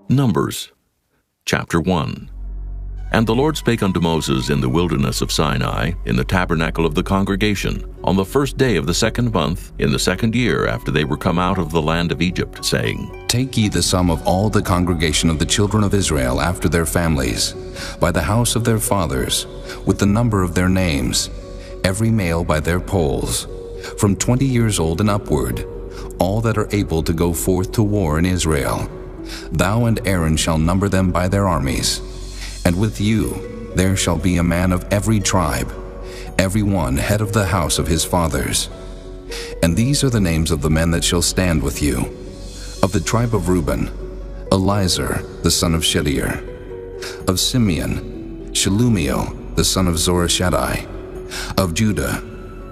Numbers, chapter 1. And the Lord spake unto Moses in the wilderness of Sinai, in the tabernacle of the congregation, on the first day of the 2nd month, in the 2nd year after they were come out of the land of Egypt, saying, Take ye the sum of all the congregation of the children of Israel after their families, by the house of their fathers, with the number of their names, every male by their polls, from 20 years old and upward, all that are able to go forth to war in Israel. Thou and Aaron shall number them by their armies. And with you there shall be a man of every tribe, every one head of the house of his fathers. And these are the names of the men that shall stand with you. Of the tribe of Reuben, Elizur the son of Shedeur. Of Simeon, Shelumiel the son of Zorashadai. Of Judah,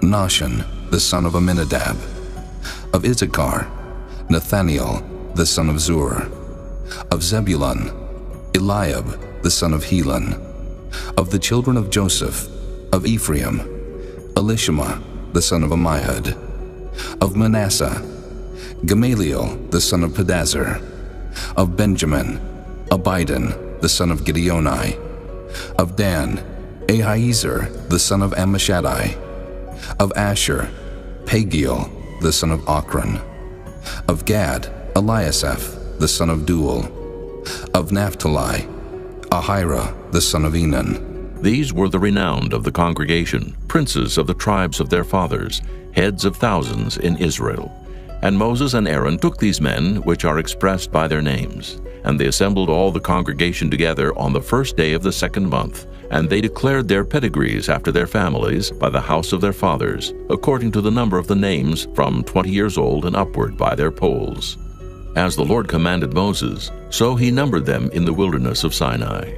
Nahshon the son of Amminadab. Of Issachar, Nathaniel the son of Zur. Of Zebulun, Eliab the son of Helon. Of the children of Joseph, of Ephraim, Elishama the son of Ammihud. Of Manasseh, Gamaliel the son of Pedazur. Of Benjamin, Abidan the son of Gideoni. Of Dan, Ahiezer the son of Ammishaddai. Of Asher, Pagiel the son of Ochran. Of Gad, Eliasaph the son of Duel. Of Naphtali, Ahira the son of Enan. These were the renowned of the congregation, princes of the tribes of their fathers, heads of thousands in Israel. And Moses and Aaron took these men, which are expressed by their names, and they assembled all the congregation together on the first day of the 2nd month, and they declared their pedigrees after their families by the house of their fathers, according to the number of the names from 20 years old and upward by their polls. As the Lord commanded Moses, so he numbered them in the wilderness of Sinai.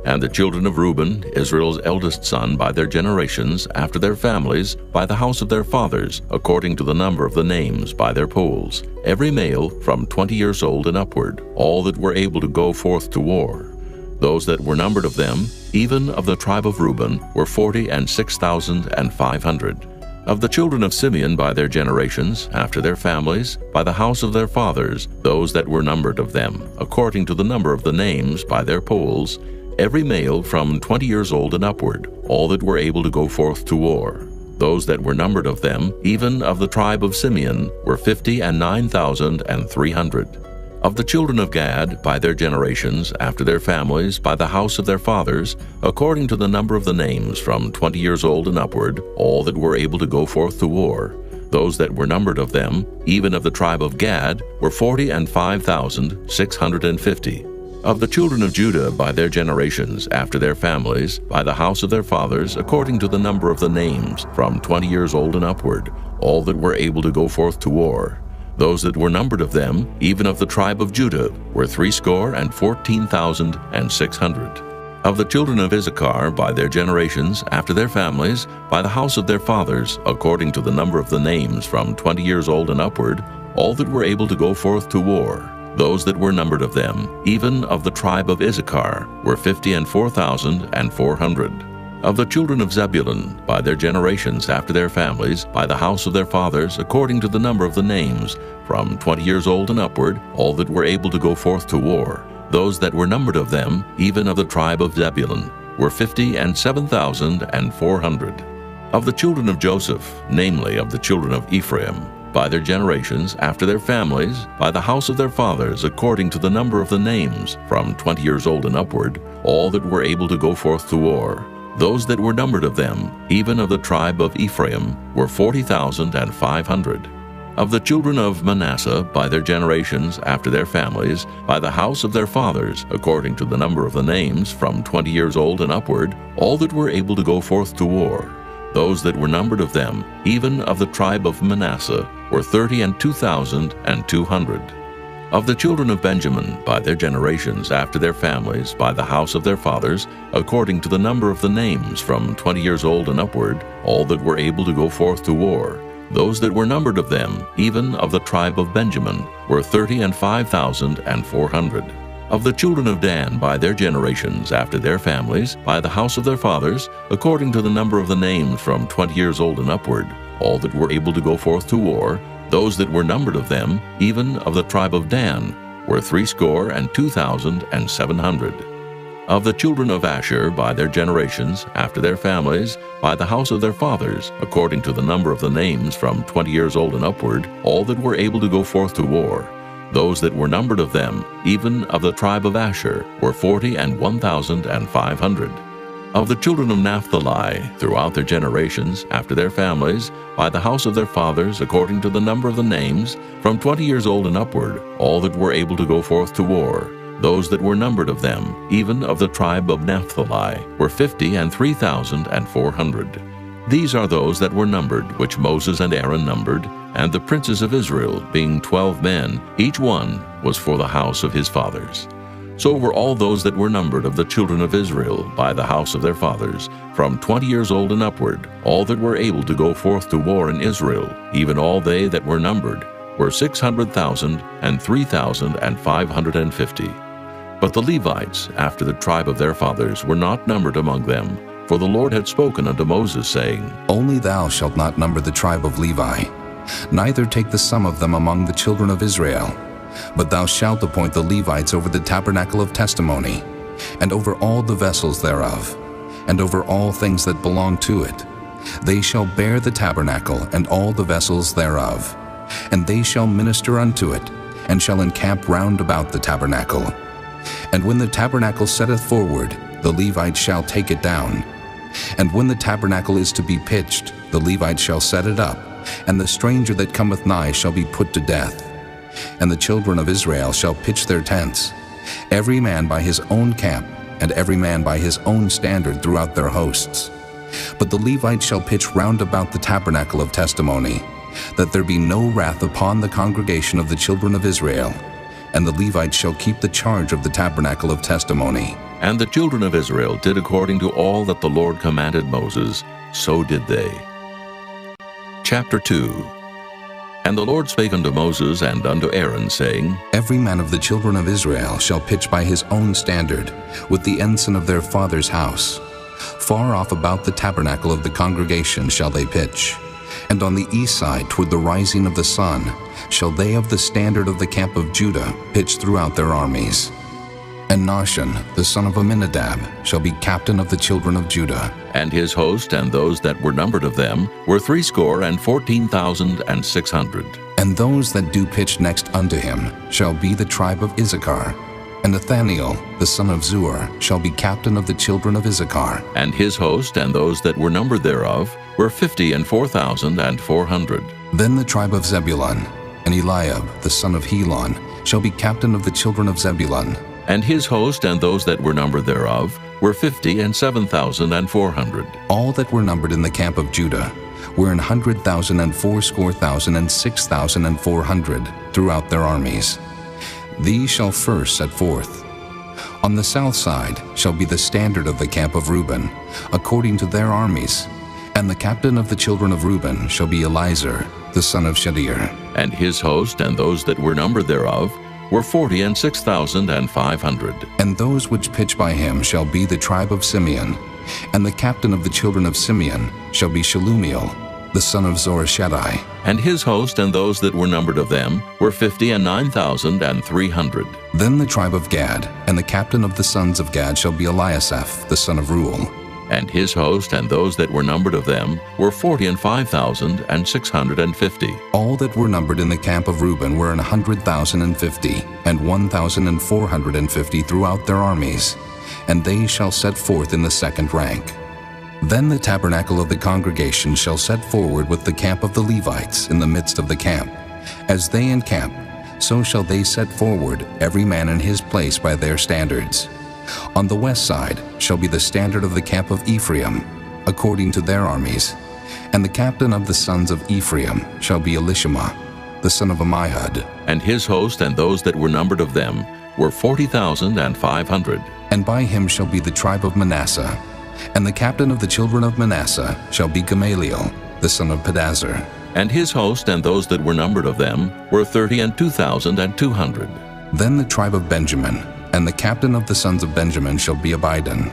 And the children of Reuben, Israel's eldest son, by their generations, after their families, by the house of their fathers, according to the number of the names by their polls, every male from 20 years old and upward, all that were able to go forth to war. Those that were numbered of them, even of the tribe of Reuben, were 46,500. Of the children of Simeon by their generations, after their families, by the house of their fathers, those that were numbered of them, according to the number of the names by their polls, every male from 20 years old and upward, all that were able to go forth to war. Those that were numbered of them, even of the tribe of Simeon, were 59,300. Of the children of Gad, by their generations, after their families, by the house of their fathers, according to the number of the names from 20 years old and upward, all that were able to go forth to war. Those that were numbered of them, even of the tribe of Gad, were 45,650. Of the children of Judah, by their generations, after their families, by the house of their fathers, according to the number of the names from 20 years old and upward, all that were able to go forth to war. Those that were numbered of them, even of the tribe of Judah, were 314,600. Of the children of Issachar, by their generations, after their families, by the house of their fathers, according to the number of the names from 20 years old and upward, all that were able to go forth to war. Those that were numbered of them, even of the tribe of Issachar, were 54,400. Of the children of Zebulun, by their generations, after their families, by the house of their fathers, according to the number of the names, from 20 years old and upward, all that were able to go forth to war. Those that were numbered of them, even of the tribe of Zebulun, were 57,400. Of the children of Joseph, namely of the children of Ephraim, by their generations, after their families, by the house of their fathers, according to the number of the names, from 20 years old and upward, all that were able to go forth to war. Those that were numbered of them, even of the tribe of Ephraim, were 40,500. Of the children of Manasseh, by their generations, after their families, by the house of their fathers, according to the number of the names, from 20 years old and upward, all that were able to go forth to war. Those that were numbered of them, even of the tribe of Manasseh, were 32,200. Of the children of Benjamin, by their generations, after their families, by the house of their fathers, according to the number of the names, from 20 years old and upward, all that were able to go forth to war. Those that were numbered of them, even of the tribe of Benjamin, were 35,400. Of the children of Dan, by their generations, after their families, by the house of their fathers, according to the number of the names, from 20 years old and upward, all that were able to go forth to war, those that were numbered of them, even of the tribe of Dan, were 62,700. Of the children of Asher by their generations, after their families, by the house of their fathers, according to the number of the names from 20 years old and upward, all that were able to go forth to war, those that were numbered of them, even of the tribe of Asher, were 41,500. Of the children of Naphtali, throughout their generations, after their families, by the house of their fathers, according to the number of the names, from 20 years old and upward, all that were able to go forth to war, those that were numbered of them, even of the tribe of Naphtali, were 53,400. These are those that were numbered, which Moses and Aaron numbered, and the princes of Israel, being 12 men, each one was for the house of his fathers. So were all those that were numbered of the children of Israel by the house of their fathers, from 20 years old and upward, all that were able to go forth to war in Israel, even all they that were numbered, were 600,000 and 3,550. But the Levites, after the tribe of their fathers, were not numbered among them, for the Lord had spoken unto Moses, saying, Only thou shalt not number the tribe of Levi, neither take the sum of them among the children of Israel. But thou shalt appoint the Levites over the tabernacle of testimony, and over all the vessels thereof, and over all things that belong to it. They shall bear the tabernacle and all the vessels thereof, and they shall minister unto it, and shall encamp round about the tabernacle. And when the tabernacle setteth forward, the Levites shall take it down. And when the tabernacle is to be pitched, the Levites shall set it up, and the stranger that cometh nigh shall be put to death. And the children of Israel shall pitch their tents, every man by his own camp, and every man by his own standard throughout their hosts. But the Levites shall pitch round about the tabernacle of testimony, that there be no wrath upon the congregation of the children of Israel. And the Levites shall keep the charge of the tabernacle of testimony. And the children of Israel did according to all that the Lord commanded Moses, so did they. Chapter 2. And the Lord spake unto Moses and unto Aaron, saying, Every man of the children of Israel shall pitch by his own standard, with the ensign of their father's house. Far off about the tabernacle of the congregation shall they pitch. And on the east side toward the rising of the sun shall they of the standard of the camp of Judah pitch throughout their armies. And Nahshon, the son of Amminadab, shall be captain of the children of Judah. And his host and those that were numbered of them were 14,600. And those that do pitch next unto him shall be the tribe of Issachar. And Nathaniel, the son of Zuar, shall be captain of the children of Issachar. And his host and those that were numbered thereof were 54,400. Then the tribe of Zebulun, and Eliab, the son of Helon, shall be captain of the children of Zebulun. And his host and those that were numbered thereof were 57,400. All that were numbered in the camp of Judah were 100,000 and 80,000 and 6,400 throughout their armies. These shall first set forth. On the south side shall be the standard of the camp of Reuben, according to their armies. And the captain of the children of Reuben shall be Elizur, the son of Shadir. And his host and those that were numbered thereof were 46,500. And those which pitch by him shall be the tribe of Simeon. And the captain of the children of Simeon shall be Shelumiel, the son of Zorishaddai. And his host and those that were numbered of them were 59,300. Then the tribe of Gad, and the captain of the sons of Gad shall be Eliasaph, the son of Reuel. And his host and those that were numbered of them were 45,650. All that were numbered in the camp of Reuben were 100,050, and 1,450 throughout their armies, and they shall set forth in the second rank. Then the tabernacle of the congregation shall set forward with the camp of the Levites in the midst of the camp. As they encamp, so shall they set forward, every man in his place by their standards. On the west side shall be the standard of the camp of Ephraim, according to their armies. And the captain of the sons of Ephraim shall be Elishama, the son of Ammihud. And his host and those that were numbered of them were 40,500. And by him shall be the tribe of Manasseh. And the captain of the children of Manasseh shall be Gamaliel, the son of Pedazur. And his host and those that were numbered of them were 32,200. Then the tribe of Benjamin, and the captain of the sons of Benjamin shall be Abidan,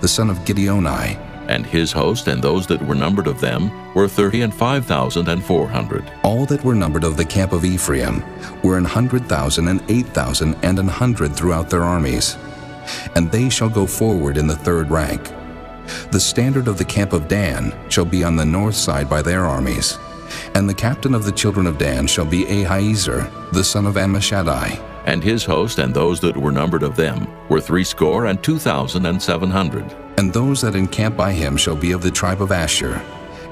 the son of Gideoni, And his host and those that were numbered of them were 30 and 5,400. All that were numbered of the camp of Ephraim were 100,000 and 8,000 and 100 throughout their armies. And they shall go forward in the third rank. The standard of the camp of Dan shall be on the north side by their armies. And the captain of the children of Dan shall be Ahiezer, the son of Ammishaddai. And his host and those that were numbered of them were 62,700. And those that encamp by him shall be of the tribe of Asher.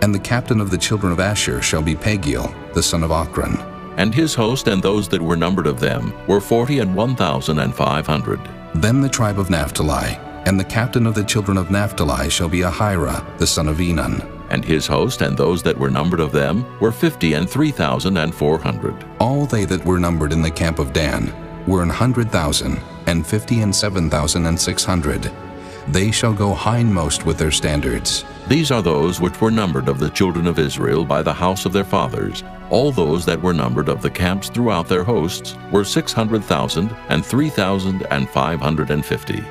And the captain of the children of Asher shall be Pagiel, the son of Ochran. And his host and those that were numbered of them were 41,500. Then the tribe of Naphtali, and the captain of the children of Naphtali shall be Ahira, the son of Enan. And his host and those that were numbered of them were 53,400. All they that were numbered in the camp of Dan were 100,000, and 57,600. They shall go hindmost with their standards. These are those which were numbered of the children of Israel by the house of their fathers. All those that were numbered of the camps throughout their hosts were 600,000 and 3,550.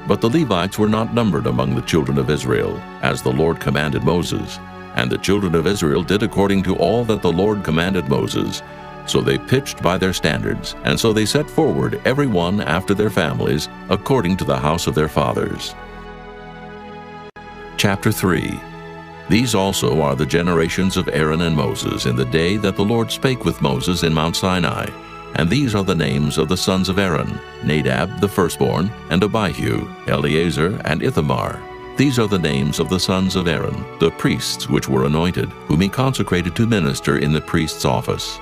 But the Levites were not numbered among the children of Israel, as the Lord commanded Moses. And the children of Israel did according to all that the Lord commanded Moses. So they pitched by their standards, and so they set forward every one after their families, according to the house of their fathers. Chapter 3. These also are the generations of Aaron and Moses in the day that the Lord spake with Moses in Mount Sinai. And these are the names of the sons of Aaron, Nadab the firstborn, and Abihu, Eleazar, and Ithamar. These are the names of the sons of Aaron, the priests which were anointed, whom he consecrated to minister in the priest's office.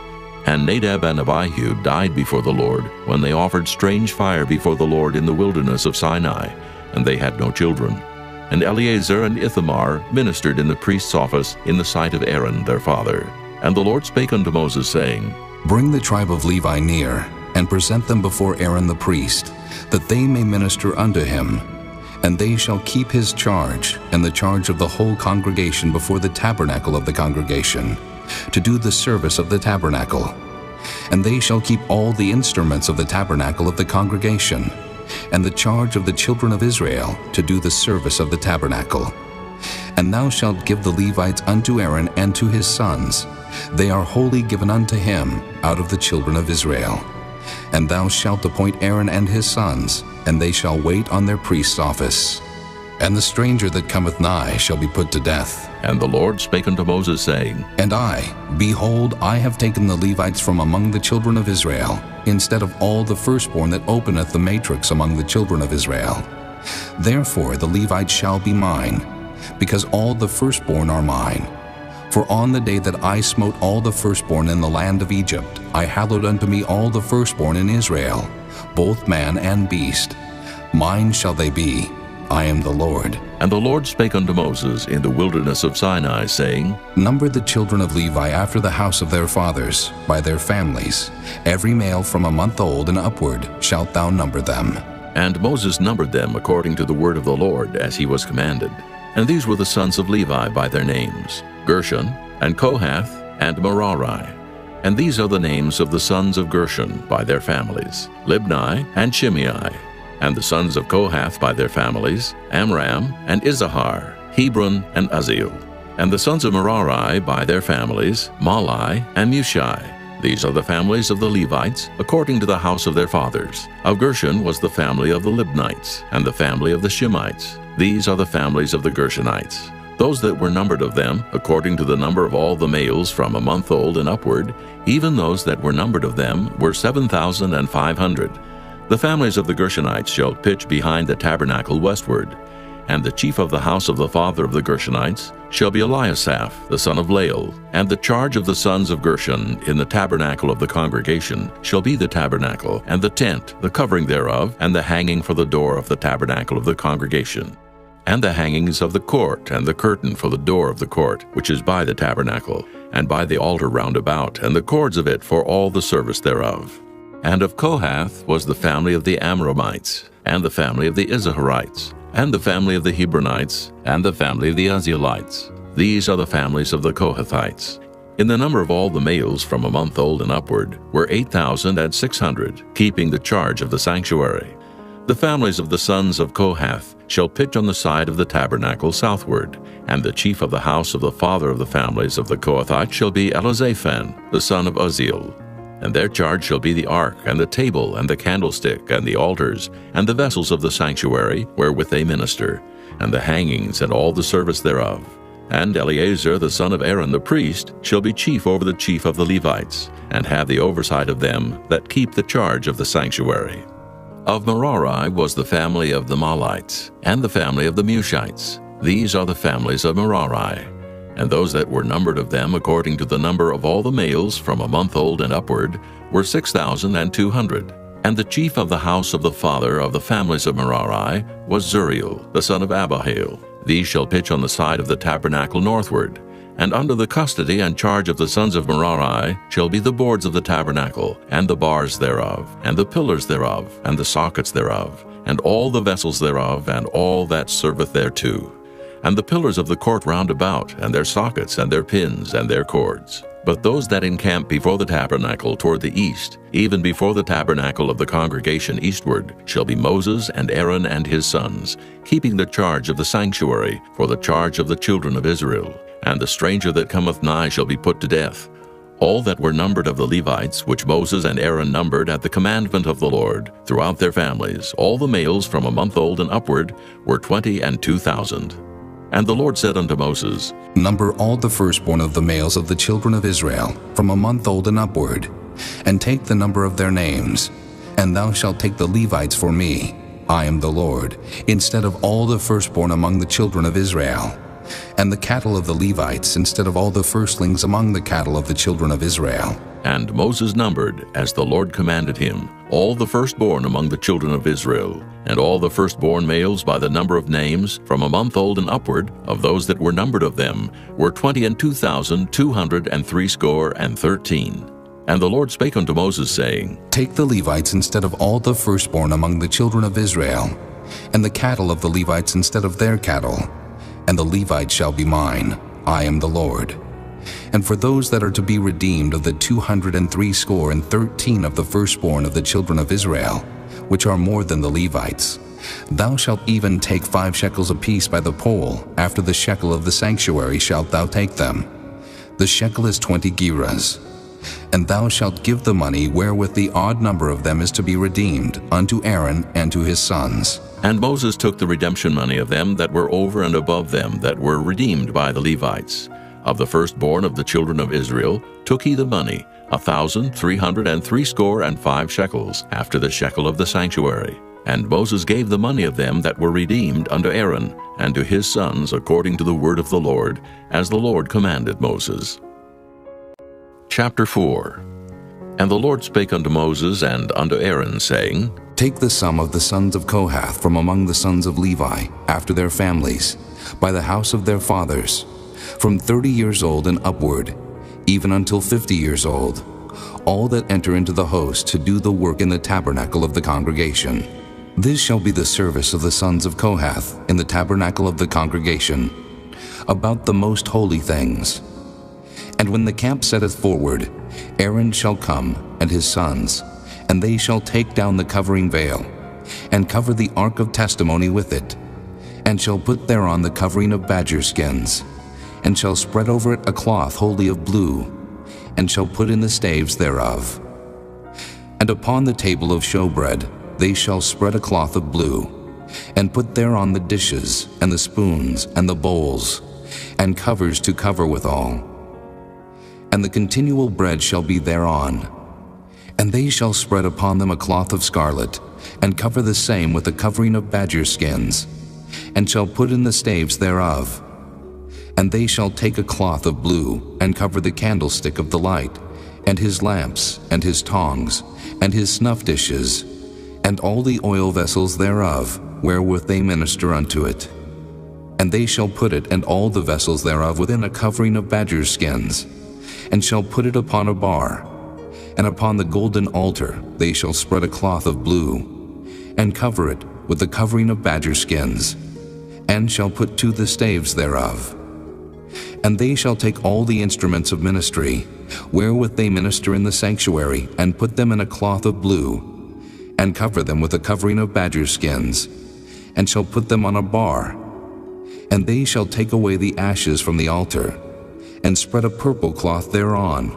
And Nadab and Abihu died before the Lord, when they offered strange fire before the Lord in the wilderness of Sinai, and they had no children. And Eleazar and Ithamar ministered in the priest's office in the sight of Aaron their father. And the Lord spake unto Moses, saying, Bring the tribe of Levi near, and present them before Aaron the priest, that they may minister unto him. And they shall keep his charge, and the charge of the whole congregation before the tabernacle of the congregation, to do the service of the tabernacle. And they shall keep all the instruments of the tabernacle of the congregation, and the charge of the children of Israel to do the service of the tabernacle. And thou shalt give the Levites unto Aaron and to his sons. They are wholly given unto him out of the children of Israel. And thou shalt appoint Aaron and his sons, and they shall wait on their priest's office. And the stranger that cometh nigh shall be put to death. And the Lord spake unto Moses, saying, And I, behold, I have taken the Levites from among the children of Israel, instead of all the firstborn that openeth the matrix among the children of Israel. Therefore the Levites shall be mine, because all the firstborn are mine. For on the day that I smote all the firstborn in the land of Egypt, I hallowed unto me all the firstborn in Israel, both man and beast. Mine shall they be. I am the Lord. And the Lord spake unto Moses in the wilderness of Sinai, saying, Number the children of Levi after the house of their fathers, by their families. Every male from a month old and upward shalt thou number them. And Moses numbered them according to the word of the Lord, as he was commanded. And these were the sons of Levi by their names, Gershon, and Kohath, and Merari. And these are the names of the sons of Gershon by their families, Libni and Shimei. And the sons of Kohath by their families, Amram and Izahar, Hebron and Uzziel. And the sons of Merari by their families, Mahli and Mushi. These are the families of the Levites, according to the house of their fathers. Of Gershon was the family of the Libnites, and the family of the Shimites. These are the families of the Gershonites. Those that were numbered of them, according to the number of all the males from a month old and upward, even those that were numbered of them were 7,500. The families of the Gershonites shall pitch behind the tabernacle westward. And the chief of the house of the father of the Gershonites shall be Eliasaph, the son of Lael. And the charge of the sons of Gershon in the tabernacle of the congregation shall be the tabernacle, and the tent, the covering thereof, and the hanging for the door of the tabernacle of the congregation, and the hangings of the court, and the curtain for the door of the court, which is by the tabernacle, and by the altar round about, and the cords of it for all the service thereof. And of Kohath was the family of the Amramites, and the family of the Izaharites, and the family of the Hebronites, and the family of the Uzzielites. These are the families of the Kohathites. In the number of all the males from a month old and upward were 8,600, keeping the charge of the sanctuary. The families of the sons of Kohath shall pitch on the side of the tabernacle southward, and the chief of the house of the father of the families of the Kohathites shall be Elizaphan, the son of Uzziel. And their charge shall be the ark, and the table, and the candlestick, and the altars, and the vessels of the sanctuary, wherewith they minister, and the hangings, and all the service thereof. And Eleazar the son of Aaron the priest shall be chief over the chief of the Levites, and have the oversight of them that keep the charge of the sanctuary. Of Merari was the family of the Mahlites, and the family of the Mushites. These are the families of Merari. And those that were numbered of them according to the number of all the males from a month old and upward were 6,200. And the chief of the house of the father of the families of Merari was Zuriel, the son of Abihail. These shall pitch on the side of the tabernacle northward. And under the custody and charge of the sons of Merari shall be the boards of the tabernacle, and the bars thereof, and the pillars thereof, and the sockets thereof, and all the vessels thereof, and all that serveth thereto, and the pillars of the court round about, and their sockets, and their pins, and their cords. But those that encamp before the tabernacle toward the east, even before the tabernacle of the congregation eastward, shall be Moses and Aaron and his sons, keeping the charge of the sanctuary for the charge of the children of Israel. And the stranger that cometh nigh shall be put to death. All that were numbered of the Levites, which Moses and Aaron numbered at the commandment of the Lord, throughout their families, all the males from a month old and upward, were 22,000. And the Lord said unto Moses, Number all the firstborn of the males of the children of Israel, from a month old and upward, and take the number of their names. And thou shalt take the Levites for me, I am the Lord, instead of all the firstborn among the children of Israel, and the cattle of the Levites instead of all the firstlings among the cattle of the children of Israel. And Moses numbered, as the Lord commanded him, all the firstborn among the children of Israel, and all the firstborn males by the number of names, from a month old and upward, of those that were numbered of them, were 22,213. And the Lord spake unto Moses, saying, Take the Levites instead of all the firstborn among the children of Israel, and the cattle of the Levites instead of their cattle, and the Levites shall be mine, I am the Lord. And for those that are to be redeemed of the 213 of the firstborn of the children of Israel, which are more than the Levites, thou shalt even take 5 shekels apiece by the poll. After the shekel of the sanctuary shalt thou take them. The shekel is 20 gerahs. And thou shalt give the money wherewith the odd number of them is to be redeemed unto Aaron and to his sons. And Moses took the redemption money of them that were over and above them that were redeemed by the Levites. Of the firstborn of the children of Israel took he the money, 1,365 shekels, after the shekel of the sanctuary. And Moses gave the money of them that were redeemed unto Aaron and to his sons according to the word of the Lord, as the Lord commanded Moses. Chapter 4. And the Lord spake unto Moses and unto Aaron, saying, Take the sum of the sons of Kohath from among the sons of Levi, after their families, by the house of their fathers, from 30 years old and upward, even until 50 years old, all that enter into the host to do the work in the tabernacle of the congregation. This shall be the service of the sons of Kohath in the tabernacle of the congregation, about the most holy things. And when the camp setteth forward, Aaron shall come, and his sons, and they shall take down the covering veil, and cover the ark of testimony with it, and shall put thereon the covering of badger skins, and shall spread over it a cloth wholly of blue, and shall put in the staves thereof. And upon the table of showbread they shall spread a cloth of blue, and put thereon the dishes, and the spoons, and the bowls, and covers to cover withal. And the continual bread shall be thereon. And they shall spread upon them a cloth of scarlet, and cover the same with a covering of badger skins, and shall put in the staves thereof. And they shall take a cloth of blue, and cover the candlestick of the light, and his lamps, and his tongs, and his snuff dishes, and all the oil vessels thereof, wherewith they minister unto it. And they shall put it and all the vessels thereof within a covering of badger skins, and shall put it upon a bar. And upon the golden altar they shall spread a cloth of blue, and cover it with the covering of badger skins, and shall put to the staves thereof. And they shall take all the instruments of ministry, wherewith they minister in the sanctuary, and put them in a cloth of blue, and cover them with a covering of badger skins, and shall put them on a bar. And they shall take away the ashes from the altar, and spread a purple cloth thereon.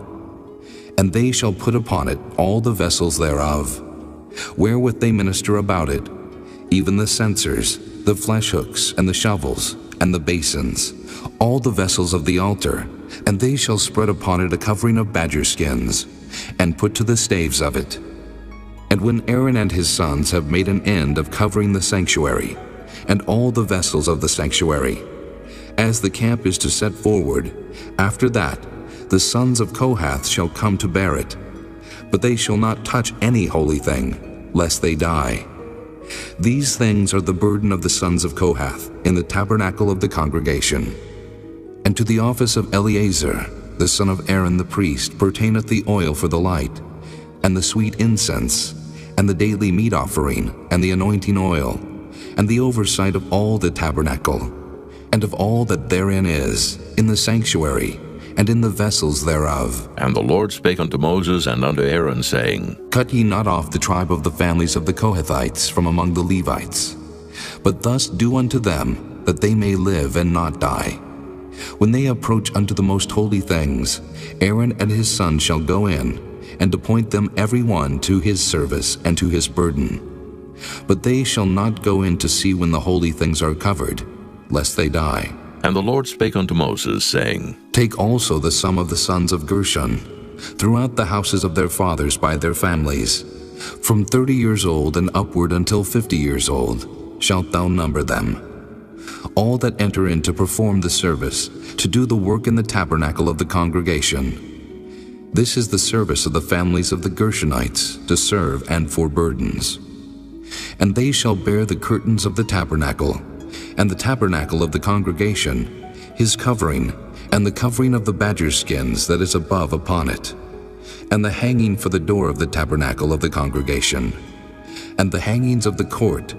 And they shall put upon it all the vessels thereof, wherewith they minister about it, even the censers, the flesh hooks, and the shovels, and the basins, all the vessels of the altar. And they shall spread upon it a covering of badger skins, and put to the staves of it. And when Aaron and his sons have made an end of covering the sanctuary, and all the vessels of the sanctuary, as the camp is to set forward, after that the sons of Kohath shall come to bear it. But they shall not touch any holy thing, lest they die. These things are the burden of the sons of Kohath in the tabernacle of the congregation. And to the office of Eleazar, the son of Aaron the priest, pertaineth the oil for the light, and the sweet incense, and the daily meat offering, and the anointing oil, and the oversight of all the tabernacle, and of all that therein is, in the sanctuary, and in the vessels thereof. And the Lord spake unto Moses and unto Aaron, saying, Cut ye not off the tribe of the families of the Kohathites from among the Levites, but thus do unto them, that they may live and not die. When they approach unto the most holy things, Aaron and his sons shall go in, and appoint them every one to his service and to his burden. But they shall not go in to see when the holy things are covered, lest they die. And the Lord spake unto Moses, saying, Take also the sum of the sons of Gershon, throughout the houses of their fathers by their families. From 30 years old and upward until 50 years old shalt thou number them. All that enter in to perform the service, to do the work in the tabernacle of the congregation. This is the service of the families of the Gershonites, to serve and for burdens. And they shall bear the curtains of the tabernacle, and the tabernacle of the congregation, his covering, and the covering of the badger skins that is above upon it, and the hanging for the door of the tabernacle of the congregation, and the hangings of the court,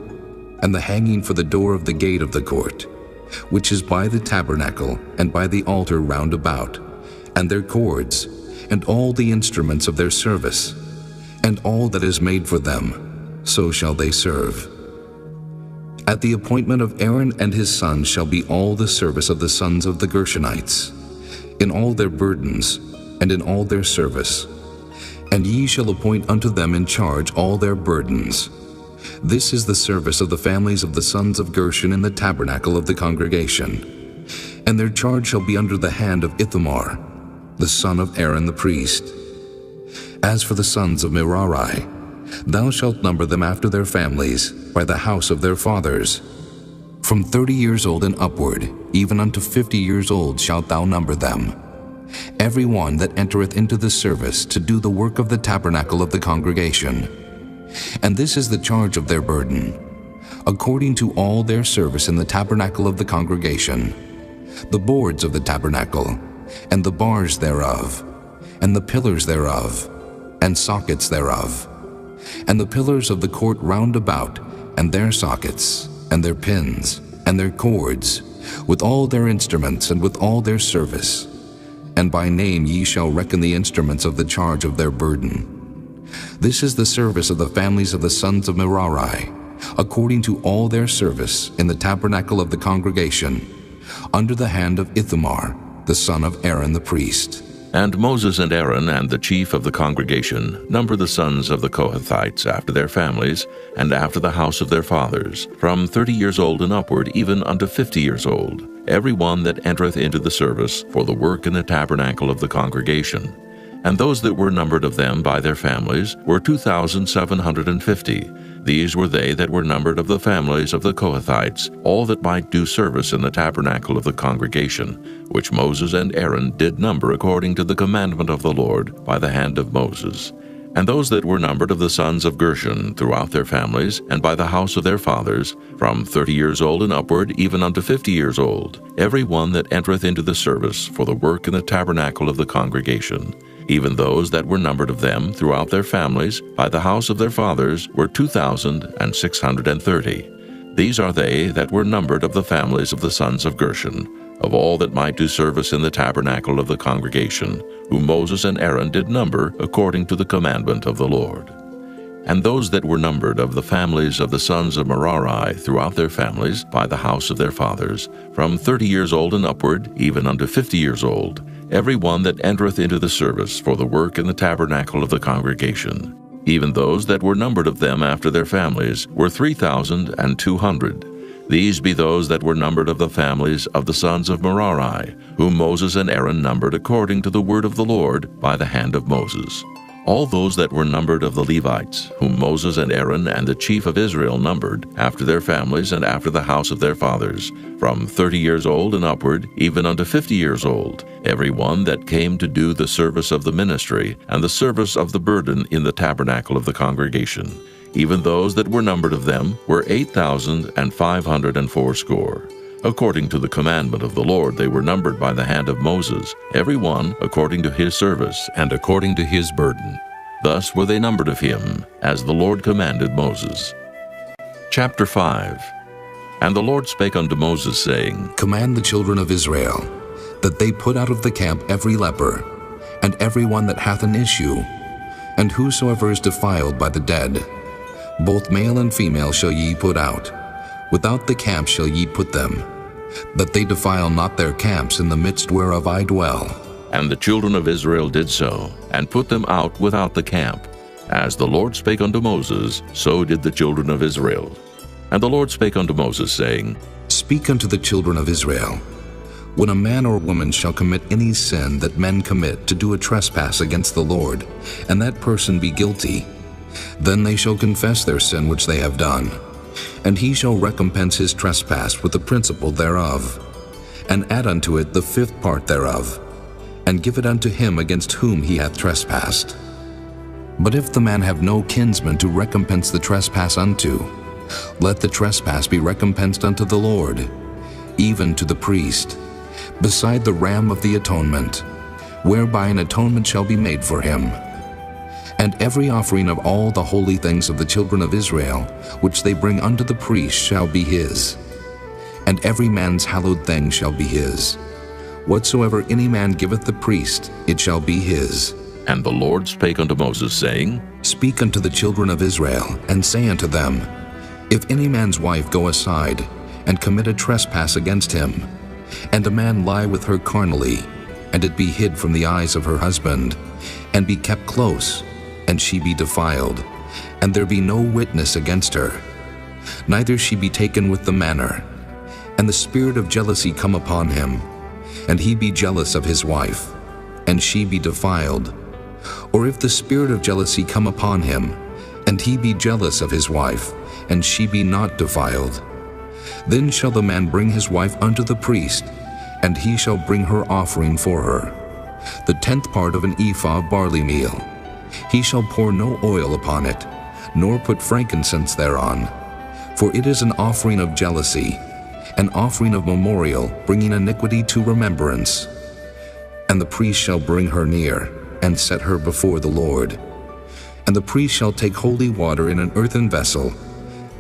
and the hanging for the door of the gate of the court, which is by the tabernacle and by the altar round about, and their cords, and all the instruments of their service, and all that is made for them, so shall they serve. At the appointment of Aaron and his sons shall be all the service of the sons of the Gershonites, in all their burdens, and in all their service. And ye shall appoint unto them in charge all their burdens. This is the service of the families of the sons of Gershon in the tabernacle of the congregation. And their charge shall be under the hand of Ithamar, the son of Aaron the priest. As for the sons of Merari, thou shalt number them after their families, by the house of their fathers. From 30 years old and upward, even unto 50 years old shalt thou number them. Every one that entereth into the service to do the work of the tabernacle of the congregation. And this is the charge of their burden, according to all their service in the tabernacle of the congregation, the boards of the tabernacle, and the bars thereof, and the pillars thereof, and sockets thereof, and the pillars of the court round about, and their sockets, and their pins, and their cords, with all their instruments, and with all their service. And by name ye shall reckon the instruments of the charge of their burden. This is the service of the families of the sons of Merari, according to all their service in the tabernacle of the congregation, under the hand of Ithamar, the son of Aaron the priest. And Moses and Aaron and the chief of the congregation number the sons of the Kohathites after their families, and after the house of their fathers, from 30 years old and upward even unto 50 years old, every one that entereth into the service for the work in the tabernacle of the congregation. And those that were numbered of them by their families were 2,750. These were they that were numbered of the families of the Kohathites, all that might do service in the tabernacle of the congregation, which Moses and Aaron did number according to the commandment of the Lord by the hand of Moses. And those that were numbered of the sons of Gershon throughout their families, and by the house of their fathers, from 30 years old and upward, even unto 50 years old, every one that entereth into the service for the work in the tabernacle of the congregation. Even those that were numbered of them throughout their families, by the house of their fathers, were 2,630. These are they that were numbered of the families of the sons of Gershon, of all that might do service in the tabernacle of the congregation, whom Moses and Aaron did number according to the commandment of the Lord. And those that were numbered of the families of the sons of Merari throughout their families, by the house of their fathers, from 30 years old and upward, even unto 50 years old, every one that entereth into the service for the work in the tabernacle of the congregation. Even those that were numbered of them after their families were 3,200. These be those that were numbered of the families of the sons of Merari, whom Moses and Aaron numbered according to the word of the Lord by the hand of Moses. All those that were numbered of the Levites, whom Moses and Aaron and the chief of Israel numbered, after their families and after the house of their fathers, from 30 years old and upward, even unto 50 years old, every one that came to do the service of the ministry and the service of the burden in the tabernacle of the congregation. Even those that were numbered of them were 8,580. According to the commandment of the Lord they were numbered by the hand of Moses, every one according to his service and according to his burden. Thus were they numbered of him, as the Lord commanded Moses. Chapter 5. And the Lord spake unto Moses, saying, Command the children of Israel, that they put out of the camp every leper, and every one that hath an issue, and whosoever is defiled by the dead. Both male and female shall ye put out. Without the camp shall ye put them, that they defile not their camps in the midst whereof I dwell. And the children of Israel did so, and put them out without the camp. As the Lord spake unto Moses, so did the children of Israel. And the Lord spake unto Moses, saying, Speak unto the children of Israel, when a man or woman shall commit any sin that men commit to do a trespass against the Lord, and that person be guilty, then they shall confess their sin which they have done, and he shall recompense his trespass with the principal thereof, and add unto it the 5th part thereof, and give it unto him against whom he hath trespassed. But if the man have no kinsman to recompense the trespass unto, let the trespass be recompensed unto the Lord, even to the priest, beside the ram of the atonement, whereby an atonement shall be made for him. And every offering of all the holy things of the children of Israel, which they bring unto the priest, shall be his. And every man's hallowed thing shall be his. Whatsoever any man giveth the priest, it shall be his. And the Lord spake unto Moses, saying, Speak unto the children of Israel, and say unto them, If any man's wife go aside, and commit a trespass against him, and a man lie with her carnally, and it be hid from the eyes of her husband, and be kept close, and she be defiled, and there be no witness against her, neither she be taken with the manner, and the spirit of jealousy come upon him, and he be jealous of his wife, and she be defiled, or if the spirit of jealousy come upon him, and he be jealous of his wife, and she be not defiled, then shall the man bring his wife unto the priest, and he shall bring her offering for her, the 10th part of an ephah of barley meal. He shall pour no oil upon it, nor put frankincense thereon, for it is an offering of jealousy, an offering of memorial, bringing iniquity to remembrance. And the priest shall bring her near, and set her before the Lord. And the priest shall take holy water in an earthen vessel,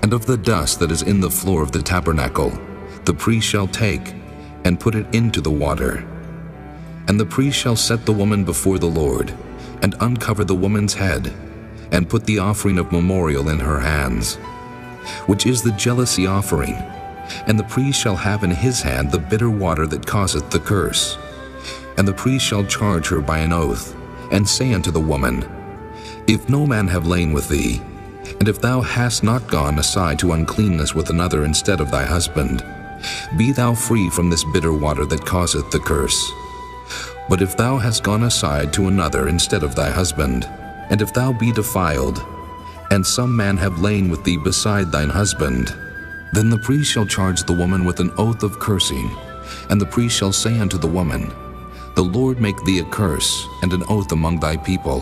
and of the dust that is in the floor of the tabernacle, the priest shall take, and put it into the water. And the priest shall set the woman before the Lord, and uncover the woman's head, and put the offering of memorial in her hands, which is the jealousy offering. And the priest shall have in his hand the bitter water that causeth the curse. And the priest shall charge her by an oath, and say unto the woman, If no man have lain with thee, and if thou hast not gone aside to uncleanness with another instead of thy husband, be thou free from this bitter water that causeth the curse. But if thou hast gone aside to another instead of thy husband, and if thou be defiled, and some man have lain with thee beside thine husband, then the priest shall charge the woman with an oath of cursing, and the priest shall say unto the woman, The Lord make thee a curse and an oath among thy people,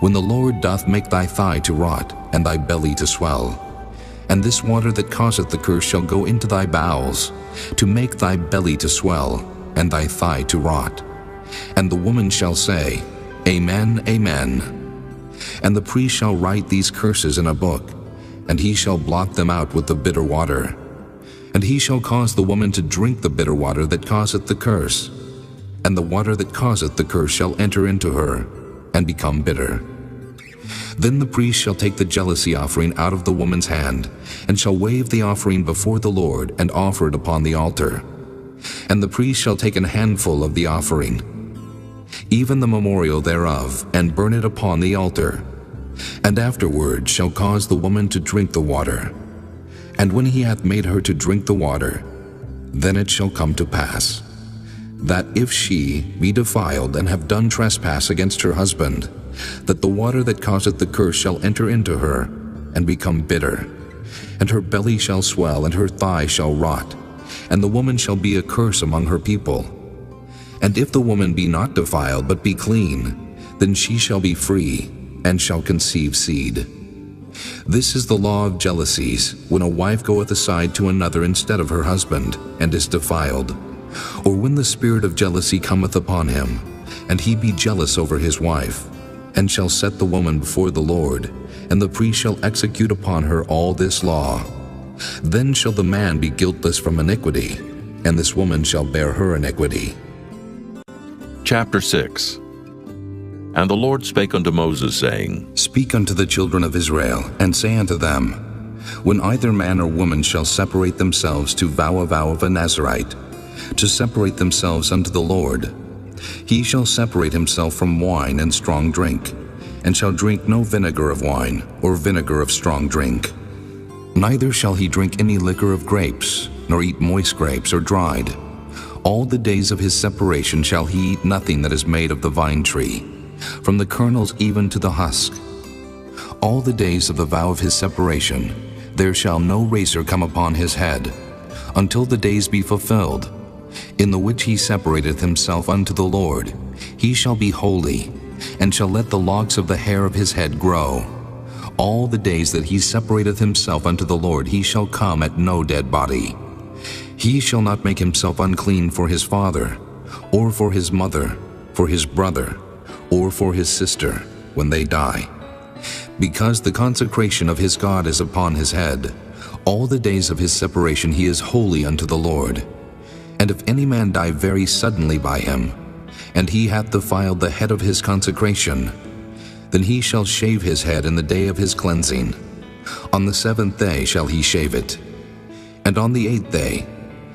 when the Lord doth make thy thigh to rot, and thy belly to swell. And this water that causeth the curse shall go into thy bowels, to make thy belly to swell, and thy thigh to rot. And the woman shall say, Amen, Amen. And the priest shall write these curses in a book, and he shall blot them out with the bitter water. And he shall cause the woman to drink the bitter water that causeth the curse, and the water that causeth the curse shall enter into her, and become bitter. Then the priest shall take the jealousy offering out of the woman's hand, and shall wave the offering before the Lord, and offer it upon the altar. And the priest shall take an handful of the offering, even the memorial thereof, and burn it upon the altar, and afterward shall cause the woman to drink the water. And when he hath made her to drink the water, then it shall come to pass, that if she be defiled and have done trespass against her husband, that the water that causeth the curse shall enter into her, and become bitter, and her belly shall swell, and her thigh shall rot, and the woman shall be a curse among her people. And if the woman be not defiled, but be clean, then she shall be free, and shall conceive seed. This is the law of jealousies, when a wife goeth aside to another instead of her husband, and is defiled, or when the spirit of jealousy cometh upon him, and he be jealous over his wife, and shall set the woman before the Lord, and the priest shall execute upon her all this law. Then shall the man be guiltless from iniquity, and this woman shall bear her iniquity. Chapter 6. And the Lord spake unto Moses, saying, Speak unto the children of Israel, and say unto them, When either man or woman shall separate themselves to vow a vow of a Nazarite, to separate themselves unto the Lord, he shall separate himself from wine and strong drink, and shall drink no vinegar of wine, or vinegar of strong drink. Neither shall he drink any liquor of grapes, nor eat moist grapes or dried. All the days of his separation shall he eat nothing that is made of the vine tree, from the kernels even to the husk. All the days of the vow of his separation, there shall no razor come upon his head, until the days be fulfilled, in the which he separateth himself unto the Lord. He shall be holy, and shall let the locks of the hair of his head grow. All the days that he separateth himself unto the Lord, he shall come at no dead body. He shall not make himself unclean for his father, or for his mother, for his brother, or for his sister, when they die. Because the consecration of his God is upon his head, all the days of his separation he is holy unto the Lord. And if any man die very suddenly by him, and he hath defiled the head of his consecration, then he shall shave his head in the day of his cleansing. On the 7th day shall he shave it. And on the 8th day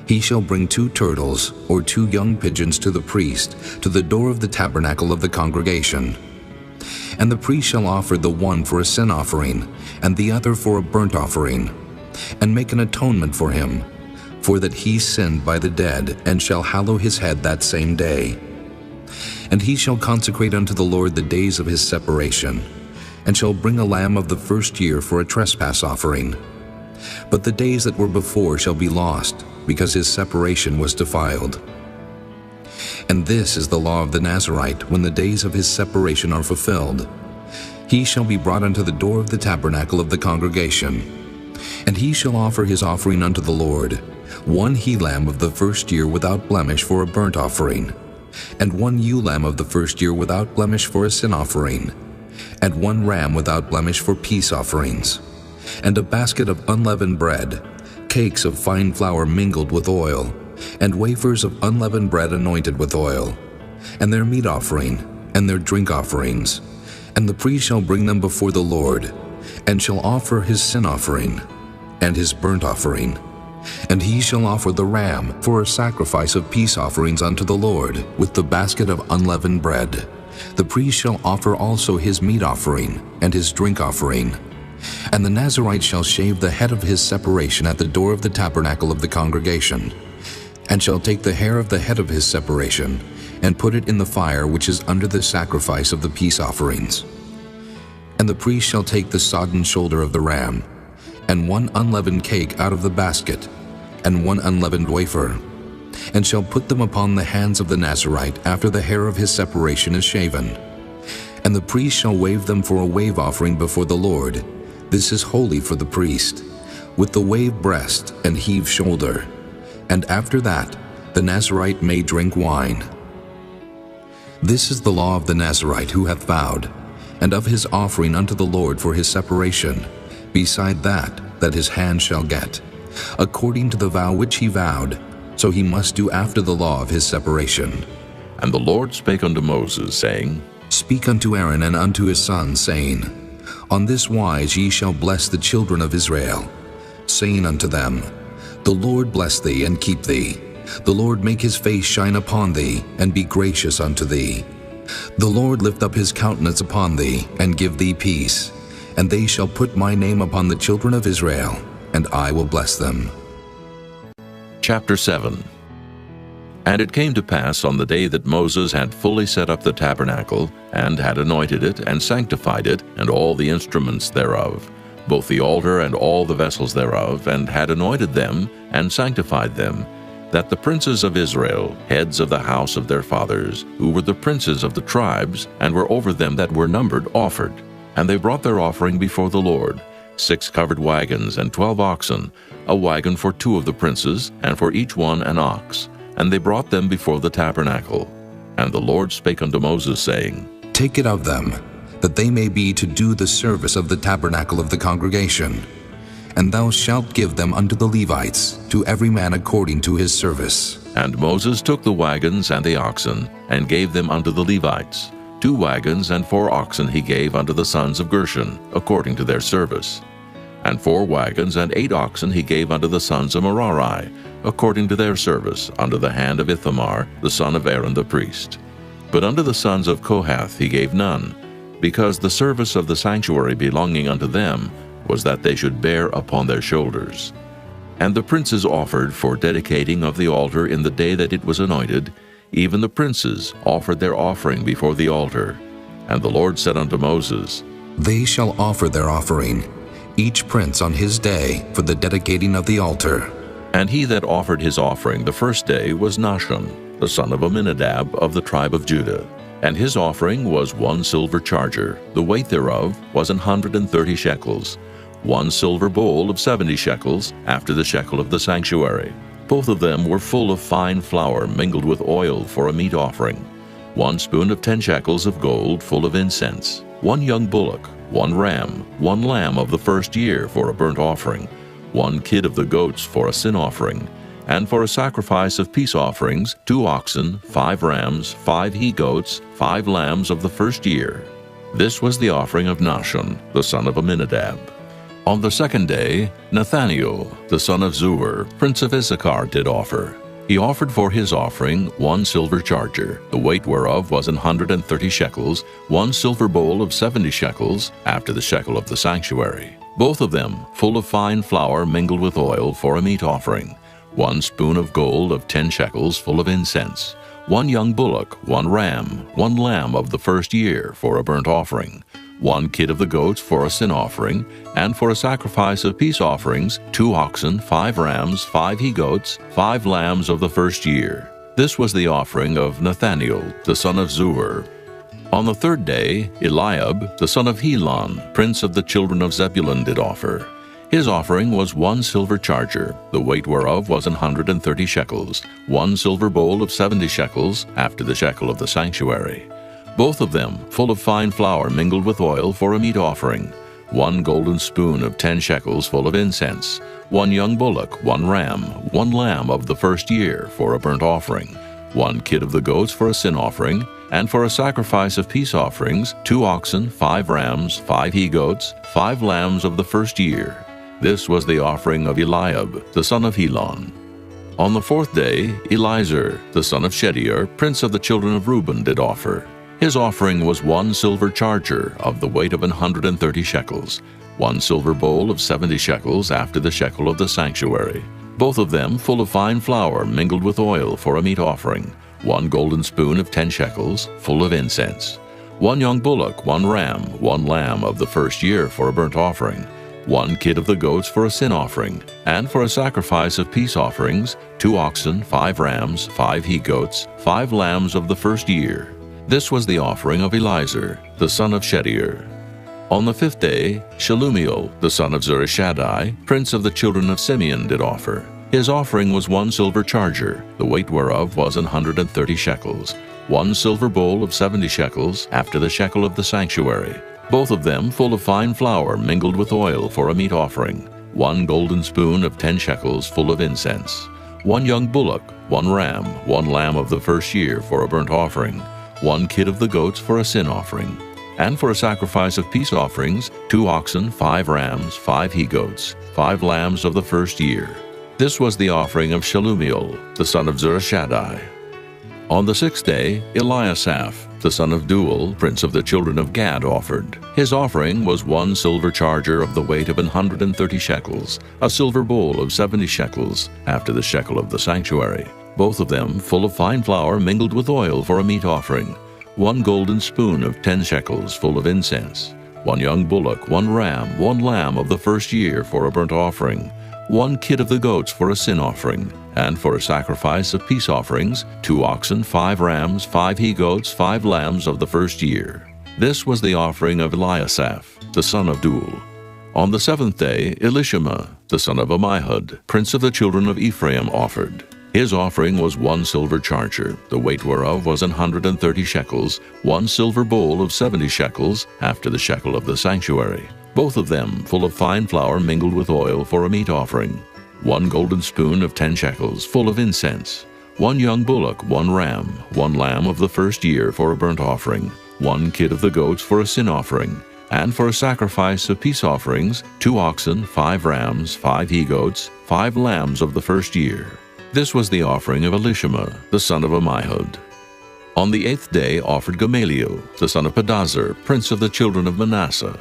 he shall bring 2 turtles or 2 young pigeons to the priest, to the door of the tabernacle of the congregation. And the priest shall offer the one for a sin offering, and the other for a burnt offering, and make an atonement for him, for that he sinned by the dead, and shall hallow his head that same day. And he shall consecrate unto the Lord the days of his separation, and shall bring a lamb of the first year for a trespass offering. But the days that were before shall be lost, because his separation was defiled. And this is the law of the Nazarite, when the days of his separation are fulfilled. He shall be brought unto the door of the tabernacle of the congregation, and he shall offer his offering unto the Lord, 1 he-lamb of the first year without blemish for a burnt offering, and 1 ewe-lamb of the first year without blemish for a sin offering, and 1 ram without blemish for peace offerings, and a basket of unleavened bread, cakes of fine flour mingled with oil, and wafers of unleavened bread anointed with oil, and their meat offering, and their drink offerings. And the priest shall bring them before the Lord, and shall offer his sin offering, and his burnt offering. And he shall offer the ram for a sacrifice of peace offerings unto the Lord, with the basket of unleavened bread. The priest shall offer also his meat offering, and his drink offering. And the Nazarite shall shave the head of his separation at the door of the tabernacle of the congregation, and shall take the hair of the head of his separation, and put it in the fire which is under the sacrifice of the peace offerings. And the priest shall take the sodden shoulder of the ram, and 1 unleavened cake out of the basket, and 1 unleavened wafer, and shall put them upon the hands of the Nazarite after the hair of his separation is shaven. And the priest shall wave them for a wave offering before the Lord. This is holy for the priest, with the wave breast and heave shoulder. And after that, the Nazarite may drink wine. This is the law of the Nazarite who hath vowed, and of his offering unto the Lord for his separation, beside that his hand shall get, according to the vow which he vowed, so he must do after the law of his separation. And the Lord spake unto Moses, saying, Speak unto Aaron and unto his sons, saying, On this wise ye shall bless the children of Israel, saying unto them, The Lord bless thee and keep thee. The Lord make his face shine upon thee, and be gracious unto thee. The Lord lift up his countenance upon thee, and give thee peace. And they shall put my name upon the children of Israel, and I will bless them. Chapter 7. And it came to pass on the day that Moses had fully set up the tabernacle, and had anointed it, and sanctified it, and all the instruments thereof, both the altar and all the vessels thereof, and had anointed them, and sanctified them, that the princes of Israel, heads of the house of their fathers, who were the princes of the tribes, and were over them that were numbered, offered. And they brought their offering before the Lord, 6 covered wagons and 12 oxen, a wagon for 2 of the princes, and for each one an ox. And they brought them before the tabernacle. And the Lord spake unto Moses, saying, Take it of them, that they may be to do the service of the tabernacle of the congregation. And thou shalt give them unto the Levites, to every man according to his service. And Moses took the wagons and the oxen, and gave them unto the Levites. 2 wagons and 4 oxen he gave unto the sons of Gershon, according to their service. And 4 wagons and 8 oxen he gave unto the sons of Merari, according to their service, under the hand of Ithamar, the son of Aaron the priest. But unto the sons of Kohath he gave none, because the service of the sanctuary belonging unto them was that they should bear upon their shoulders. And the princes offered for dedicating of the altar in the day that it was anointed, even the princes offered their offering before the altar. And the Lord said unto Moses, They shall offer their offering, each prince on his day, for the dedicating of the altar. And he that offered his offering the first day was Nahshon, the son of Amminadab of the tribe of Judah. And his offering was 1 silver charger, the weight thereof was 130 shekels, 1 silver bowl of 70 shekels, after the shekel of the sanctuary. Both of them were full of fine flour mingled with oil for a meat offering, 1 spoon of 10 shekels of gold full of incense, 1 young bullock, 1 ram, 1 lamb of the first year for a burnt offering, 1 kid of the goats for a sin offering, and for a sacrifice of peace offerings, 2 oxen, 5 rams, 5 he-goats, 5 lambs of the first year. This was the offering of Nahshon, the son of Amminadab. On the second day, Nathaniel, the son of Zuar, prince of Issachar, did offer. He offered for his offering 1 silver charger, the weight whereof was 130 shekels, 1 silver bowl of 70 shekels, after the shekel of the sanctuary. Both of them full of fine flour mingled with oil for a meat offering, 1 spoon of gold of 10 shekels full of incense, 1 young bullock, 1 ram, 1 lamb of the first year for a burnt offering, 1 kid of the goats for a sin offering, and for a sacrifice of peace offerings, 2 oxen, 5 rams, 5 he-goats, 5 lambs of the first year. This was the offering of Nathaniel, the son of Zuar. On the third day, Eliab, the son of Helon, prince of the children of Zebulun, did offer. His offering was 1 silver charger, the weight whereof was 130 shekels, 1 silver bowl of 70 shekels, after the shekel of the sanctuary. Both of them full of fine flour mingled with oil for a meat offering, 1 golden spoon of 10 shekels full of incense, 1 young bullock, 1 ram, 1 lamb of the first year for a burnt offering, 1 kid of the goats for a sin offering, and for a sacrifice of peace offerings, 2 oxen, 5 rams, 5 he-goats, 5 lambs of the first year. This was the offering of Eliab, the son of Helon. On the fourth day, Elizur, the son of Shedeur, prince of the children of Reuben, did offer. His offering was 1 silver charger of the weight of 130 shekels, 1 silver bowl of 70 shekels after the shekel of the sanctuary, both of them full of fine flour mingled with oil for a meat offering, 1 golden spoon of 10 shekels, full of incense, 1 young bullock, 1 ram, 1 lamb of the first year for a burnt offering, 1 kid of the goats for a sin offering, and for a sacrifice of peace offerings, 2 oxen, 5 rams, 5 he-goats, 5 lambs of the first year. This was the offering of Elizur, the son of Shedeur. On the fifth day, Shelumiel, the son of Zurishaddai, prince of the children of Simeon, did offer. His offering was 1 silver charger, the weight whereof was 130 shekels, 1 silver bowl of 70 shekels, after the shekel of the sanctuary, both of them full of fine flour mingled with oil for a meat offering, 1 golden spoon of 10 shekels full of incense, 1 young bullock, 1 ram, 1 lamb of the first year for a burnt offering, 1 kid of the goats for a sin offering, And for a sacrifice of peace offerings, 2 oxen, 5 rams, 5 he-goats, 5 lambs of the first year. This was the offering of Shelumiel, the son of Zurishaddai. On the 6th day, Eliasaph, the son of Deuel, prince of the children of Gad, offered. His offering was 1 silver charger of the weight of 130 shekels, a silver bowl of 70 shekels, after the shekel of the sanctuary, both of them full of fine flour mingled with oil for a meat offering, 1 golden spoon of 10 shekels full of incense, 1 young bullock, 1 ram, 1 lamb of the first year for a burnt offering, 1 kid of the goats for a sin offering, and for a sacrifice of peace offerings, 2 oxen, 5 rams, 5 he-goats, 5 lambs of the first year. This was the offering of Eliasaph, the son of Deuel. On the 7th day, Elishama, the son of Ammihud, prince of the children of Ephraim, offered. His offering was 1 silver charger, the weight whereof was 130 shekels, 1 silver bowl of 70 shekels, after the shekel of the sanctuary, both of them full of fine flour mingled with oil for a meat offering, 1 golden spoon of 10 shekels full of incense, 1 young bullock, 1 ram, 1 lamb of the first year for a burnt offering, 1 kid of the goats for a sin offering, and for a sacrifice of peace offerings, 2 oxen, 5 rams, 5 he-goats, 5 lambs of the first year. This was the offering of Elishama, the son of Ammihud. On the 8th day offered Gamaliel, the son of Pedahzur, prince of the children of Manasseh.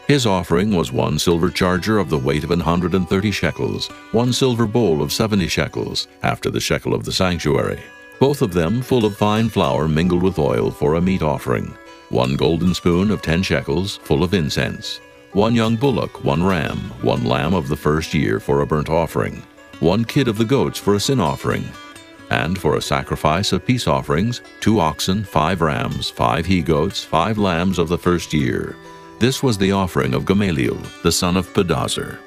His offering was 1 silver charger of the weight of 130 shekels, 1 silver bowl of 70 shekels, after the shekel of the sanctuary, both of them full of fine flour mingled with oil for a meat offering, 1 golden spoon of 10 shekels, full of incense, 1 young bullock, 1 ram, 1 lamb of the first year for a burnt offering, 1 kid of the goats for a sin offering, and for a sacrifice of peace offerings, 2 oxen, 5 rams, 5 he-goats, 5 lambs of the first year. This was the offering of Gamaliel, the son of Pedahzur.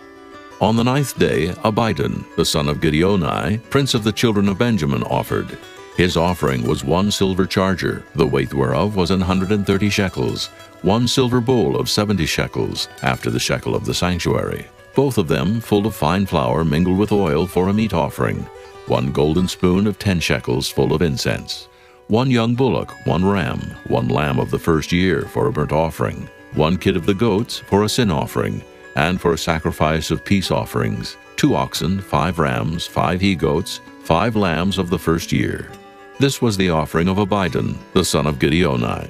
On the 9th day, Abidan, the son of Gideoni, prince of the children of Benjamin, offered. His offering was 1 silver charger, the weight whereof was 130 shekels, 1 silver bowl of 70 shekels, after the shekel of the sanctuary, both of them full of fine flour mingled with oil for a meat offering, 1 golden spoon of 10 shekels full of incense, 1 young bullock, 1 ram, 1 lamb of the first year for a burnt offering, 1 kid of the goats for a sin offering, and for a sacrifice of peace offerings, 2 oxen, 5 rams, 5 he-goats, 5 lambs of the first year. This was the offering of Abidan, the son of Gideoni.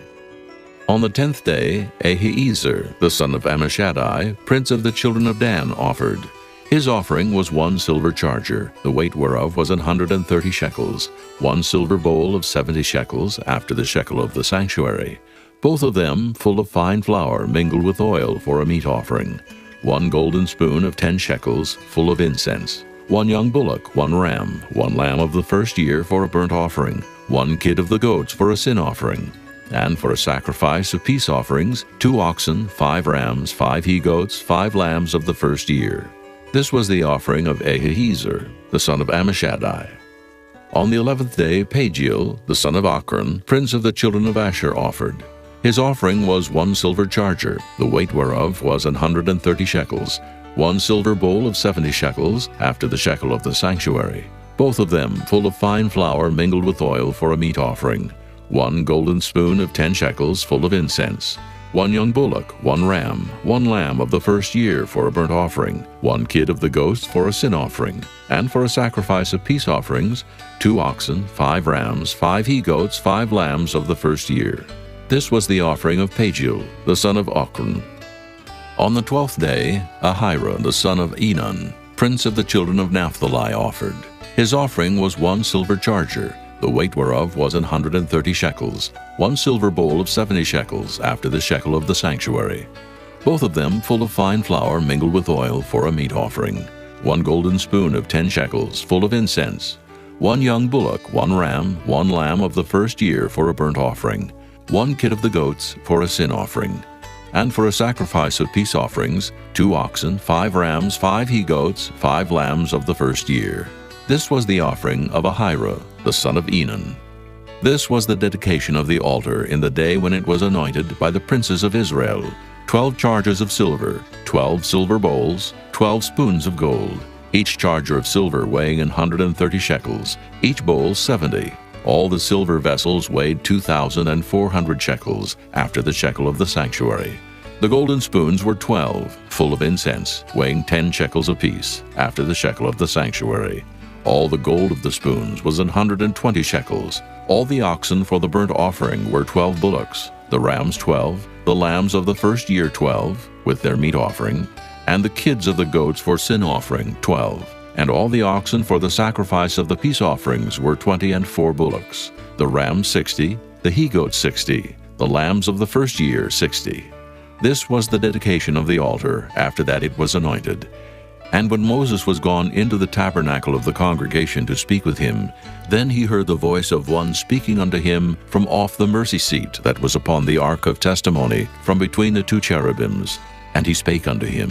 On the 10th day, Ahiezer, the son of Ammishaddai, prince of the children of Dan, offered. His offering was 1 silver charger, the weight whereof was 130 shekels, 1 silver bowl of 70 shekels, after the shekel of the sanctuary, both of them full of fine flour mingled with oil for a meat offering, 1 golden spoon of 10 shekels, full of incense, 1 young bullock, 1 ram, 1 lamb of the first year for a burnt offering, 1 kid of the goats for a sin offering, and for a sacrifice of peace offerings, 2 oxen, 5 rams, 5 he-goats, 5 lambs of the first year. This was the offering of Ahiezer, the son of Ammishaddai. On the 11th day, Pagiel, the son of Ochran, prince of the children of Asher, offered. His offering was 1 silver charger, the weight whereof was 130 shekels, 1 silver bowl of 70 shekels, after the shekel of the sanctuary, both of them full of fine flour mingled with oil for a meat offering, 1 golden spoon of 10 shekels full of incense, 1 young bullock, 1 ram, 1 lamb of the first year for a burnt offering, 1 kid of the goats for a sin offering, and for a sacrifice of peace offerings, 2 oxen, 5 rams, 5 he-goats, 5 lambs of the first year. This was the offering of Pagiel, the son of Ochran. On the 12th day, Ahira, the son of Enan, prince of the children of Naphtali, offered. His offering was 1 silver charger, the weight whereof was 130 shekels, 1 silver bowl of 70 shekels, after the shekel of the sanctuary, both of them full of fine flour mingled with oil for a meat offering, 1 golden spoon of 10 shekels, full of incense, 1 young bullock, 1 ram, 1 lamb of the first year for a burnt offering, 1 kid of the goats for a sin offering, and for a sacrifice of peace offerings, 2 oxen, 5 rams, 5 he-goats, 5 lambs of the first year. This was the offering of Ahira, the son of Enan. This was the dedication of the altar in the day when it was anointed by the princes of Israel, 12 chargers of silver, 12 silver bowls, 12 spoons of gold, each charger of silver weighing 130 shekels, each bowl 70, All the silver vessels weighed 2,400 shekels, after the shekel of the sanctuary. The golden spoons were 12, full of incense, weighing 10 shekels apiece, after the shekel of the sanctuary. All the gold of the spoons was 120 shekels. All the oxen for the burnt offering were 12 bullocks, the rams 12, the lambs of the first year 12, with their meat offering, and the kids of the goats for sin offering 12. And all the oxen for the sacrifice of the peace offerings were 20 and 4 bullocks, the rams 60, the he-goats 60, the lambs of the first year 60. This was the dedication of the altar, after that it was anointed. And when Moses was gone into the tabernacle of the congregation to speak with him, then he heard the voice of one speaking unto him from off the mercy seat that was upon the ark of testimony, from between the 2 cherubims. And he spake unto him.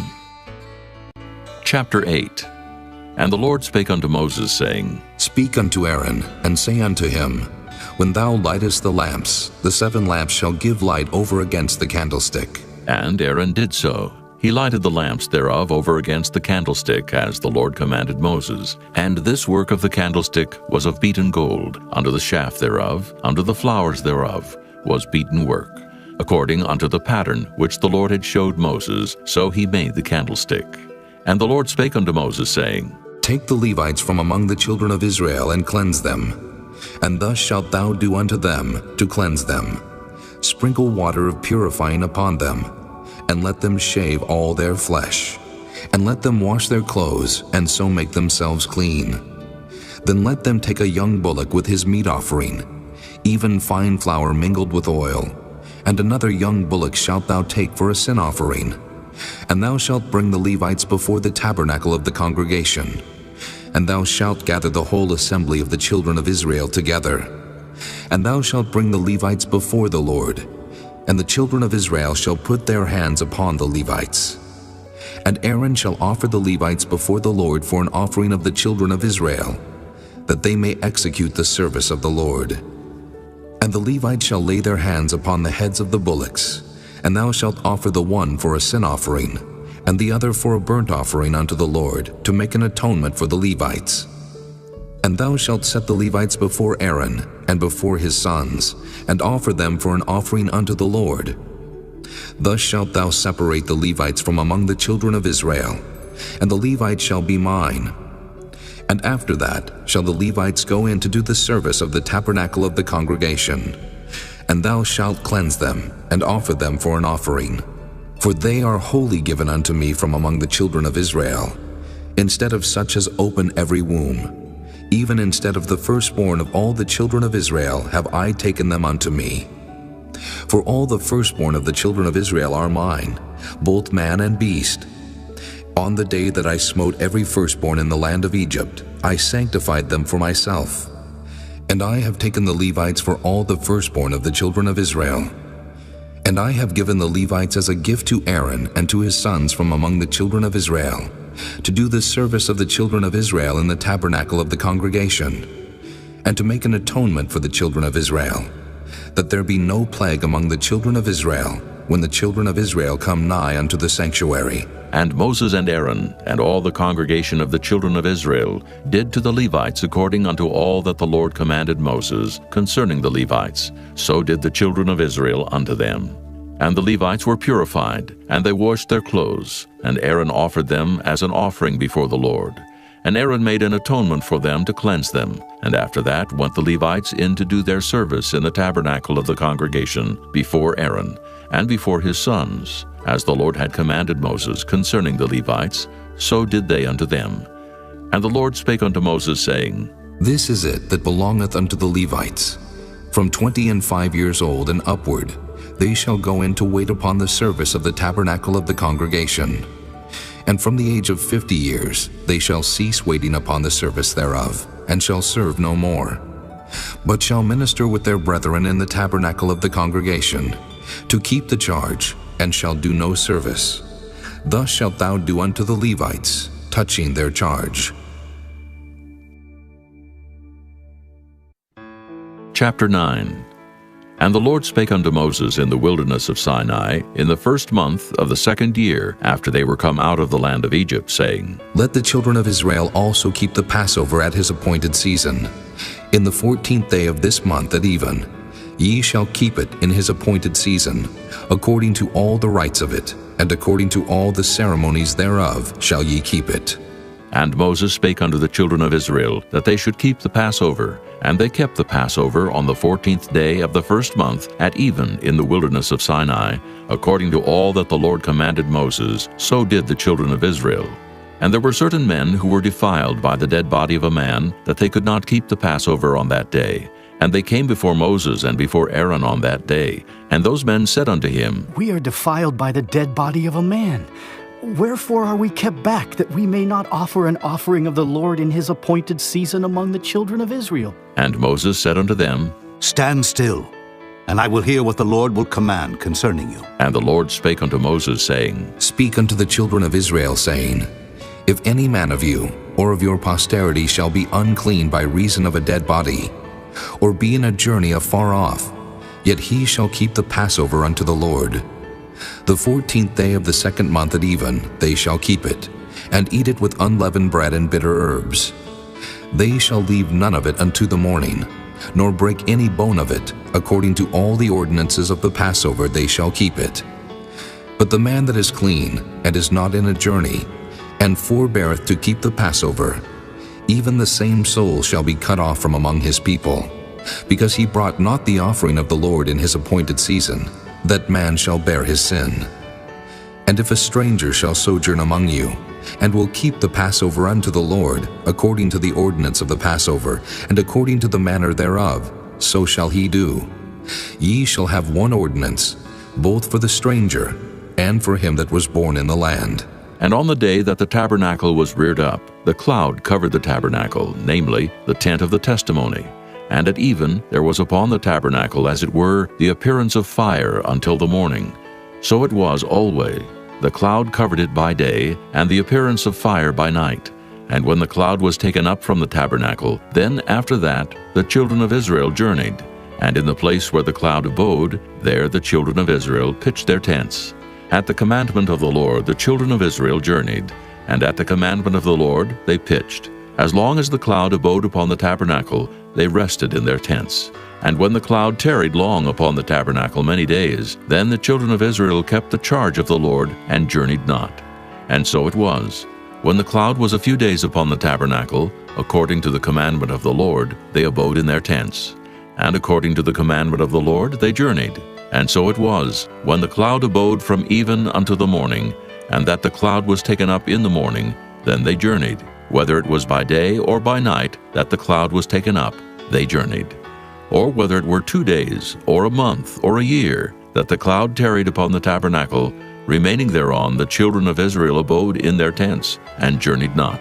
Chapter 8. And the Lord spake unto Moses, saying, Speak unto Aaron, and say unto him, When thou lightest the lamps, the 7 lamps shall give light over against the candlestick. And Aaron did so. He lighted the lamps thereof over against the candlestick, as the Lord commanded Moses. And this work of the candlestick was of beaten gold. Under the shaft thereof, under the flowers thereof, was beaten work. According unto the pattern which the Lord had showed Moses, so he made the candlestick. And the Lord spake unto Moses, saying, Take the Levites from among the children of Israel, and cleanse them. And thus shalt thou do unto them, to cleanse them. Sprinkle water of purifying upon them, and let them shave all their flesh. And let them wash their clothes, and so make themselves clean. Then let them take a young bullock with his meat offering, even fine flour mingled with oil. And another young bullock shalt thou take for a sin offering. And thou shalt bring the Levites before the tabernacle of the congregation. And thou shalt gather the whole assembly of the children of Israel together. And thou shalt bring the Levites before the Lord. And the children of Israel shall put their hands upon the Levites. And Aaron shall offer the Levites before the Lord for an offering of the children of Israel, that they may execute the service of the Lord. And the Levites shall lay their hands upon the heads of the bullocks, and thou shalt offer the one for a sin offering, and the other for a burnt offering unto the Lord, to make an atonement for the Levites. And thou shalt set the Levites before Aaron, and before his sons, and offer them for an offering unto the Lord. Thus shalt thou separate the Levites from among the children of Israel, and the Levites shall be mine. And after that shall the Levites go in to do the service of the tabernacle of the congregation. And thou shalt cleanse them, and offer them for an offering. For they are wholly given unto me from among the children of Israel, instead of such as open every womb. Even instead of the firstborn of all the children of Israel have I taken them unto me. For all the firstborn of the children of Israel are mine, both man and beast. On the day that I smote every firstborn in the land of Egypt, I sanctified them for myself. And I have taken the Levites for all the firstborn of the children of Israel. And I have given the Levites as a gift to Aaron and to his sons from among the children of Israel, to do the service of the children of Israel in the tabernacle of the congregation, and to make an atonement for the children of Israel, that there be no plague among the children of Israel, when the children of Israel come nigh unto the sanctuary. And Moses and Aaron and all the congregation of the children of Israel did to the Levites according unto all that the Lord commanded Moses concerning the Levites. So did the children of Israel unto them. And the Levites were purified, and they washed their clothes, and Aaron offered them as an offering before the Lord. And Aaron made an atonement for them to cleanse them. And after that went the Levites in to do their service in the tabernacle of the congregation before Aaron, and before his sons, as the Lord had commanded Moses concerning the Levites, so did they unto them. And the Lord spake unto Moses, saying, This is it that belongeth unto the Levites. From 25 years old and upward, they shall go in to wait upon the service of the tabernacle of the congregation. And from the age of 50 years, they shall cease waiting upon the service thereof, and shall serve no more, but shall minister with their brethren in the tabernacle of the congregation, to keep the charge, and shall do no service. Thus shalt thou do unto the Levites, touching their charge. Chapter 9. And the Lord spake unto Moses in the wilderness of Sinai in the first month of the 2nd year after they were come out of the land of Egypt, saying, Let the children of Israel also keep the Passover at his appointed season. In the 14th day of this month at even, ye shall keep it in his appointed season, according to all the rites of it, and according to all the ceremonies thereof shall ye keep it. And Moses spake unto the children of Israel that they should keep the Passover. And they kept the Passover on the 14th day of the first month at even in the wilderness of Sinai, according to all that the Lord commanded Moses, so did the children of Israel. And there were certain men who were defiled by the dead body of a man, that they could not keep the Passover on that day. And they came before Moses and before Aaron on that day. And those men said unto him, We are defiled by the dead body of a man. Wherefore are we kept back, that we may not offer an offering of the Lord in his appointed season among the children of Israel? And Moses said unto them, Stand still, and I will hear what the Lord will command concerning you. And the Lord spake unto Moses, saying, Speak unto the children of Israel, saying, If any man of you or of your posterity shall be unclean by reason of a dead body, or be in a journey afar off, yet he shall keep the Passover unto the Lord. The 14th day of the second month at even they shall keep it, and eat it with unleavened bread and bitter herbs. They shall leave none of it unto the morning, nor break any bone of it. According to all the ordinances of the Passover they shall keep it. But the man that is clean, and is not in a journey, and forbeareth to keep the Passover, even the same soul shall be cut off from among his people, because he brought not the offering of the Lord in his appointed season. That man shall bear his sin. And if a stranger shall sojourn among you, and will keep the Passover unto the Lord, according to the ordinance of the Passover, and according to the manner thereof, so shall he do. Ye shall have one ordinance, both for the stranger, and for him that was born in the land. And on the day that the tabernacle was reared up, the cloud covered the tabernacle, namely, the tent of the testimony. And at even there was upon the tabernacle, as it were, the appearance of fire until the morning. So it was always. The cloud covered it by day, and the appearance of fire by night. And when the cloud was taken up from the tabernacle, then after that the children of Israel journeyed. And in the place where the cloud abode, there the children of Israel pitched their tents. At the commandment of the Lord the children of Israel journeyed, and at the commandment of the Lord they pitched. As long as the cloud abode upon the tabernacle, they rested in their tents. And when the cloud tarried long upon the tabernacle many days, then the children of Israel kept the charge of the Lord, and journeyed not. And so it was, when the cloud was a few days upon the tabernacle, according to the commandment of the Lord, they abode in their tents. And according to the commandment of the Lord they journeyed. And so it was, when the cloud abode from even unto the morning, and that the cloud was taken up in the morning, then they journeyed. Whether it was by day or by night that the cloud was taken up, they journeyed. Or whether it were 2 days, or a month, or a year, that the cloud tarried upon the tabernacle, remaining thereon the children of Israel abode in their tents, and journeyed not.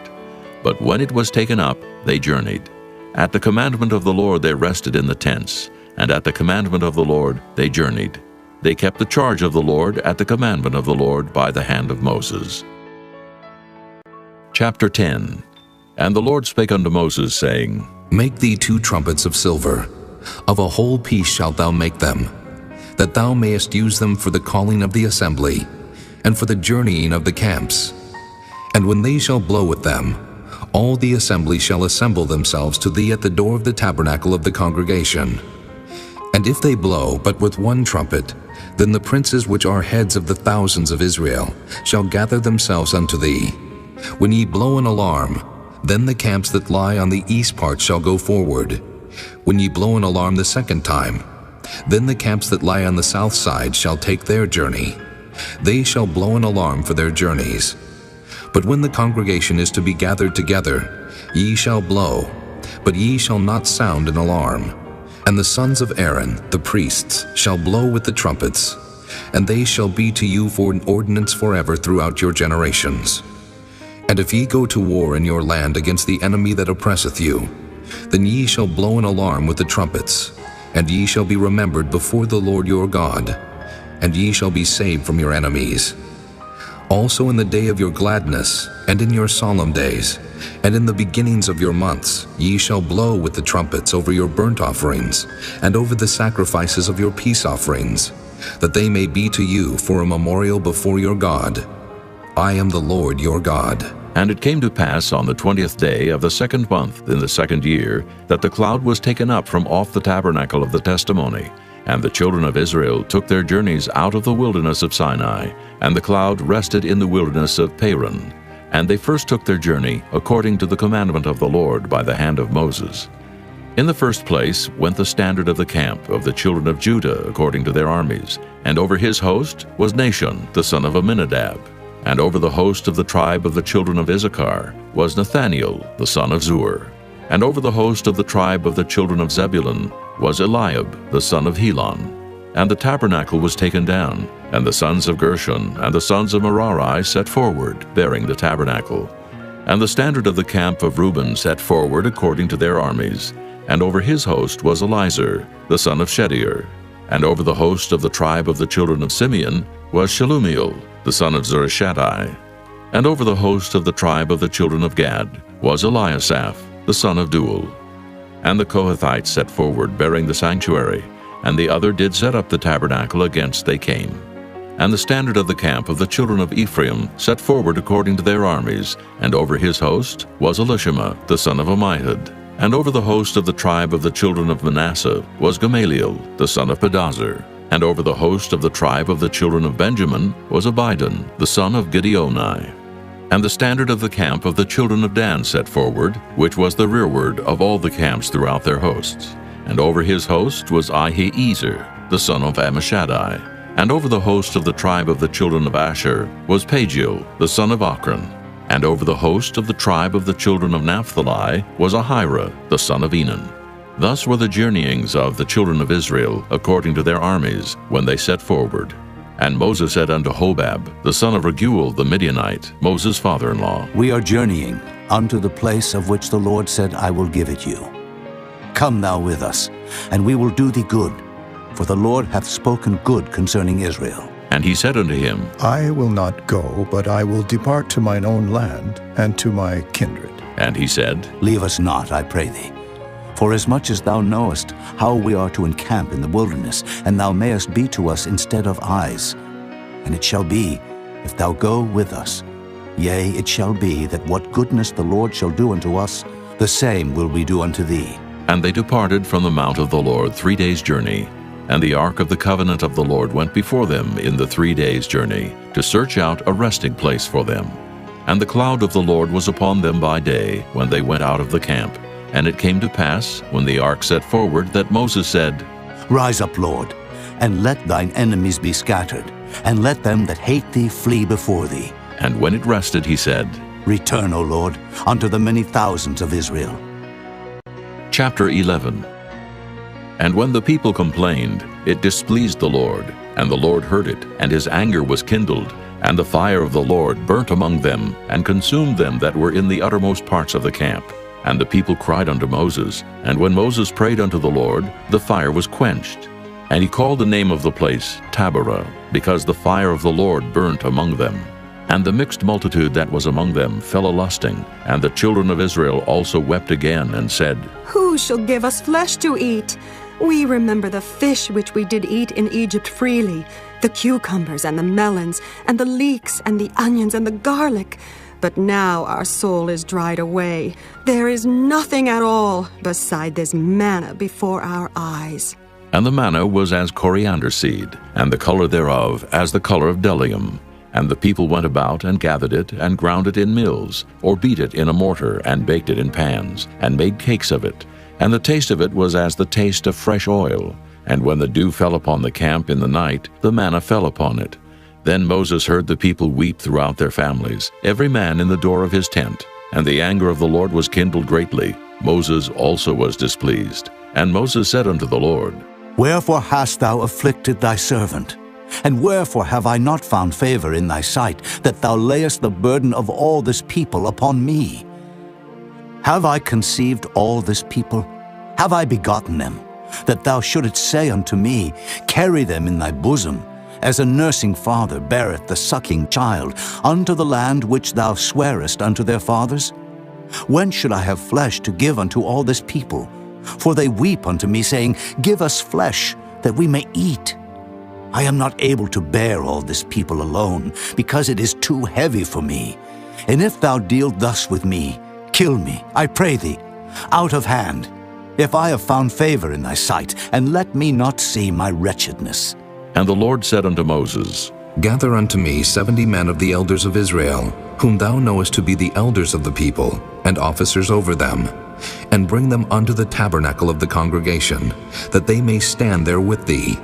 But when it was taken up, they journeyed. At the commandment of the Lord they rested in the tents, and at the commandment of the Lord they journeyed. They kept the charge of the Lord at the commandment of the Lord by the hand of Moses. Chapter 10. And the Lord spake unto Moses, saying, Make thee 2 trumpets of silver, of a whole piece shalt thou make them, that thou mayest use them for the calling of the assembly, and for the journeying of the camps. And when they shall blow with them, all the assembly shall assemble themselves to thee at the door of the tabernacle of the congregation. And if they blow but with 1 trumpet, then the princes which are heads of the thousands of Israel shall gather themselves unto thee. When ye blow an alarm, then the camps that lie on the east part shall go forward. When ye blow an alarm the second time, then the camps that lie on the south side shall take their journey. They shall blow an alarm for their journeys. But when the congregation is to be gathered together, ye shall blow, but ye shall not sound an alarm. And the sons of Aaron, the priests, shall blow with the trumpets, and they shall be to you for an ordinance forever throughout your generations. And if ye go to war in your land against the enemy that oppresseth you, then ye shall blow an alarm with the trumpets, and ye shall be remembered before the Lord your God, and ye shall be saved from your enemies. Also in the day of your gladness, and in your solemn days, and in the beginnings of your months, ye shall blow with the trumpets over your burnt offerings, and over the sacrifices of your peace offerings, that they may be to you for a memorial before your God. I am the Lord your God. And it came to pass on the 20th day of the 2nd month in the 2nd year, that the cloud was taken up from off the tabernacle of the testimony. And the children of Israel took their journeys out of the wilderness of Sinai, and the cloud rested in the wilderness of Paran. And they first took their journey according to the commandment of the Lord by the hand of Moses. In the first place went the standard of the camp of the children of Judah according to their armies, and over his host was Nahshon the son of Amminadab. And over the host of the tribe of the children of Issachar was Nathaniel the son of Zuar. And over the host of the tribe of the children of Zebulun was Eliab the son of Helon. And the tabernacle was taken down, and the sons of Gershon and the sons of Merari set forward, bearing the tabernacle. And the standard of the camp of Reuben set forward according to their armies, and over his host was Elizur the son of Shedeur. And over the host of the tribe of the children of Simeon was Shelumiel the son of Zurishaddai. And over the host of the tribe of the children of Gad was Eliasaph the son of Deuel. And the Kohathites set forward, bearing the sanctuary, and the other did set up the tabernacle against they came. And the standard of the camp of the children of Ephraim set forward according to their armies, and over his host was Elishama the son of Ammihud. And over the host of the tribe of the children of Manasseh was Gamaliel the son of Pedazur. And over the host of the tribe of the children of Benjamin was Abidan the son of Gideoni. And the standard of the camp of the children of Dan set forward, which was the rearward of all the camps throughout their hosts. And over his host was Ahiezer the son of Ammishaddai. And over the host of the tribe of the children of Asher was Pagiel the son of Ochran. And over the host of the tribe of the children of Naphtali was Ahira the son of Enan. Thus were the journeyings of the children of Israel according to their armies when they set forward. And Moses said unto Hobab the son of Raguel the Midianite, Moses' father-in-law, We are journeying unto the place of which the Lord said, I will give it you. Come thou with us, and we will do thee good, for the Lord hath spoken good concerning Israel. And he said unto him, I will not go, but I will depart to mine own land and to my kindred. And he said, Leave us not, I pray thee. For as much as thou knowest how we are to encamp in the wilderness, and thou mayest be to us instead of eyes. And it shall be, if thou go with us, yea, it shall be that what goodness the Lord shall do unto us, the same will we do unto thee. And they departed from the mount of the Lord 3 days' journey. And the ark of the covenant of the Lord went before them in the 3 days' journey, to search out a resting place for them. And the cloud of the Lord was upon them by day, when they went out of the camp. And it came to pass, when the ark set forward, that Moses said, Rise up, Lord, and let thine enemies be scattered, and let them that hate thee flee before thee. And when it rested, he said, Return, O Lord, unto the many thousands of Israel. Chapter 11. And when the people complained, it displeased the Lord, and the Lord heard it, and his anger was kindled, and the fire of the Lord burnt among them, and consumed them that were in the uttermost parts of the camp. And the people cried unto Moses, and when Moses prayed unto the Lord, the fire was quenched. And he called the name of the place Taberah, because the fire of the Lord burnt among them. And the mixed multitude that was among them fell a-lusting, and the children of Israel also wept again, and said, Who shall give us flesh to eat? We remember the fish which we did eat in Egypt freely, the cucumbers and the melons, and the leeks and the onions and the garlic. But now our soul is dried away. There is nothing at all beside this manna before our eyes. And the manna was as coriander seed, and the color thereof as the color of bdellium. And the people went about and gathered it, and ground it in mills, or beat it in a mortar, and baked it in pans, and made cakes of it. And the taste of it was as the taste of fresh oil. And when the dew fell upon the camp in the night, the manna fell upon it. Then Moses heard the people weep throughout their families, every man in the door of his tent. And the anger of the Lord was kindled greatly. Moses also was displeased. And Moses said unto the Lord, Wherefore hast thou afflicted thy servant? And wherefore have I not found favor in thy sight, that thou layest the burden of all this people upon me? Have I conceived all this people? Have I begotten them? That thou shouldest say unto me, Carry them in thy bosom, as a nursing father beareth the sucking child, unto the land which thou swarest unto their fathers? When should I have flesh to give unto all this people? For they weep unto me, saying, Give us flesh, that we may eat. I am not able to bear all this people alone, because it is too heavy for me. And if thou deal thus with me, kill me, I pray thee, out of hand, if I have found favor in thy sight, and let me not see my wretchedness. And the Lord said unto Moses, Gather unto me 70 men of the elders of Israel, whom thou knowest to be the elders of the people, and officers over them, and bring them unto the tabernacle of the congregation, that they may stand there with thee.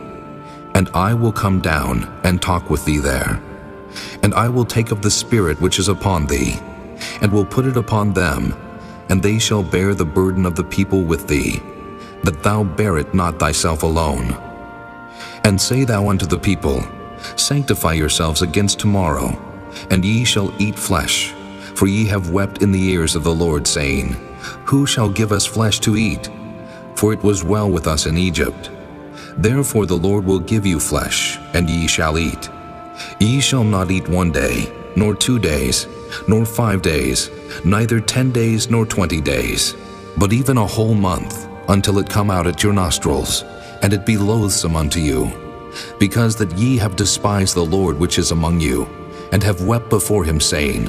And I will come down and talk with thee there. And I will take of the Spirit which is upon thee, and will put it upon them, and they shall bear the burden of the people with thee, that thou bear it not thyself alone. And say thou unto the people, Sanctify yourselves against tomorrow, and ye shall eat flesh, for ye have wept in the ears of the Lord, saying, Who shall give us flesh to eat? For it was well with us in Egypt. Therefore the Lord will give you flesh, and ye shall eat. Ye shall not eat 1 day, nor 2 days, nor 5 days, neither 10 days nor 20 days, but even a whole month, until it come out at your nostrils, and it be loathsome unto you, because that ye have despised the Lord which is among you, and have wept before him, saying,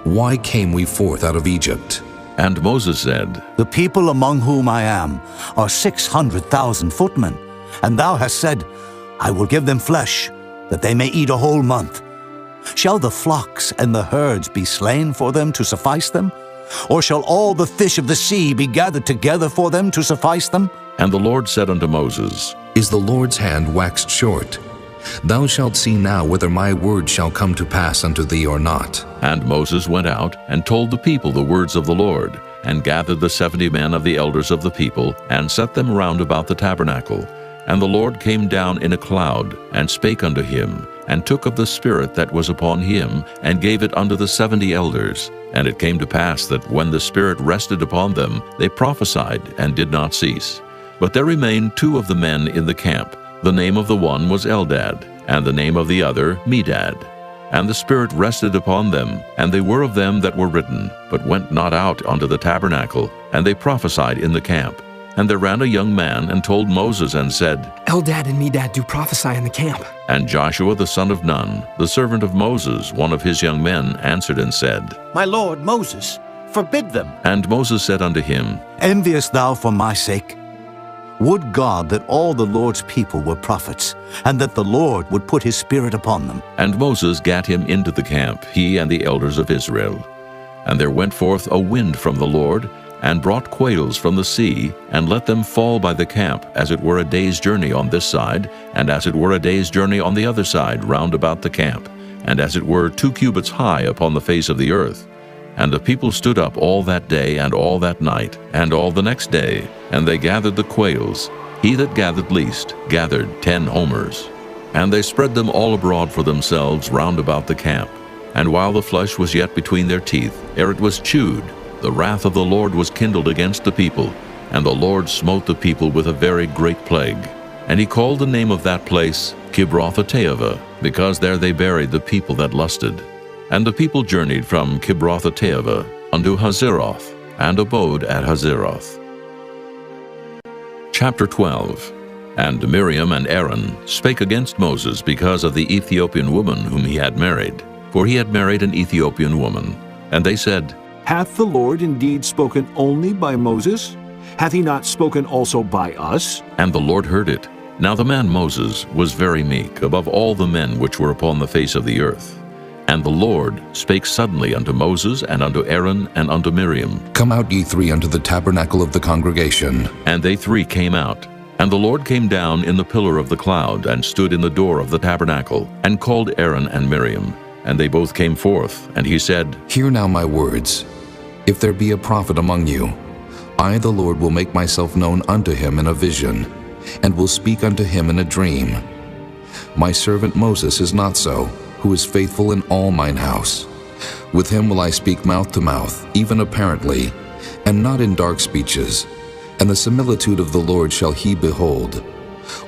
Why came we forth out of Egypt? And Moses said, The people among whom I am are 600,000 footmen, and thou hast said, I will give them flesh, that they may eat a whole month. Shall the flocks and the herds be slain for them to suffice them? Or shall all the fish of the sea be gathered together for them to suffice them? And the Lord said unto Moses, Is the Lord's hand waxed short? Thou shalt see now whether my word shall come to pass unto thee or not. And Moses went out and told the people the words of the Lord, and gathered the 70 men of the elders of the people, and set them round about the tabernacle. And the Lord came down in a cloud, and spake unto him, and took of the Spirit that was upon him, and gave it unto the 70 elders. And it came to pass that when the Spirit rested upon them, they prophesied, and did not cease. But there remained 2 of the men in the camp. The name of the one was Eldad, and the name of the other Medad. And the Spirit rested upon them, and they were of them that were written, but went not out unto the tabernacle, and they prophesied in the camp. And there ran a young man, and told Moses, and said, Eldad and Medad do prophesy in the camp. And Joshua the son of Nun, the servant of Moses, one of his young men, answered and said, My lord Moses, forbid them. And Moses said unto him, Enviest thou for my sake? Would God that all the Lord's people were prophets, and that the Lord would put his Spirit upon them. And Moses gat him into the camp, he and the elders of Israel. And there went forth a wind from the Lord, and brought quails from the sea, and let them fall by the camp, as it were a day's journey on this side, and as it were a day's journey on the other side round about the camp, and as it were 2 cubits high upon the face of the earth. And the people stood up all that day and all that night, and all the next day, and they gathered the quails. He that gathered least gathered 10 homers. And they spread them all abroad for themselves round about the camp. And while the flesh was yet between their teeth, ere it was chewed, the wrath of the Lord was kindled against the people, and the Lord smote the people with a very great plague. And he called the name of that place Kibroth-Hattaavah, because there they buried the people that lusted. And the people journeyed from Kibroth-Hattaavah unto Hazeroth, and abode at Hazeroth. Chapter 12. And Miriam and Aaron spake against Moses because of the Ethiopian woman whom he had married, for he had married an Ethiopian woman. And they said, Hath the Lord indeed spoken only by Moses? Hath he not spoken also by us? And the Lord heard it. Now the man Moses was very meek above all the men which were upon the face of the earth. And the Lord spake suddenly unto Moses, and unto Aaron, and unto Miriam. Come out ye 3 unto the tabernacle of the congregation. And they 3 came out. And the Lord came down in the pillar of the cloud, and stood in the door of the tabernacle, and called Aaron and Miriam. And they both came forth, and he said, Hear now my words. If there be a prophet among you, I the Lord will make myself known unto him in a vision, and will speak unto him in a dream. My servant Moses is not so, who is faithful in all mine house. With him will I speak mouth to mouth, even apparently, and not in dark speeches, and the similitude of the Lord shall he behold.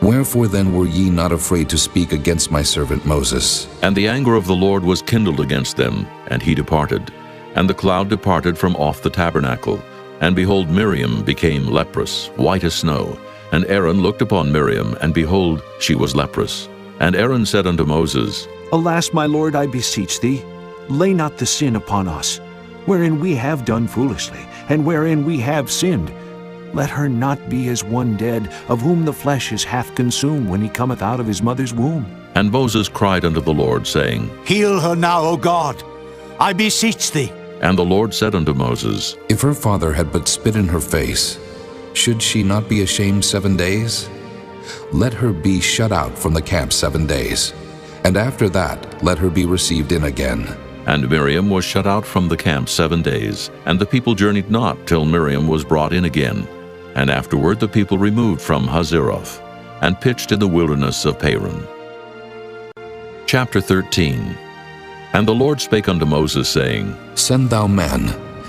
Wherefore then were ye not afraid to speak against my servant Moses? And the anger of the Lord was kindled against them, and he departed. And the cloud departed from off the tabernacle. And behold, Miriam became leprous, white as snow. And Aaron looked upon Miriam, and behold, she was leprous. And Aaron said unto Moses, Alas, my lord, I beseech thee, lay not the sin upon us, wherein we have done foolishly, and wherein we have sinned. Let her not be as one dead, of whom the flesh is half consumed when he cometh out of his mother's womb. And Moses cried unto the Lord, saying, Heal her now, O God, I beseech thee. And the Lord said unto Moses, If her father had but spit in her face, should she not be ashamed 7 days? Let her be shut out from the camp 7 days, and after that let her be received in again. And Miriam was shut out from the camp 7 days, and the people journeyed not till Miriam was brought in again. And afterward the people removed from Hazeroth, and pitched in the wilderness of Paran. Chapter 13. And the Lord spake unto Moses, saying, Send thou men,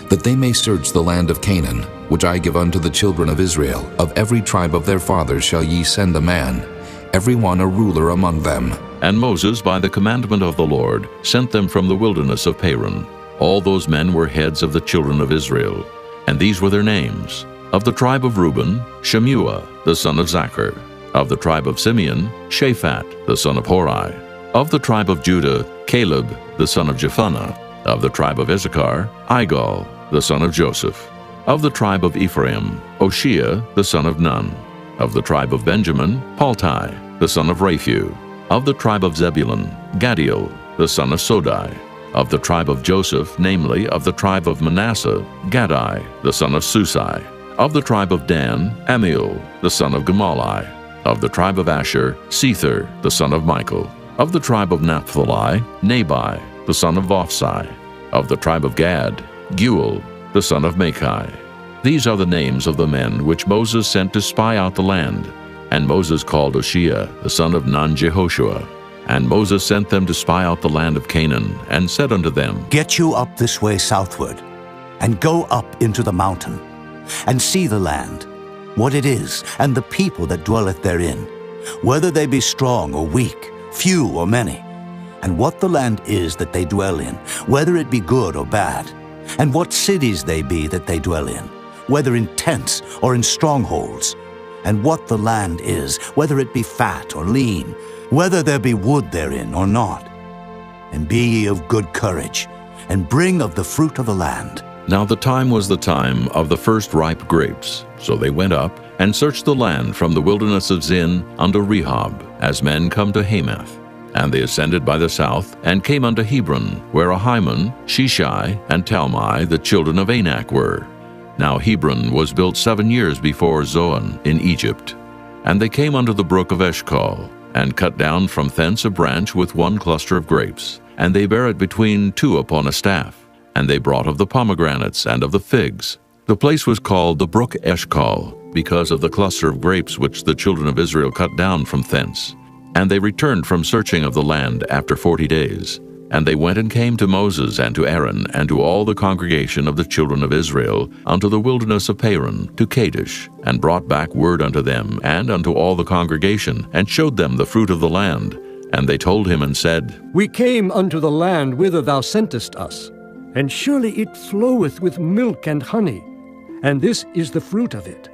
that they may search the land of Canaan, which I give unto the children of Israel. Of every tribe of their fathers shall ye send a man, every one a ruler among them. And Moses, by the commandment of the Lord, sent them from the wilderness of Paran. All those men were heads of the children of Israel, and these were their names. Of the tribe of Reuben, Shemua, the son of Zachar. Of the tribe of Simeon, Shaphat, the son of Hori. Of the tribe of Judah, Caleb, the son of Jephunneh. Of the tribe of Issachar, Igal, the son of Joseph. Of the tribe of Ephraim, Oshea, the son of Nun. Of the tribe of Benjamin, Paltai, the son of Raphu. Of the tribe of Zebulun, Gadiel, the son of Sodai. Of the tribe of Joseph, namely, of the tribe of Manasseh, Gadai, the son of Susai. Of the tribe of Dan, Amiel, the son of Gemalli. Of the tribe of Asher, Sether, the son of Michael. Of the tribe of Naphtali, Nabai, the son of Vophsi. Of the tribe of Gad, Guel, the son of Machi. These are the names of the men which Moses sent to spy out the land. And Moses called Oshea, the son of Nun-Jehoshua. And Moses sent them to spy out the land of Canaan, and said unto them, Get you up this way southward, and go up into the mountain, and see the land, what it is, and the people that dwelleth therein, whether they be strong or weak, few or many, and what the land is that they dwell in, whether it be good or bad, and what cities they be that they dwell in, whether in tents or in strongholds, and what the land is, whether it be fat or lean, whether there be wood therein or not. And be ye of good courage, and bring of the fruit of the land. Now the time was the time of the first ripe grapes. So they went up, and searched the land from the wilderness of Zin unto Rehob, as men come to Hamath. And they ascended by the south, and came unto Hebron, where Ahiman, Sheshai, and Talmai, the children of Anak, were. Now Hebron was built 7 years before Zoan in Egypt. And they came unto the brook of Eshcol, and cut down from thence a branch with one cluster of grapes, and they bare it between two upon a staff. And they brought of the pomegranates and of the figs. The place was called the brook Eshcol, because of the cluster of grapes which the children of Israel cut down from thence. And they returned from searching of the land after 40 days. And they went and came to Moses and to Aaron and to all the congregation of the children of Israel unto the wilderness of Paran, to Kadesh, and brought back word unto them and unto all the congregation, and showed them the fruit of the land. And they told him and said, We came unto the land whither thou sentest us, and surely it floweth with milk and honey, and this is the fruit of it.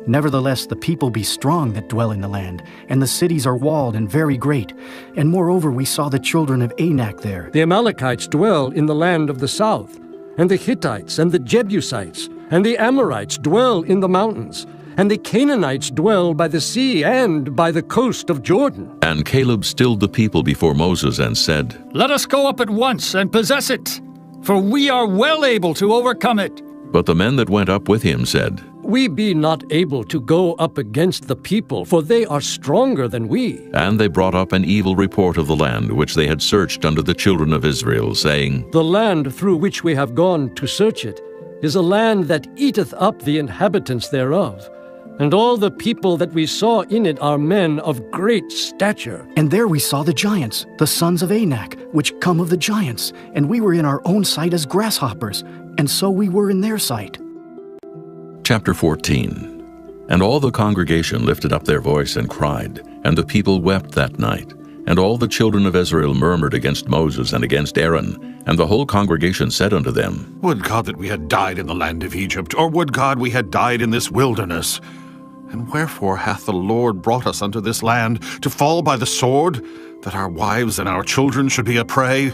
Nevertheless, the people be strong that dwell in the land, and the cities are walled and very great. And moreover, we saw the children of Anak there. The Amalekites dwell in the land of the south, and the Hittites and the Jebusites and the Amorites dwell in the mountains, and the Canaanites dwell by the sea and by the coast of Jordan. And Caleb stilled the people before Moses and said, Let us go up at once and possess it, for we are well able to overcome it. But the men that went up with him said, We be not able to go up against the people, for they are stronger than we. And they brought up an evil report of the land which they had searched unto the children of Israel, saying, The land through which we have gone to search it is a land that eateth up the inhabitants thereof. And all the people that we saw in it are men of great stature. And there we saw the giants, the sons of Anak, which come of the giants, and we were in our own sight as grasshoppers, and so we were in their sight. Chapter 14. And all the congregation lifted up their voice and cried, and the people wept that night. And all the children of Israel murmured against Moses and against Aaron. And the whole congregation said unto them, Would God that we had died in the land of Egypt, or would God we had died in this wilderness? And wherefore hath the Lord brought us unto this land, to fall by the sword, that our wives and our children should be a prey?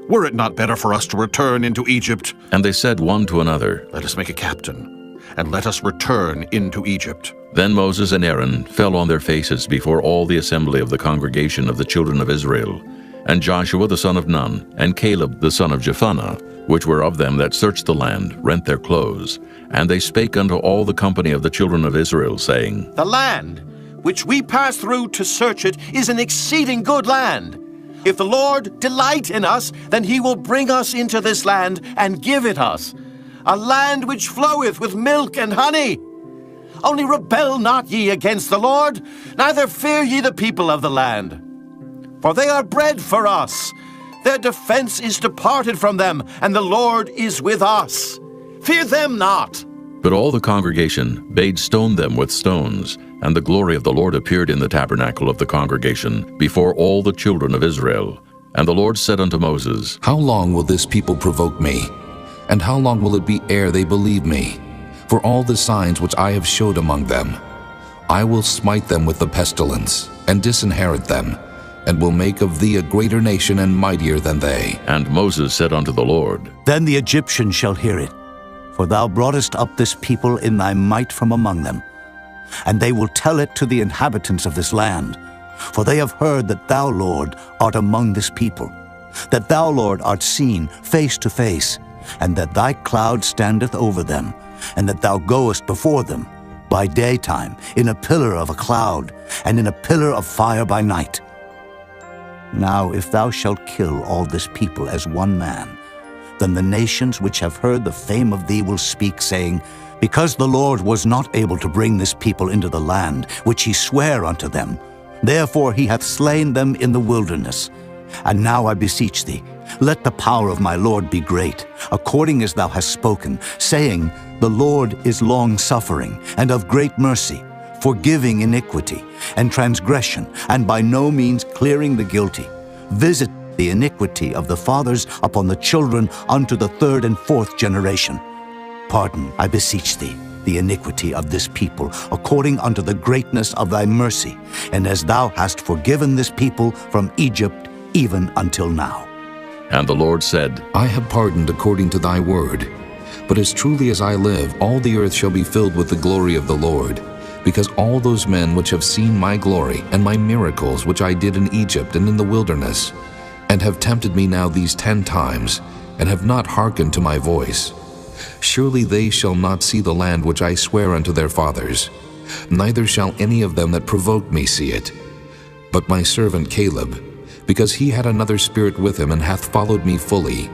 Were it not better for us to return into Egypt? And they said one to another, Let us make a captain, and let us return into Egypt. Then Moses and Aaron fell on their faces before all the assembly of the congregation of the children of Israel. And Joshua the son of Nun, and Caleb the son of Jephunneh, which were of them that searched the land, rent their clothes. And they spake unto all the company of the children of Israel, saying, The land which we pass through to search it is an exceeding good land. If the Lord delight in us, then he will bring us into this land and give it us, a land which floweth with milk and honey. Only rebel not ye against the Lord, neither fear ye the people of the land. For they are bread for us. Their defense is departed from them, and the Lord is with us. Fear them not. But all the congregation bade stone them with stones, and the glory of the Lord appeared in the tabernacle of the congregation before all the children of Israel. And the Lord said unto Moses, How long will this people provoke me? And how long will it be ere they believe me? For all the signs which I have showed among them, I will smite them with the pestilence, and disinherit them, and will make of thee a greater nation and mightier than they. And Moses said unto the Lord, Then the Egyptians shall hear it, for thou broughtest up this people in thy might from among them. And they will tell it to the inhabitants of this land, for they have heard that thou, Lord, art among this people, that thou, Lord, art seen face to face, and that thy cloud standeth over them, and that thou goest before them by daytime in a pillar of a cloud, and in a pillar of fire by night. Now if thou shalt kill all this people as one man, then the nations which have heard the fame of thee will speak, saying, Because the Lord was not able to bring this people into the land which he sware unto them, therefore he hath slain them in the wilderness. And now I beseech thee, let the power of my Lord be great, according as thou hast spoken, saying, The Lord is long-suffering, and of great mercy, forgiving iniquity and transgression, and by no means clearing the guilty. Visit the iniquity of the fathers upon the children unto the third and fourth generation. Pardon, I beseech thee, the iniquity of this people, according unto the greatness of thy mercy, and as thou hast forgiven this people from Egypt even until now. And the Lord said, I have pardoned according to thy word. But as truly as I live, all the earth shall be filled with the glory of the Lord, because all those men which have seen my glory and my miracles which I did in Egypt and in the wilderness, and have tempted me now these 10 times, and have not hearkened to my voice, surely they shall not see the land which I swear unto their fathers, neither shall any of them that provoked me see it. But my servant Caleb, because he had another spirit with him, and hath followed me fully,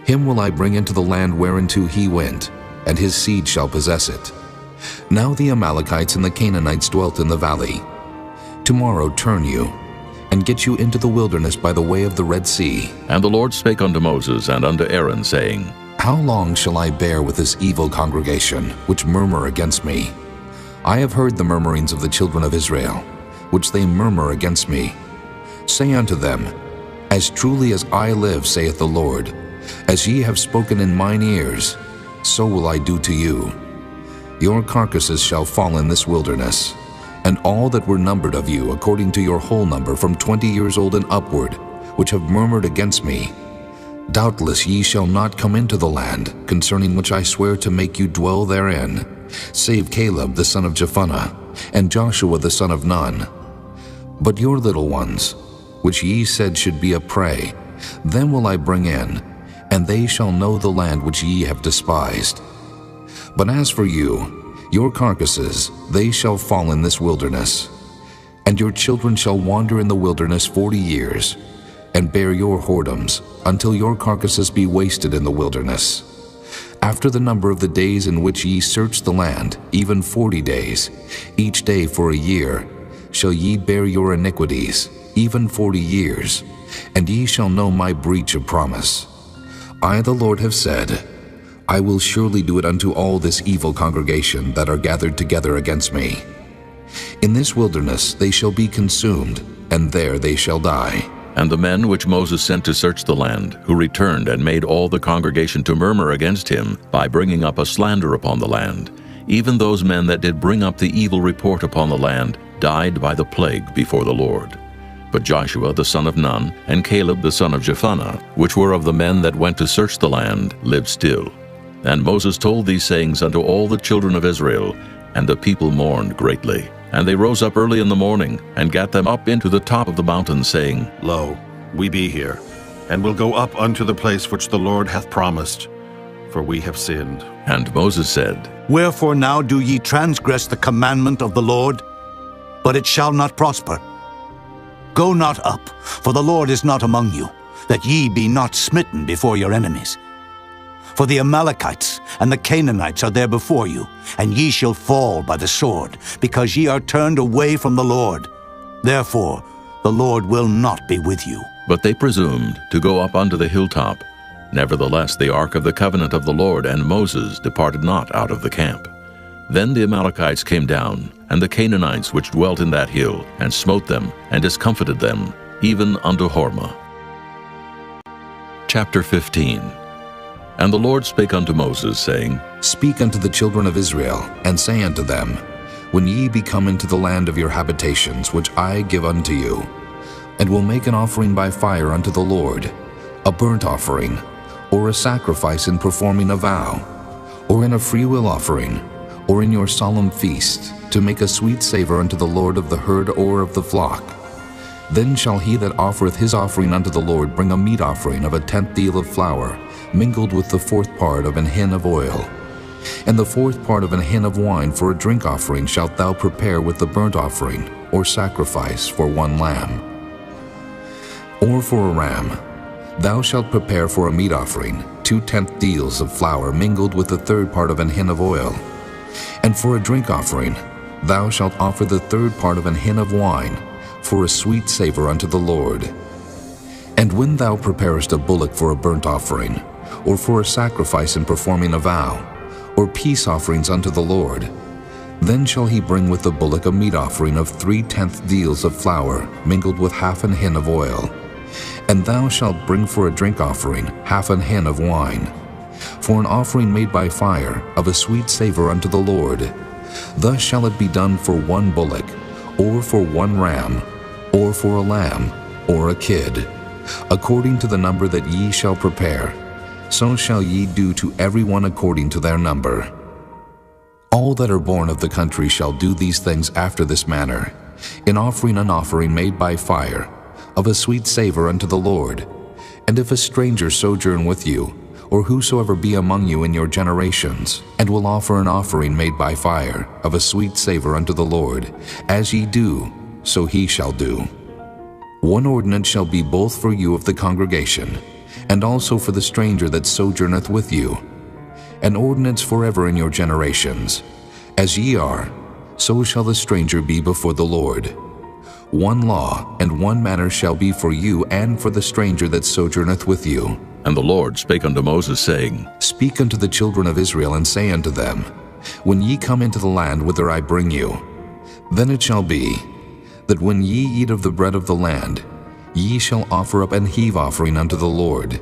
him will I bring into the land whereinto he went, and his seed shall possess it. Now the Amalekites and the Canaanites dwelt in the valley. Tomorrow turn you, and get you into the wilderness by the way of the Red Sea. And the Lord spake unto Moses and unto Aaron, saying, How long shall I bear with this evil congregation, which murmur against me? I have heard the murmurings of the children of Israel, which they murmur against me. Say unto them, As truly as I live, saith the Lord, as ye have spoken in mine ears, so will I do to you. Your carcasses shall fall in this wilderness, and all that were numbered of you according to your whole number from 20 years old and upward, which have murmured against me. Doubtless ye shall not come into the land, concerning which I swear to make you dwell therein, save Caleb the son of Jephunneh, and Joshua the son of Nun. But your little ones, which ye said should be a prey, them will I bring in, and they shall know the land which ye have despised. But as for you, your carcasses, they shall fall in this wilderness. And your children shall wander in the wilderness 40 years, and bear your whoredoms, until your carcasses be wasted in the wilderness. After the number of the days in which ye search the land, even 40 days, each day for a year, shall ye bear your iniquities, even 40 years, and ye shall know my breach of promise. I, the Lord, have said, I will surely do it unto all this evil congregation that are gathered together against me. In this wilderness they shall be consumed, and there they shall die. And the men which Moses sent to search the land, who returned and made all the congregation to murmur against him by bringing up a slander upon the land, even those men that did bring up the evil report upon the land, died by the plague before the Lord. But Joshua the son of Nun and Caleb the son of Jephunneh, which were of the men that went to search the land, lived still. And Moses told these sayings unto all the children of Israel, and the people mourned greatly. And they rose up early in the morning, and gat them up into the top of the mountain, saying, Lo, we be here, and will go up unto the place which the Lord hath promised, for we have sinned. And Moses said, Wherefore now do ye transgress the commandment of the Lord? But it shall not prosper. Go not up, for the Lord is not among you, that ye be not smitten before your enemies. For the Amalekites and the Canaanites are there before you, and ye shall fall by the sword, because ye are turned away from the Lord. Therefore the Lord will not be with you. But they presumed to go up unto the hilltop. Nevertheless the ark of the covenant of the Lord and Moses departed not out of the camp. Then the Amalekites came down, and the Canaanites which dwelt in that hill, and smote them, and discomfited them, even unto Hormah. Chapter 15. And the Lord spake unto Moses, saying, Speak unto the children of Israel, and say unto them, When ye be come into the land of your habitations, which I give unto you, and will make an offering by fire unto the Lord, a burnt offering, or a sacrifice in performing a vow, or in a freewill offering, or in your solemn feast, to make a sweet savor unto the Lord of the herd or of the flock. Then shall he that offereth his offering unto the Lord bring a meat offering of a 10th deal of flour, mingled with the 4th part of an hin of oil. And the 4th part of an hin of wine for a drink offering shalt thou prepare with the burnt offering, or sacrifice for one lamb. Or for a ram, thou shalt prepare for a meat offering 2 10th deals of flour mingled with the 3rd part of an hin of oil. And for a drink offering, thou shalt offer the 3rd part of an hin of wine, for a sweet savor unto the Lord. And when thou preparest a bullock for a burnt offering, or for a sacrifice in performing a vow, or peace offerings unto the Lord, then shall he bring with the bullock a meat offering of 3 10th deals of flour mingled with half an hin of oil. And thou shalt bring for a drink offering half an hin of wine, for an offering made by fire of a sweet savor unto the Lord. Thus shall it be done for one bullock, or for one ram, or for a lamb, or a kid, according to the number that ye shall prepare. So shall ye do to every one according to their number. All that are born of the country shall do these things after this manner, in offering an offering made by fire, of a sweet savor unto the Lord. And if a stranger sojourn with you, or whosoever be among you in your generations, and will offer an offering made by fire, of a sweet savor unto the Lord, as ye do, so he shall do. One ordinance shall be both for you of the congregation, and also for the stranger that sojourneth with you, an ordinance forever in your generations. As ye are, so shall the stranger be before the Lord. One law and one manner shall be for you and for the stranger that sojourneth with you. And the Lord spake unto Moses, saying, Speak unto the children of Israel, and say unto them, When ye come into the land whither I bring you, then it shall be, that when ye eat of the bread of the land, ye shall offer up an heave offering unto the Lord.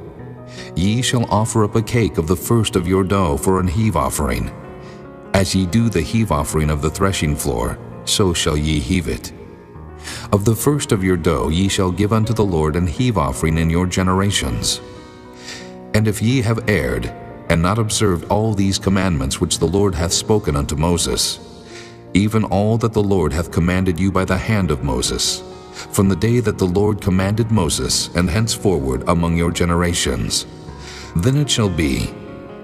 Ye shall offer up a cake of the first of your dough for an heave offering. As ye do the heave offering of the threshing floor, so shall ye heave it. Of the first of your dough ye shall give unto the Lord an heave offering in your generations. And if ye have erred, and not observed all these commandments which the Lord hath spoken unto Moses, even all that the Lord hath commanded you by the hand of Moses, from the day that the Lord commanded Moses, and henceforward among your generations, then it shall be,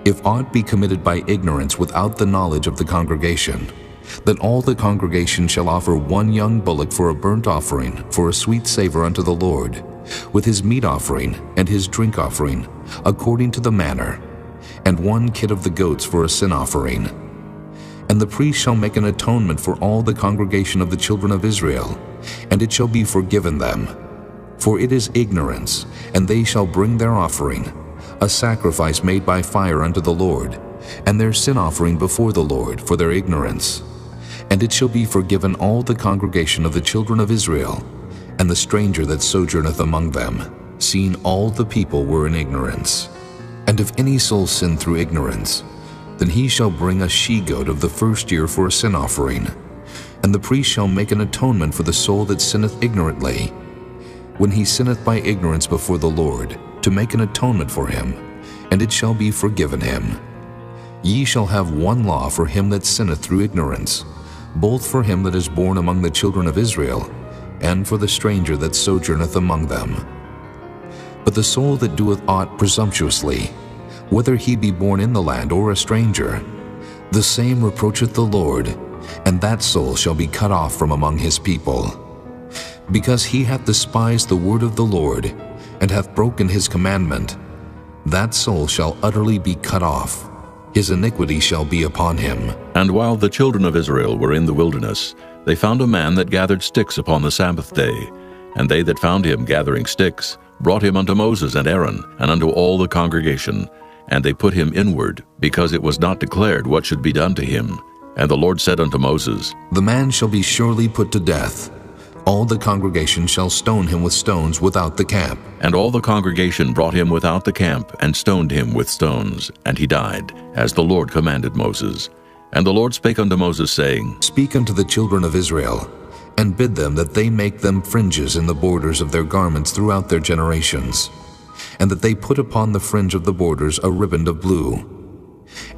if aught be committed by ignorance without the knowledge of the congregation, that all the congregation shall offer one young bullock for a burnt offering, for a sweet savor unto the Lord, with his meat offering and his drink offering, according to the manner, and one kid of the goats for a sin offering. And the priest shall make an atonement for all the congregation of the children of Israel, and it shall be forgiven them. For it is ignorance, and they shall bring their offering, a sacrifice made by fire unto the Lord, and their sin offering before the Lord for their ignorance. And it shall be forgiven all the congregation of the children of Israel, and the stranger that sojourneth among them, seeing all the people were in ignorance. And if any soul sin through ignorance, then he shall bring a she-goat of the first year for a sin offering, and the priest shall make an atonement for the soul that sinneth ignorantly, when he sinneth by ignorance before the Lord, to make an atonement for him, and it shall be forgiven him. Ye shall have one law for him that sinneth through ignorance, both for him that is born among the children of Israel, and for the stranger that sojourneth among them. But the soul that doeth aught presumptuously, whether he be born in the land or a stranger, the same reproacheth the Lord, and that soul shall be cut off from among his people. Because he hath despised the word of the Lord, and hath broken his commandment, that soul shall utterly be cut off. His iniquity shall be upon him. And while the children of Israel were in the wilderness, they found a man that gathered sticks upon the Sabbath day. And they that found him gathering sticks brought him unto Moses and Aaron, and unto all the congregation. And they put him inward, because it was not declared what should be done to him. And the Lord said unto Moses, The man shall be surely put to death. All the congregation shall stone him with stones without the camp. And all the congregation brought him without the camp, and stoned him with stones. And he died, as the Lord commanded Moses. And the Lord spake unto Moses, saying, Speak unto the children of Israel, and bid them that they make them fringes in the borders of their garments throughout their generations, and that they put upon the fringe of the borders a riband of blue.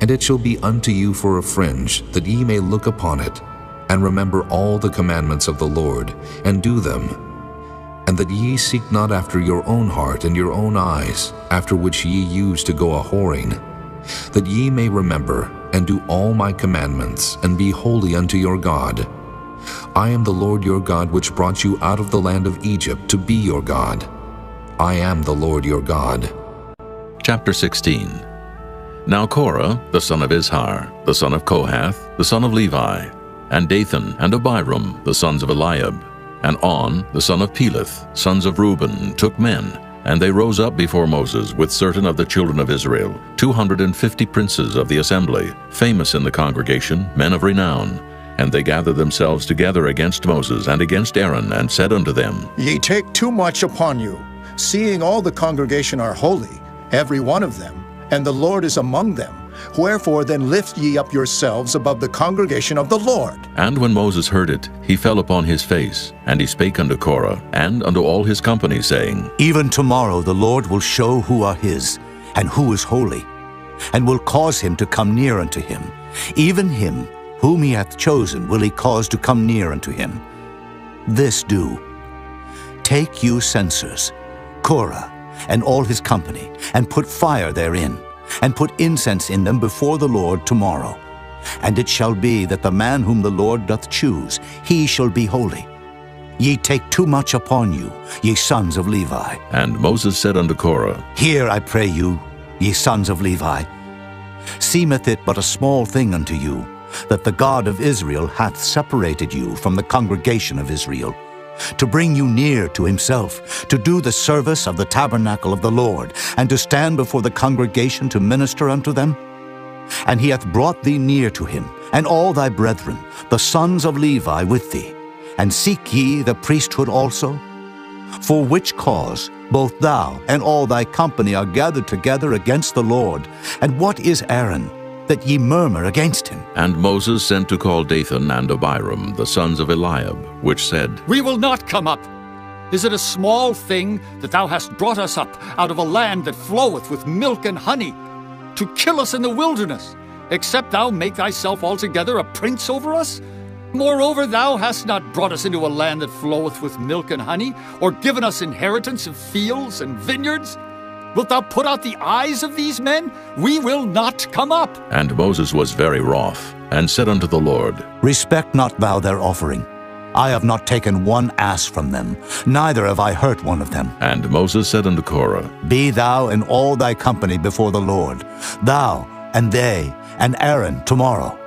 And it shall be unto you for a fringe, that ye may look upon it, and remember all the commandments of the Lord, and do them, and that ye seek not after your own heart and your own eyes, after which ye used to go a-whoring, that ye may remember and do all my commandments, and be holy unto your God. I am the Lord your God, which brought you out of the land of Egypt to be your God. I am the Lord your God. Chapter 16. Now Korah, the son of Izhar, the son of Kohath, the son of Levi, and Dathan and Abiram, the sons of Eliab, and On, the son of Peleth, sons of Reuben, took men, and they rose up before Moses with certain of the children of Israel, 250 princes of the assembly, famous in the congregation, men of renown. And they gathered themselves together against Moses and against Aaron, and said unto them, Ye take too much upon you, seeing all the congregation are holy, every one of them, and the Lord is among them. Wherefore then lift ye up yourselves above the congregation of the Lord. And when Moses heard it, he fell upon his face, and he spake unto Korah, and unto all his company, saying, Even tomorrow the Lord will show who are his, and who is holy, and will cause him to come near unto him. Even him whom he hath chosen will he cause to come near unto him. This do. Take you censers, Korah, and all his company, and put fire therein, and put incense in them before the Lord tomorrow. And it shall be that the man whom the Lord doth choose, he shall be holy. Ye take too much upon you, ye sons of Levi. And Moses said unto Korah, Hear, I pray you, ye sons of Levi. Seemeth it but a small thing unto you, that the God of Israel hath separated you from the congregation of Israel, to bring you near to himself, to do the service of the tabernacle of the Lord, and to stand before the congregation to minister unto them? And he hath brought thee near to him, and all thy brethren, the sons of Levi, with thee. And seek ye the priesthood also? For which cause both thou and all thy company are gathered together against the Lord. And what is Aaron, that ye murmur against him? And Moses sent to call Dathan and Abiram, the sons of Eliab, which said, We will not come up. Is it a small thing that thou hast brought us up out of a land that floweth with milk and honey, to kill us in the wilderness, except thou make thyself altogether a prince over us? Moreover, thou hast not brought us into a land that floweth with milk and honey, or given us inheritance of fields and vineyards. Wilt thou put out the eyes of these men? We will not come up. And Moses was very wroth, and said unto the Lord, Respect not thou their offering. I have not taken one ass from them, neither have I hurt one of them. And Moses said unto Korah, Be thou and all thy company before the Lord, thou and they and Aaron tomorrow.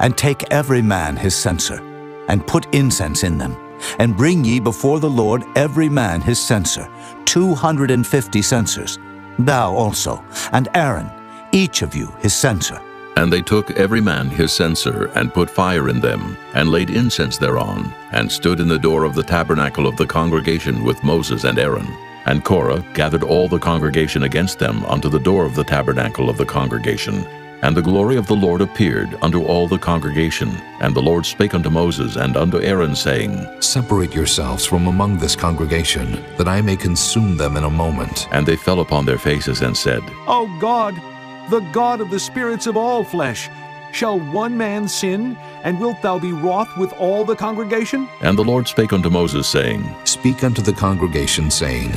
And take every man his censer, and put incense in them, and bring ye before the Lord every man his censer, 250 censers, thou also, and Aaron, each of you his censer. And they took every man his censer, and put fire in them, and laid incense thereon, and stood in the door of the tabernacle of the congregation with Moses and Aaron. And Korah gathered all the congregation against them unto the door of the tabernacle of the congregation, And the glory of the Lord appeared unto all the congregation. And the Lord spake unto Moses and unto Aaron, saying, Separate yourselves from among this congregation, that I may consume them in a moment. And they fell upon their faces and said, O God, the God of the spirits of all flesh, shall one man sin, and wilt thou be wroth with all the congregation? And the Lord spake unto Moses, saying, Speak unto the congregation, saying,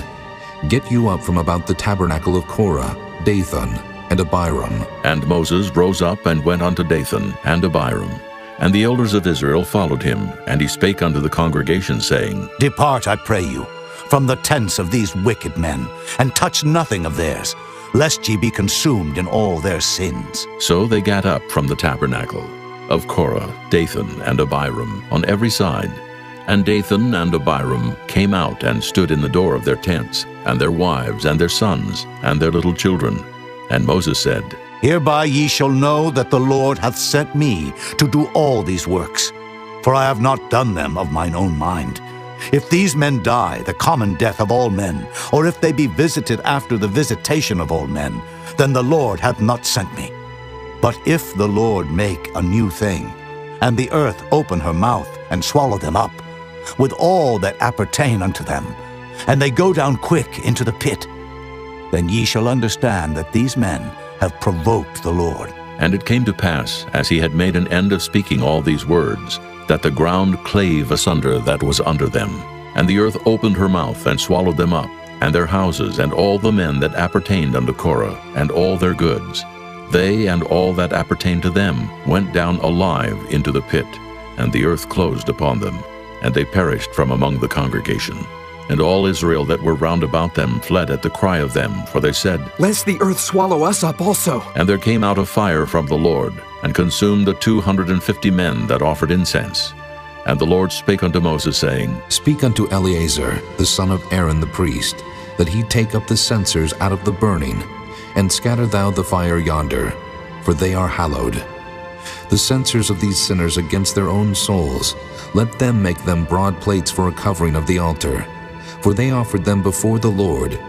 Get you up from about the tabernacle of Korah, Dathan, and Abiram. And Moses rose up and went unto Dathan and Abiram. And the elders of Israel followed him, and he spake unto the congregation, saying, Depart, I pray you, from the tents of these wicked men, and touch nothing of theirs, lest ye be consumed in all their sins. So they gat up from the tabernacle of Korah, Dathan, and Abiram on every side. And Dathan and Abiram came out and stood in the door of their tents, and their wives, and their sons, and their little children. And Moses said, Hereby ye shall know that the Lord hath sent me to do all these works, for I have not done them of mine own mind. If these men die the common death of all men, or if they be visited after the visitation of all men, then the Lord hath not sent me. But if the Lord make a new thing, and the earth open her mouth and swallow them up, with all that appertain unto them, and they go down quick into the pit, then ye shall understand that these men have provoked the Lord. And it came to pass, as he had made an end of speaking all these words, that the ground clave asunder that was under them. And the earth opened her mouth and swallowed them up, and their houses, and all the men that appertained unto Korah, and all their goods. They and all that appertained to them went down alive into the pit, and the earth closed upon them, and they perished from among the congregation. And all Israel that were round about them fled at the cry of them, for they said, Lest the earth swallow us up also. And there came out a fire from the Lord, and consumed the 250 men that offered incense. And the Lord spake unto Moses, saying, Speak unto Eleazar, the son of Aaron the priest, that he take up the censers out of the burning, and scatter thou the fire yonder, for they are hallowed. The censers of these sinners against their own souls, let them make them broad plates for a covering of the altar. For they offered them before the Lord.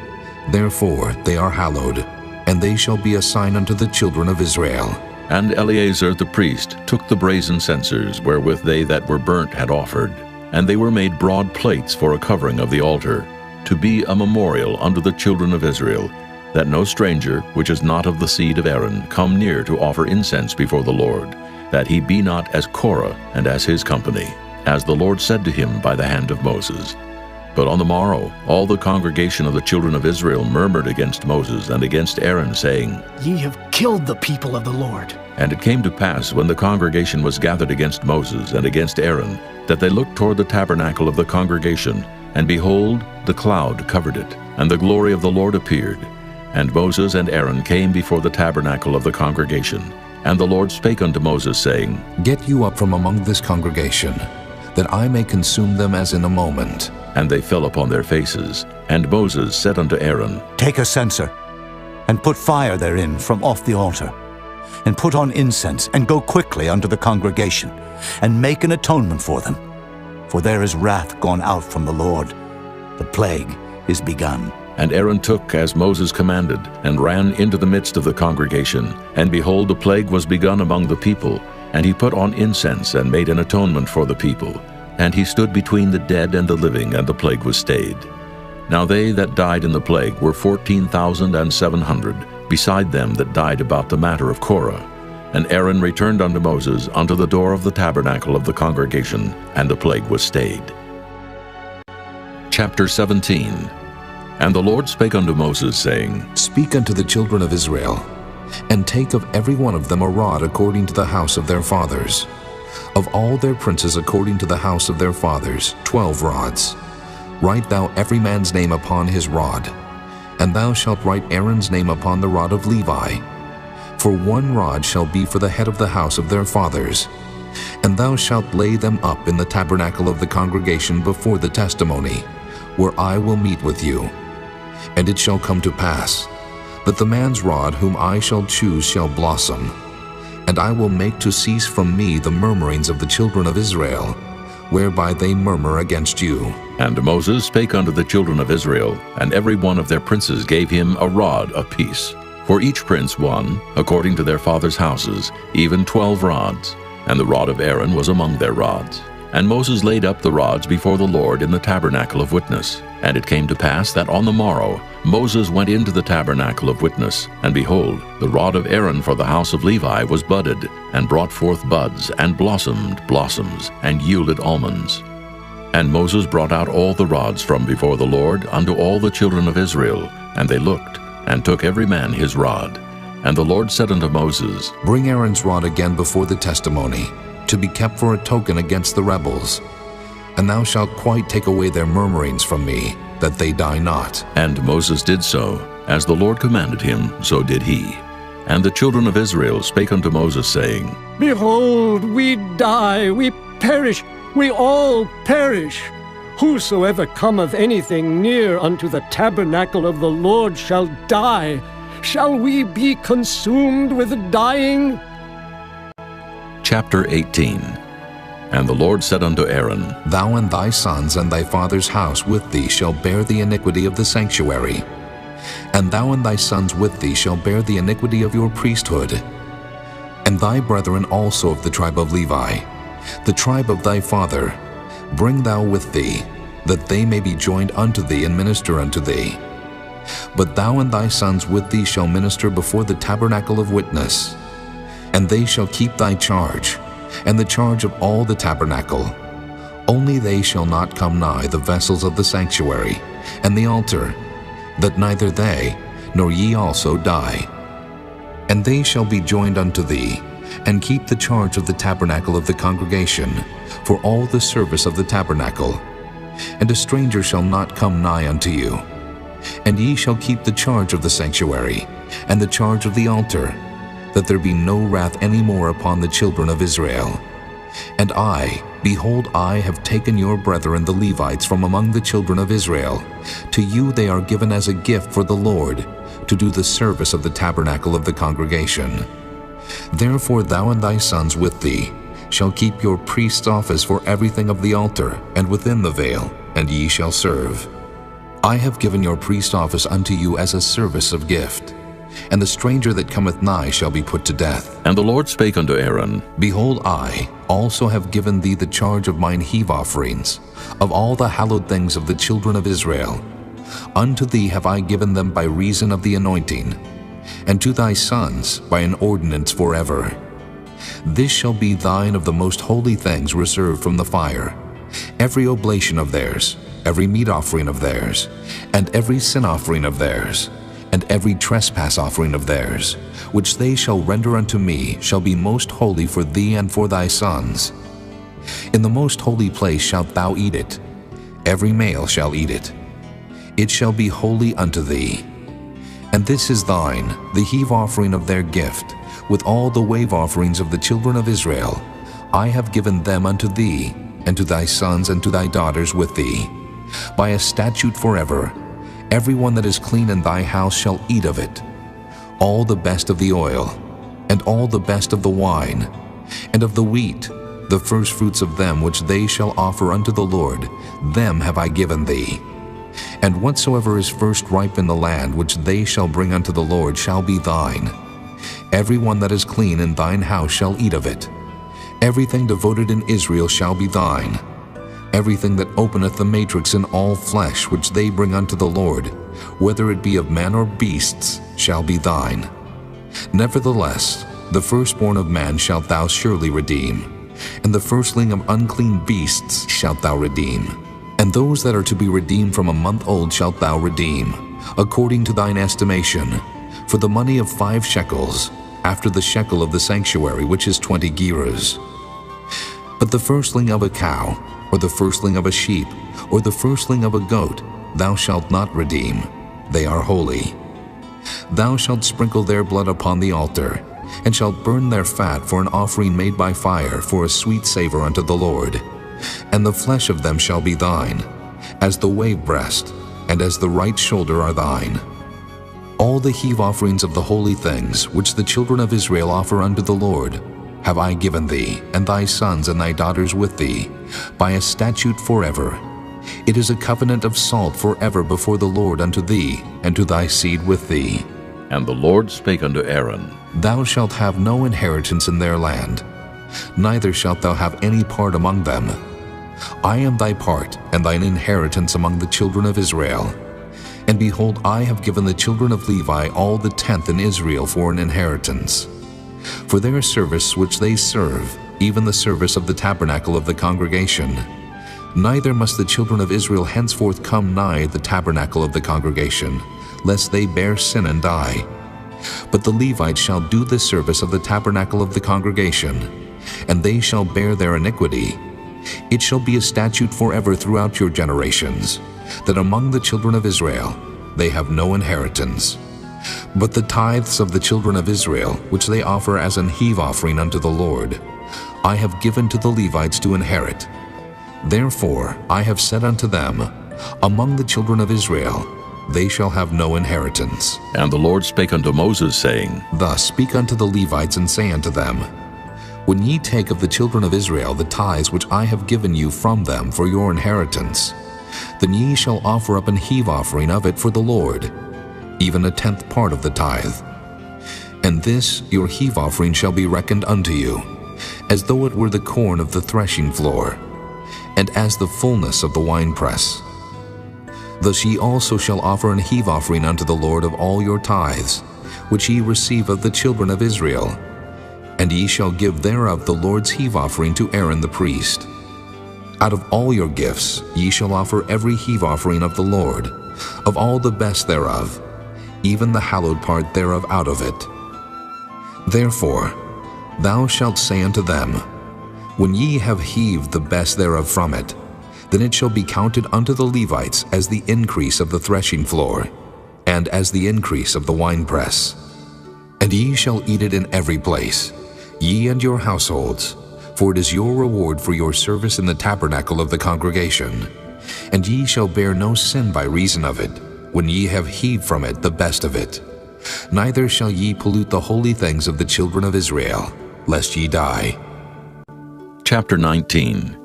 Therefore they are hallowed, and they shall be a sign unto the children of Israel. And Eleazar the priest took the brazen censers wherewith they that were burnt had offered, and they were made broad plates for a covering of the altar, to be a memorial unto the children of Israel, that no stranger, which is not of the seed of Aaron, come near to offer incense before the Lord, that he be not as Korah and as his company, as the Lord said to him by the hand of Moses. But on the morrow all the congregation of the children of Israel murmured against Moses and against Aaron, saying, Ye have killed the people of the Lord. And it came to pass, when the congregation was gathered against Moses and against Aaron, that they looked toward the tabernacle of the congregation, and behold, the cloud covered it, and the glory of the Lord appeared. And Moses and Aaron came before the tabernacle of the congregation. And the Lord spake unto Moses, saying, Get you up from among this congregation, that I may consume them as in a moment. And they fell upon their faces. And Moses said unto Aaron, Take a censer, and put fire therein from off the altar, and put on incense, and go quickly unto the congregation, and make an atonement for them. For there is wrath gone out from the Lord. The plague is begun. And Aaron took as Moses commanded, and ran into the midst of the congregation. And behold, the plague was begun among the people. And he put on incense, and made an atonement for the people. And he stood between the dead and the living, and the plague was stayed. Now they that died in the plague were 14,700, beside them that died about the matter of Korah. And Aaron returned unto Moses unto the door of the tabernacle of the congregation, and the plague was stayed. Chapter 17. And the Lord spake unto Moses, saying, Speak unto the children of Israel, and take of every one of them a rod according to the house of their fathers. Of all their princes according to the house of their fathers, 12 rods. Write thou every man's name upon his rod, and thou shalt write Aaron's name upon the rod of Levi. For 1 rod shall be for the head of the house of their fathers. And thou shalt lay them up in the tabernacle of the congregation before the testimony, where I will meet with you. And it shall come to pass, that the man's rod whom I shall choose shall blossom, and I will make to cease from me the murmurings of the children of Israel, whereby they murmur against you. And Moses spake unto the children of Israel, and every one of their princes gave him a rod apiece. For each prince one, according to their fathers' houses, even 12 rods, and the rod of Aaron was among their rods. And Moses laid up the rods before the Lord in the tabernacle of witness. And it came to pass that on the morrow Moses went into the tabernacle of witness, and behold, the rod of Aaron for the house of Levi was budded, and brought forth buds, and blossomed blossoms, and yielded almonds. And Moses brought out all the rods from before the Lord unto all the children of Israel, and they looked, and took every man his rod. And the Lord said unto Moses, Bring Aaron's rod again before the testimony, to be kept for a token against the rebels. And thou shalt quite take away their murmurings from me, that they die not. And Moses did so. As the Lord commanded him, so did he. And the children of Israel spake unto Moses, saying, Behold, we die, we perish, we all perish. Whosoever cometh anything near unto the tabernacle of the Lord shall die. Shall we be consumed with dying? Chapter 18. And the Lord said unto Aaron, Thou and thy sons and thy father's house with thee shall bear the iniquity of the sanctuary. And thou and thy sons with thee shall bear the iniquity of your priesthood. And thy brethren also of the tribe of Levi, the tribe of thy father, bring thou with thee, that they may be joined unto thee and minister unto thee. But thou and thy sons with thee shall minister before the tabernacle of witness. And they shall keep thy charge, and the charge of all the tabernacle. Only they shall not come nigh the vessels of the sanctuary, and the altar, that neither they, nor ye also die. And they shall be joined unto thee, and keep the charge of the tabernacle of the congregation, for all the service of the tabernacle. And a stranger shall not come nigh unto you. And ye shall keep the charge of the sanctuary, and the charge of the altar, that there be no wrath any more upon the children of Israel. And I, behold, I have taken your brethren the Levites from among the children of Israel. To you they are given as a gift for the Lord, to do the service of the tabernacle of the congregation. Therefore thou and thy sons with thee shall keep your priest's office for everything of the altar, and within the veil, and ye shall serve. I have given your priest office unto you as a service of gift. And the stranger that cometh nigh shall be put to death. And the Lord spake unto Aaron, Behold, I also have given thee the charge of mine heave offerings, of all the hallowed things of the children of Israel. Unto thee have I given them by reason of the anointing, and to thy sons by an ordinance forever. This shall be thine of the most holy things reserved from the fire, every oblation of theirs, every meat offering of theirs, and every sin offering of theirs, and every trespass offering of theirs, which they shall render unto me, shall be most holy for thee and for thy sons. In the most holy place shalt thou eat it. Every male shall eat it. It shall be holy unto thee. And this is thine, the heave offering of their gift, with all the wave offerings of the children of Israel. I have given them unto thee, and to thy sons and to thy daughters with thee, by a statute forever. Every one that is clean in thy house shall eat of it, all the best of the oil, and all the best of the wine, and of the wheat, the firstfruits of them which they shall offer unto the Lord, them have I given thee. And whatsoever is first ripe in the land which they shall bring unto the Lord shall be thine. Every one that is clean in thine house shall eat of it. Everything devoted in Israel shall be thine. Everything that openeth the matrix in all flesh which they bring unto the Lord, whether it be of man or beasts, shall be thine. Nevertheless, the firstborn of man shalt thou surely redeem, and the firstling of unclean beasts shalt thou redeem. And those that are to be redeemed from a month old shalt thou redeem, according to thine estimation, for the money of 5 shekels, after the shekel of the sanctuary, which is 20 gerahs. But the firstling of a cow, or the firstling of a sheep, or the firstling of a goat, thou shalt not redeem. They are holy. Thou shalt sprinkle their blood upon the altar, and shalt burn their fat for an offering made by fire, for a sweet savor unto the Lord. And the flesh of them shall be thine, as the wave breast, and as the right shoulder are thine. All the heave offerings of the holy things, which the children of Israel offer unto the Lord, have I given thee, and thy sons and thy daughters with thee, by a statute forever. It is a covenant of salt forever before the Lord unto thee, and to thy seed with thee. And the Lord spake unto Aaron, Thou shalt have no inheritance in their land, neither shalt thou have any part among them. I am thy part and thine inheritance among the children of Israel. And behold, I have given the children of Levi all the tenth in Israel for an inheritance. For their service which they serve, even the service of the tabernacle of the congregation. Neither must the children of Israel henceforth come nigh the tabernacle of the congregation, lest they bear sin and die. But the Levites shall do the service of the tabernacle of the congregation, and they shall bear their iniquity. It shall be a statute forever throughout your generations, that among the children of Israel they have no inheritance. But the tithes of the children of Israel, which they offer as an heave offering unto the Lord, I have given to the Levites to inherit. Therefore I have said unto them, Among the children of Israel they shall have no inheritance. And the Lord spake unto Moses, saying, Thus speak unto the Levites, and say unto them, When ye take of the children of Israel the tithes which I have given you from them for your inheritance, then ye shall offer up an heave offering of it for the Lord, even a tenth part of the tithe. And this your heave offering shall be reckoned unto you, as though it were the corn of the threshing floor, and as the fullness of the winepress. Thus ye also shall offer an heave offering unto the Lord of all your tithes, which ye receive of the children of Israel, and ye shall give thereof the Lord's heave offering to Aaron the priest. Out of all your gifts ye shall offer every heave offering of the Lord, of all the best thereof, even the hallowed part thereof out of it. Therefore thou shalt say unto them, When ye have heaved the best thereof from it, then it shall be counted unto the Levites as the increase of the threshing floor, and as the increase of the winepress. And ye shall eat it in every place, ye and your households, for it is your reward for your service in the tabernacle of the congregation. And ye shall bear no sin by reason of it, when ye have heaved from it the best of it. Neither shall ye pollute the holy things of the children of Israel, lest ye die. Chapter 19.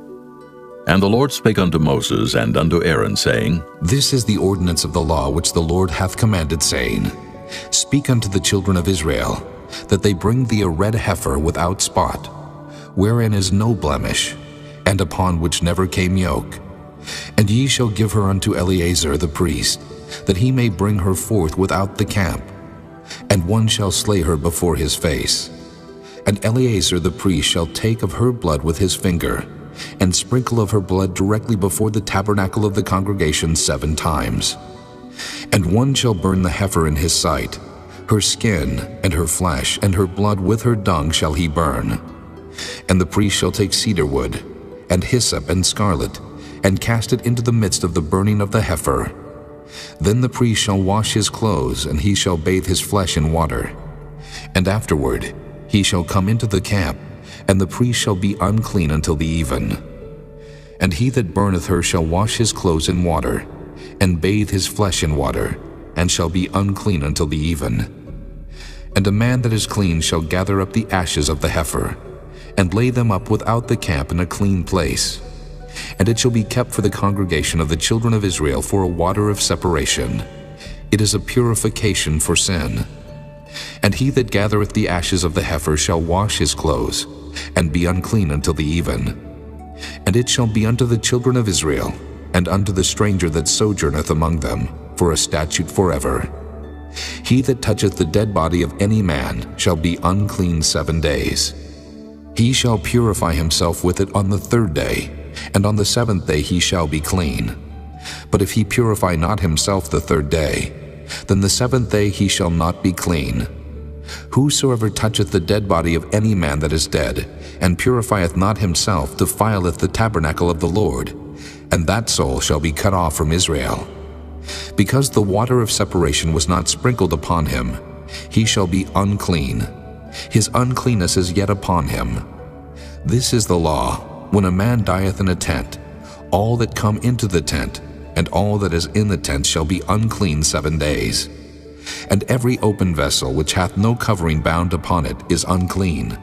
And the Lord spake unto Moses and unto Aaron, saying, This is the ordinance of the law which the Lord hath commanded, saying, Speak unto the children of Israel, that they bring thee a red heifer without spot, wherein is no blemish, and upon which never came yoke. And ye shall give her unto Eleazar the priest, that he may bring her forth without the camp. And one shall slay her before his face. And Eleazar the priest shall take of her blood with his finger, and sprinkle of her blood directly before the tabernacle of the congregation 7 times. And one shall burn the heifer in his sight, her skin, and her flesh, and her blood with her dung shall he burn. And the priest shall take cedar wood, and hyssop, and scarlet, and cast it into the midst of the burning of the heifer. Then the priest shall wash his clothes, and he shall bathe his flesh in water. And afterward he shall come into the camp, and the priest shall be unclean until the even. And he that burneth her shall wash his clothes in water, and bathe his flesh in water, and shall be unclean until the even. And a man that is clean shall gather up the ashes of the heifer, and lay them up without the camp in a clean place. And it shall be kept for the congregation of the children of Israel for a water of separation. It is a purification for sin. And he that gathereth the ashes of the heifer shall wash his clothes, and be unclean until the even. And it shall be unto the children of Israel, and unto the stranger that sojourneth among them, for a statute forever. He that toucheth the dead body of any man shall be unclean 7 days. He shall purify himself with it on the 3rd day, and on the 7th day he shall be clean. But if he purify not himself the 3rd day, then the 7th day he shall not be clean. Whosoever toucheth the dead body of any man that is dead, and purifieth not himself, defileth the tabernacle of the Lord, and that soul shall be cut off from Israel. Because the water of separation was not sprinkled upon him, he shall be unclean. His uncleanness is yet upon him. This is the law, when a man dieth in a tent, all that come into the tent, and all that is in the tent shall be unclean 7 days. And every open vessel which hath no covering bound upon it is unclean.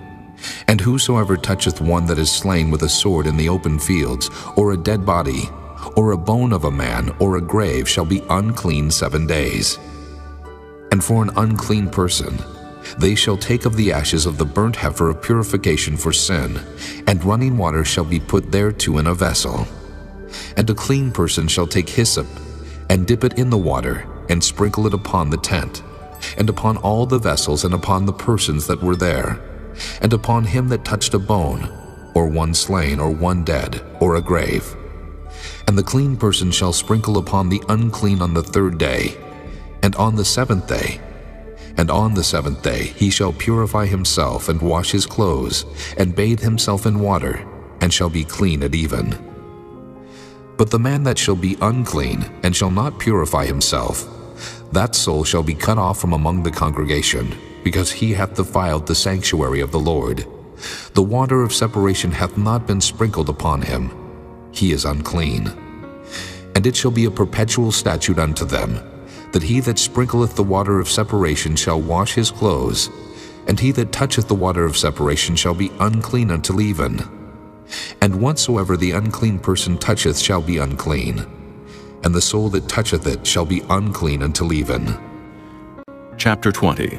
And whosoever toucheth one that is slain with a sword in the open fields, or a dead body, or a bone of a man, or a grave, shall be unclean 7 days. And for an unclean person, they shall take of the ashes of the burnt heifer of purification for sin, and running water shall be put thereto in a vessel. And a clean person shall take hyssop, and dip it in the water, and sprinkle it upon the tent, and upon all the vessels, and upon the persons that were there, and upon him that touched a bone, or one slain, or one dead, or a grave. And the clean person shall sprinkle upon the unclean on the 3rd day, and on the 7th day. And on the 7th day he shall purify himself, and wash his clothes, and bathe himself in water, and shall be clean at even. But the man that shall be unclean, and shall not purify himself, that soul shall be cut off from among the congregation, because he hath defiled the sanctuary of the Lord. The water of separation hath not been sprinkled upon him. He is unclean. And it shall be a perpetual statute unto them, that he that sprinkleth the water of separation shall wash his clothes, and he that toucheth the water of separation shall be unclean until even. And whatsoever the unclean person toucheth shall be unclean, and the soul that toucheth it shall be unclean until even. Chapter 20.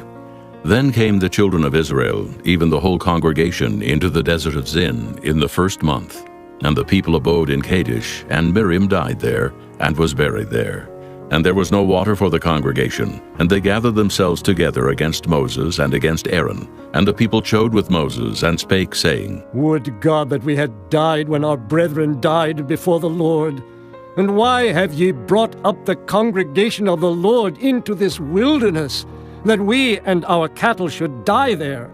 Then came the children of Israel, even the whole congregation, into the desert of Zin in the 1st month. And the people abode in Kadesh, and Miriam died there, and was buried there. And there was no water for the congregation, and they gathered themselves together against Moses and against Aaron. And the people chode with Moses, and spake, saying, Would God that we had died when our brethren died before the Lord! And why have ye brought up the congregation of the Lord into this wilderness, that we and our cattle should die there?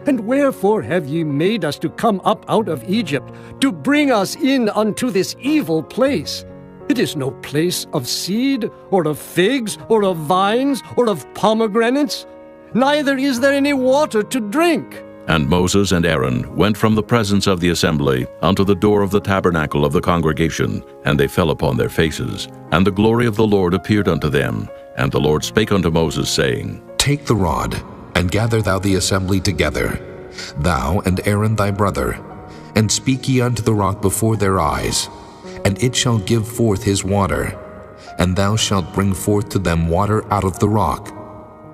And wherefore have ye made us to come up out of Egypt, to bring us in unto this evil place? It is no place of seed, or of figs, or of vines, or of pomegranates, neither is there any water to drink. And Moses and Aaron went from the presence of the assembly unto the door of the tabernacle of the congregation, and they fell upon their faces. And the glory of the Lord appeared unto them. And the Lord spake unto Moses, saying, Take the rod, and gather thou the assembly together, thou and Aaron thy brother, and speak ye unto the rock before their eyes, and it shall give forth his water, and thou shalt bring forth to them water out of the rock.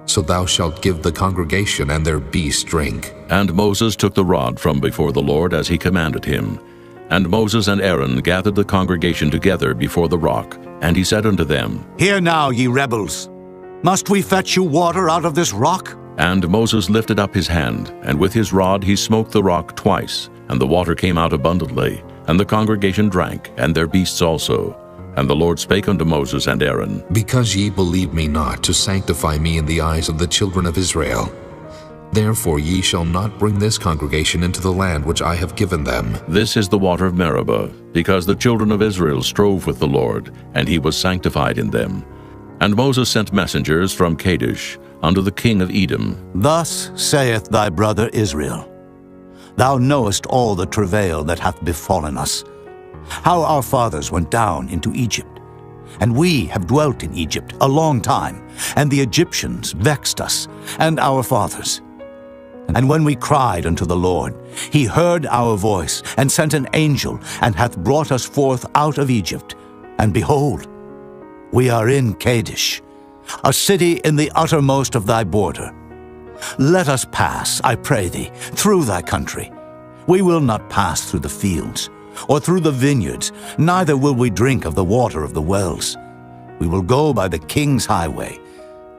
So thou shalt give the congregation and their beasts drink. And Moses took the rod from before the Lord as he commanded him. And Moses and Aaron gathered the congregation together before the rock, and he said unto them, Hear now, ye rebels, must we fetch you water out of this rock? And Moses lifted up his hand, and with his rod he smote the rock twice, and the water came out abundantly, and the congregation drank, and their beasts also. And the Lord spake unto Moses and Aaron, Because ye believe me not to sanctify me in the eyes of the children of Israel, therefore ye shall not bring this congregation into the land which I have given them. This is the water of Meribah, because the children of Israel strove with the Lord, and he was sanctified in them. And Moses sent messengers from Kadesh unto the king of Edom. Thus saith thy brother Israel, Thou knowest all the travail that hath befallen us, how our fathers went down into Egypt. And we have dwelt in Egypt a long time, and the Egyptians vexed us, and our fathers. And when we cried unto the Lord, he heard our voice, and sent an angel, and hath brought us forth out of Egypt. And behold, we are in Kadesh, a city in the uttermost of thy border. Let us pass, I pray thee, through thy country. We will not pass through the fields, or through the vineyards, neither will we drink of the water of the wells. We will go by the king's highway.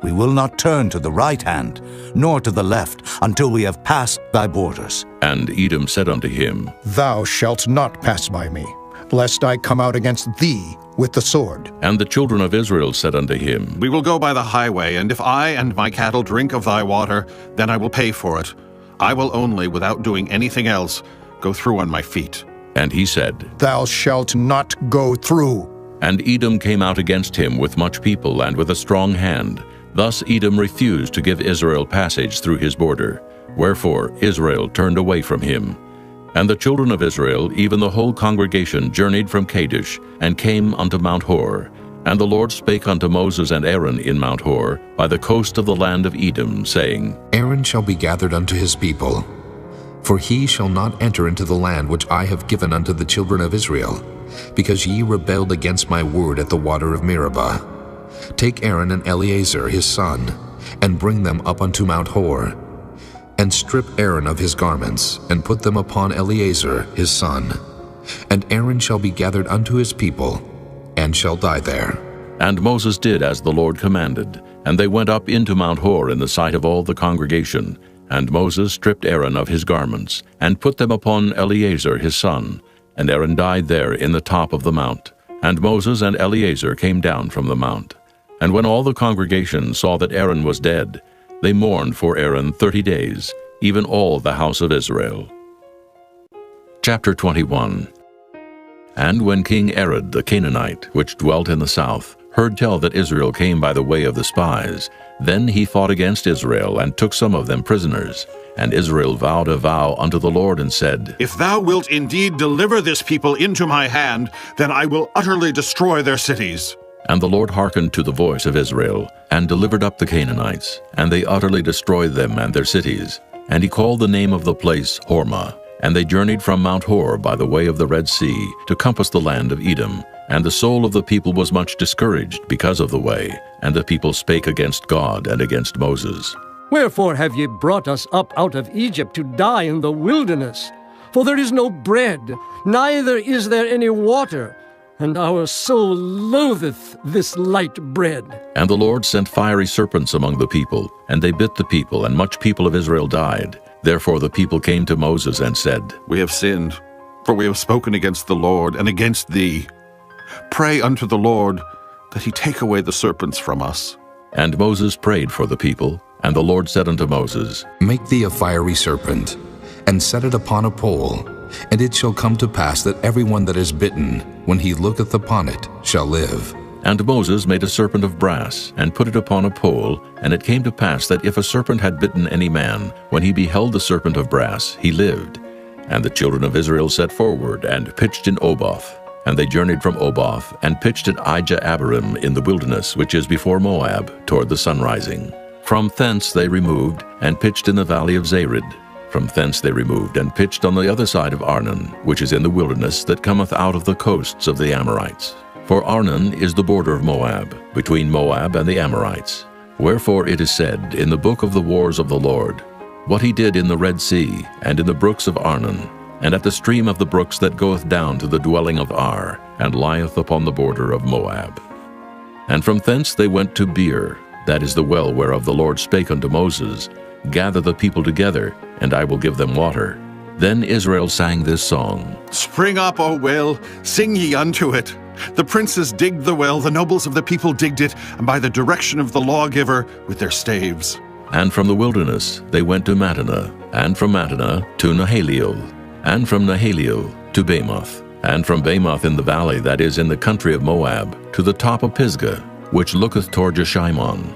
We will not turn to the right hand, nor to the left, until we have passed thy borders. And Edom said unto him, Thou shalt not pass by me, lest I come out against thee with the sword. And the children of Israel said unto him, We will go by the highway, and if I and my cattle drink of thy water, then I will pay for it. I will only, without doing anything else, go through on my feet. And he said, Thou shalt not go through. And Edom came out against him with much people and with a strong hand. Thus Edom refused to give Israel passage through his border. Wherefore Israel turned away from him. And the children of Israel, even the whole congregation, journeyed from Kadesh, and came unto Mount Hor. And the Lord spake unto Moses and Aaron in Mount Hor, by the coast of the land of Edom, saying, Aaron shall be gathered unto his people, for he shall not enter into the land which I have given unto the children of Israel, because ye rebelled against my word at the water of Meribah. Take Aaron and Eleazar his son, and bring them up unto Mount Hor, and strip Aaron of his garments, and put them upon Eleazar his son. And Aaron shall be gathered unto his people, and shall die there. And Moses did as the Lord commanded, and they went up into Mount Hor in the sight of all the congregation. And Moses stripped Aaron of his garments, and put them upon Eleazar his son. And Aaron died there in the top of the mount. And Moses and Eleazar came down from the mount. And when all the congregation saw that Aaron was dead, they mourned for Aaron 30 days, even all the house of Israel. Chapter 21. And when King Arad the Canaanite, which dwelt in the south, heard tell that Israel came by the way of the spies, then he fought against Israel, and took some of them prisoners. And Israel vowed a vow unto the Lord, and said, If thou wilt indeed deliver this people into my hand, then I will utterly destroy their cities. And the Lord hearkened to the voice of Israel, and delivered up the Canaanites, and they utterly destroyed them and their cities. And he called the name of the place Hormah. And they journeyed from Mount Hor by the way of the Red Sea, to compass the land of Edom. And the soul of the people was much discouraged because of the way, and the people spake against God and against Moses. Wherefore have ye brought us up out of Egypt to die in the wilderness? For there is no bread, neither is there any water, and our soul loatheth this light bread. And the Lord sent fiery serpents among the people, and they bit the people, and much people of Israel died. Therefore the people came to Moses and said, We have sinned, for we have spoken against the Lord and against thee. Pray unto the Lord that he take away the serpents from us. And Moses prayed for the people, and the Lord said unto Moses, Make thee a fiery serpent, and set it upon a pole, and it shall come to pass that every one that is bitten, when he looketh upon it, shall live. And Moses made a serpent of brass, and put it upon a pole, and it came to pass that if a serpent had bitten any man, when he beheld the serpent of brass, he lived. And the children of Israel set forward, and pitched in Oboth. And they journeyed from Oboth, and pitched at Ijah-Abarim in the wilderness, which is before Moab, toward the sunrising. From thence they removed, and pitched in the valley of Zared. From thence they removed, and pitched on the other side of Arnon, which is in the wilderness that cometh out of the coasts of the Amorites. For Arnon is the border of Moab, between Moab and the Amorites. Wherefore it is said in the book of the wars of the Lord, what he did in the Red Sea, and in the brooks of Arnon, and at the stream of the brooks that goeth down to the dwelling of Ar, and lieth upon the border of Moab. And from thence they went to Beer, that is the well whereof the Lord spake unto Moses, Gather the people together, and I will give them water. Then Israel sang this song, Spring up, O well, sing ye unto it. The princes digged the well, the nobles of the people digged it, and by the direction of the lawgiver with their staves. And from the wilderness they went to Mattanah, and from Mattanah to Nahaliel, and from Nahaliel to Bamoth, and from Bamoth in the valley that is in the country of Moab, to the top of Pisgah, which looketh toward Jeshimon.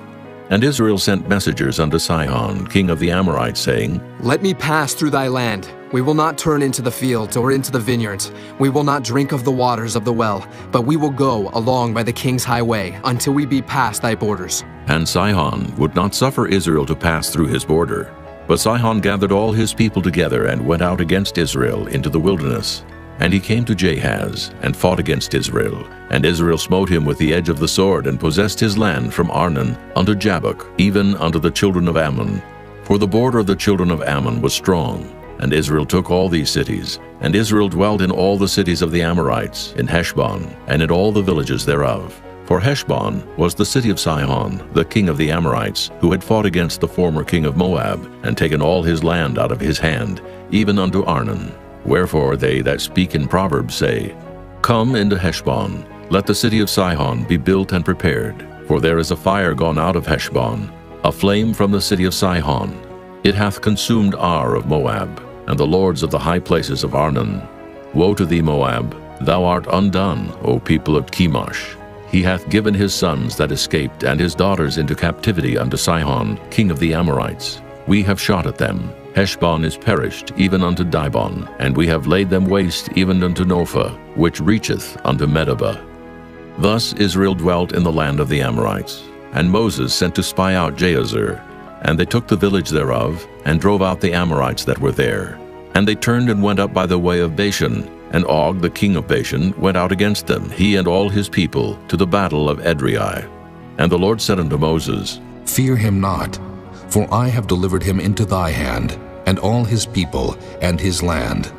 And Israel sent messengers unto Sihon, king of the Amorites, saying, Let me pass through thy land. We will not turn into the fields or into the vineyards. We will not drink of the waters of the well, but we will go along by the king's highway until we be past thy borders. And Sihon would not suffer Israel to pass through his border. But Sihon gathered all his people together and went out against Israel into the wilderness. And he came to Jahaz, and fought against Israel. And Israel smote him with the edge of the sword, and possessed his land from Arnon unto Jabbok, even unto the children of Ammon. For the border of the children of Ammon was strong. And Israel took all these cities. And Israel dwelt in all the cities of the Amorites, in Heshbon, and in all the villages thereof. For Heshbon was the city of Sihon, the king of the Amorites, who had fought against the former king of Moab, and taken all his land out of his hand, even unto Arnon. Wherefore they that speak in Proverbs say, Come into Heshbon, let the city of Sihon be built and prepared. For there is a fire gone out of Heshbon, a flame from the city of Sihon. It hath consumed Ar of Moab, and the lords of the high places of Arnon. Woe to thee, Moab! Thou art undone, O people of Chemosh. He hath given his sons that escaped and his daughters into captivity unto Sihon, king of the Amorites. We have shot at them. Heshbon is perished, even unto Dibon, and we have laid them waste even unto Nophah, which reacheth unto Medeba. Thus Israel dwelt in the land of the Amorites. And Moses sent to spy out Jahazer. And they took the village thereof, and drove out the Amorites that were there. And they turned and went up by the way of Bashan. And Og the king of Bashan went out against them, he and all his people, to the battle of Edrei. And the Lord said unto Moses, Fear him not, for I have delivered him into thy hand, and all his people, and his land.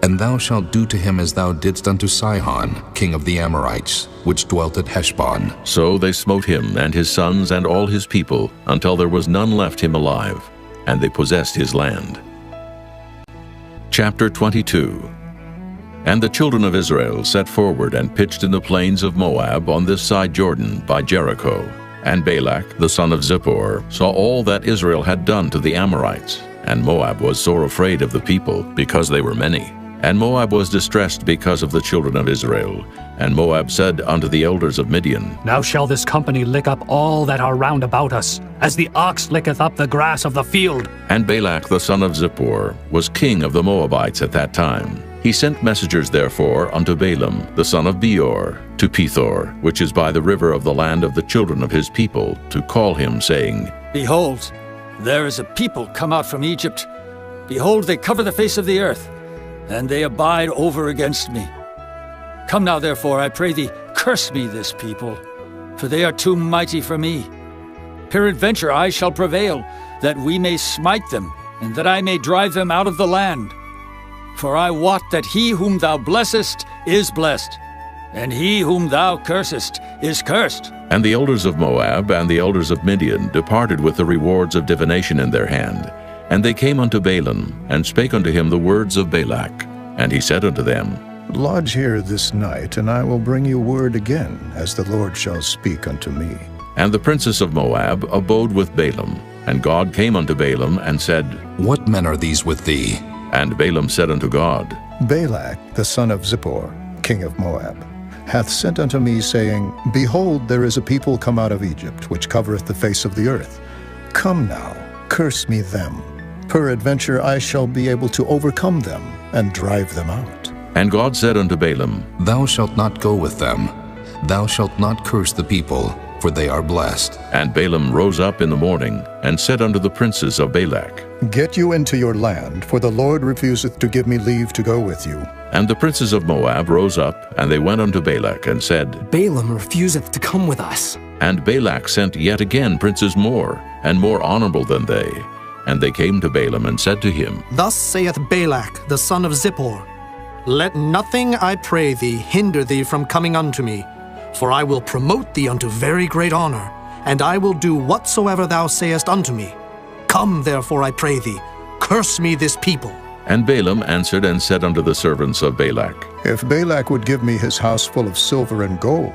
And thou shalt do to him as thou didst unto Sihon, king of the Amorites, which dwelt at Heshbon. So they smote him and his sons and all his people, until there was none left him alive, and they possessed his land. Chapter 22. And the children of Israel set forward and pitched in the plains of Moab on this side Jordan by Jericho. And Balak, the son of Zippor, saw all that Israel had done to the Amorites. And Moab was sore afraid of the people, because they were many. And Moab was distressed because of the children of Israel. And Moab said unto the elders of Midian, Now shall this company lick up all that are round about us, as the ox licketh up the grass of the field. And Balak the son of Zippor was king of the Moabites at that time. He sent messengers therefore unto Balaam the son of Beor to Pethor, which is by the river of the land of the children of his people, to call him, saying, Behold, there is a people come out from Egypt. Behold, they cover the face of the earth, and they abide over against me. Come now, therefore, I pray thee, curse me this people, for they are too mighty for me. Peradventure I shall prevail, that we may smite them, and that I may drive them out of the land. For I wot that he whom thou blessest is blessed, and he whom thou cursest is cursed. And the elders of Moab and the elders of Midian departed with the rewards of divination in their hand. And they came unto Balaam, and spake unto him the words of Balak. And he said unto them, Lodge here this night, and I will bring you word again, as the Lord shall speak unto me. And the princess of Moab abode with Balaam. And God came unto Balaam, and said, What men are these with thee? And Balaam said unto God, Balak, the son of Zippor, king of Moab, hath sent unto me, saying, Behold, there is a people come out of Egypt, which covereth the face of the earth. Come now, curse me them. Peradventure I shall be able to overcome them, and drive them out. And God said unto Balaam, Thou shalt not go with them. Thou shalt not curse the people, for they are blessed. And Balaam rose up in the morning, and said unto the princes of Balak, Get you into your land, for the Lord refuseth to give me leave to go with you. And the princes of Moab rose up, and they went unto Balak, and said, Balaam refuseth to come with us. And Balak sent yet again princes more, and more honorable than they. And they came to Balaam, and said to him, Thus saith Balak, the son of Zippor, Let nothing, I pray thee, hinder thee from coming unto me, for I will promote thee unto very great honor, and I will do whatsoever thou sayest unto me. Come, therefore, I pray thee, curse me this people. And Balaam answered and said unto the servants of Balak, If Balak would give me his house full of silver and gold,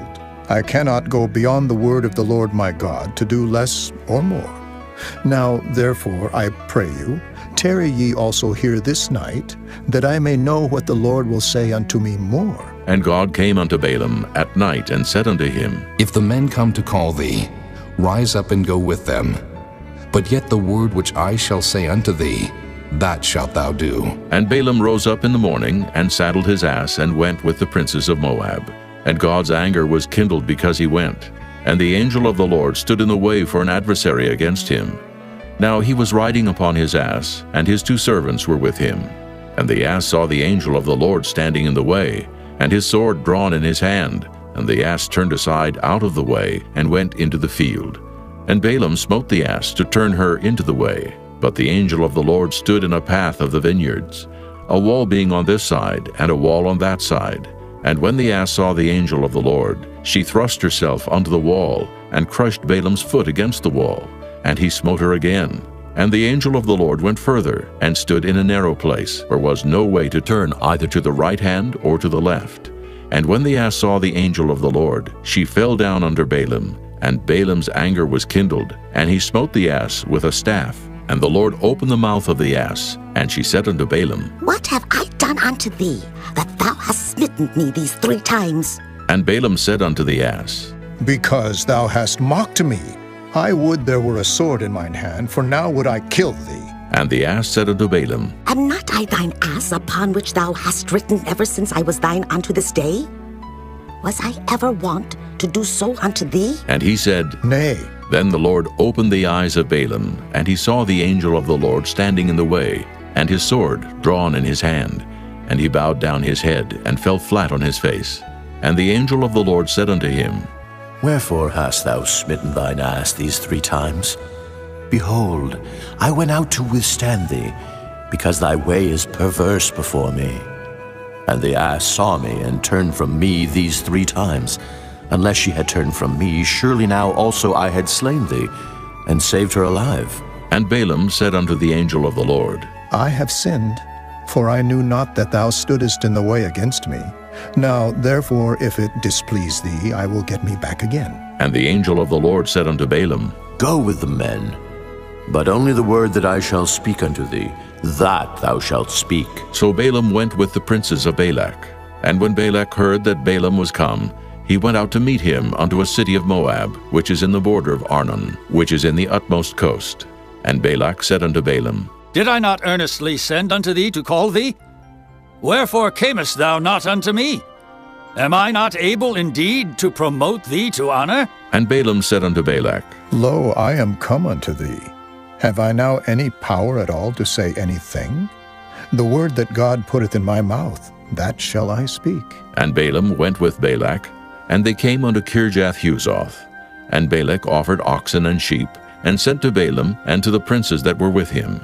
I cannot go beyond the word of the Lord my God to do less or more. Now, therefore, I pray you, tarry ye also here this night, that I may know what the Lord will say unto me more. And God came unto Balaam at night, and said unto him, If the men come to call thee, rise up and go with them. But yet the word which I shall say unto thee, that shalt thou do. And Balaam rose up in the morning, and saddled his ass, and went with the princes of Moab. And God's anger was kindled because he went. And the angel of the Lord stood in the way for an adversary against him. Now he was riding upon his ass, and his 2 servants were with him. And the ass saw the angel of the Lord standing in the way, and his sword drawn in his hand. And the ass turned aside out of the way, and went into the field. And Balaam smote the ass to turn her into the way. But the angel of the Lord stood in a path of the vineyards, a wall being on this side, and a wall on that side. And when the ass saw the angel of the Lord, she thrust herself unto the wall, and crushed Balaam's foot against the wall. And he smote her again. And the angel of the Lord went further, and stood in a narrow place, where was no way to turn either to the right hand or to the left. And when the ass saw the angel of the Lord, she fell down under Balaam. And Balaam's anger was kindled, and he smote the ass with a staff. And the Lord opened the mouth of the ass, and she said unto Balaam, What have I done unto thee, that thou hast smitten me these 3 times? And Balaam said unto the ass, Because thou hast mocked me. I would there were a sword in mine hand, for now would I kill thee. And the ass said unto Balaam, Am not I thine ass upon which thou hast ridden ever since I was thine unto this day? Was I ever wont to do so unto thee? And he said, Nay. Then the Lord opened the eyes of Balaam, and he saw the angel of the Lord standing in the way, and his sword drawn in his hand. And he bowed down his head, and fell flat on his face. And the angel of the Lord said unto him, Wherefore hast thou smitten thine ass these 3 times? Behold, I went out to withstand thee, because thy way is perverse before me. And the ass saw me, and turned from me these 3 times. Unless she had turned from me, surely now also I had slain thee, and saved her alive. And Balaam said unto the angel of the Lord, I have sinned, for I knew not that thou stoodest in the way against me. Now, therefore, if it displease thee, I will get me back again. And the angel of the Lord said unto Balaam, Go with the men, but only the word that I shall speak unto thee, that thou shalt speak. So Balaam went with the princes of Balak. And when Balak heard that Balaam was come, he went out to meet him unto a city of Moab, which is in the border of Arnon, which is in the utmost coast. And Balak said unto Balaam, Did I not earnestly send unto thee to call thee? Wherefore camest thou not unto me? Am I not able indeed to promote thee to honor? And Balaam said unto Balak, Lo, I am come unto thee. Have I now any power at all to say anything? The word that God putteth in my mouth, that shall I speak. And Balaam went with Balak, and they came unto Kirjath-Huzoth. And Balak offered oxen and sheep, and sent to Balaam and to the princes that were with him.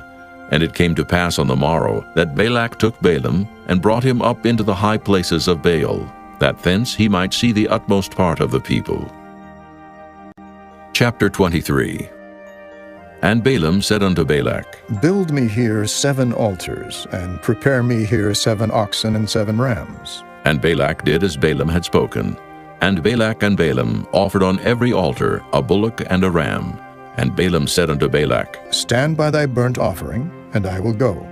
And it came to pass on the morrow that Balak took Balaam, and brought him up into the high places of Baal, that thence he might see the utmost part of the people. Chapter 23. And Balaam said unto Balak, Build me here 7 altars, and prepare me here 7 oxen and 7 rams. And Balak did as Balaam had spoken. And Balak and Balaam offered on every altar a bullock and a ram. And Balaam said unto Balak, Stand by thy burnt offering, and I will go.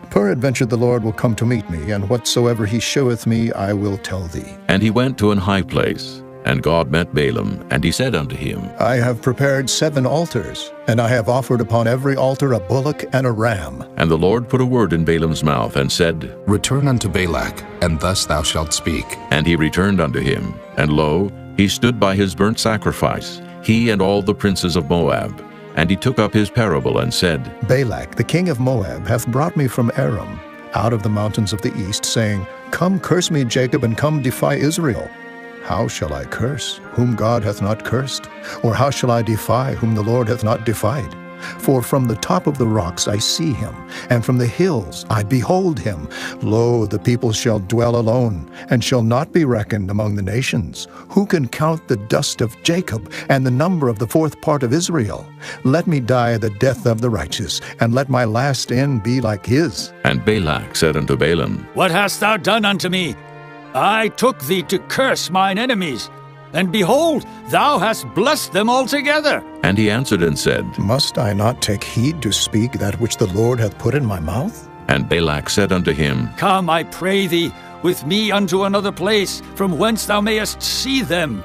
Peradventure the Lord will come to meet me, and whatsoever he sheweth me I will tell thee. And he went to an high place. And God met Balaam, and he said unto him, I have prepared 7 altars, and I have offered upon every altar a bullock and a ram. And the Lord put a word in Balaam's mouth, and said, Return unto Balak, and thus thou shalt speak. And he returned unto him, and lo, he stood by his burnt sacrifice, he and all the princes of Moab. And he took up his parable, and said, Balak, the king of Moab, hath brought me from Aram, out of the mountains of the east, saying, Come curse me, Jacob, and come defy Israel. How shall I curse, whom God hath not cursed? Or how shall I defy, whom the Lord hath not defied? For from the top of the rocks I see him, and from the hills I behold him. Lo, the people shall dwell alone, and shall not be reckoned among the nations. Who can count the dust of Jacob, and the number of the 4th part of Israel? Let me die the death of the righteous, and let my last end be like his. And Balak said unto Balaam, What hast thou done unto me? I took thee to curse mine enemies, and behold, thou hast blessed them altogether. And he answered and said, Must I not take heed to speak that which the Lord hath put in my mouth? And Balak said unto him, Come, I pray thee, with me unto another place, from whence thou mayest see them.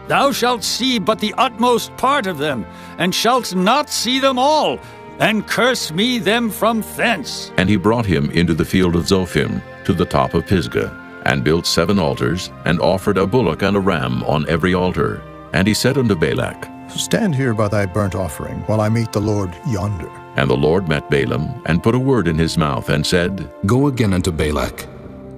Thou shalt see but the utmost part of them, and shalt not see them all, and curse me them from thence. And he brought him into the field of Zophim, to the top of Pisgah, and built 7 altars, and offered a bullock and a ram on every altar. And he said unto Balak, Stand here by thy burnt offering, while I meet the Lord yonder. And the Lord met Balaam, and put a word in his mouth, and said, Go again unto Balak,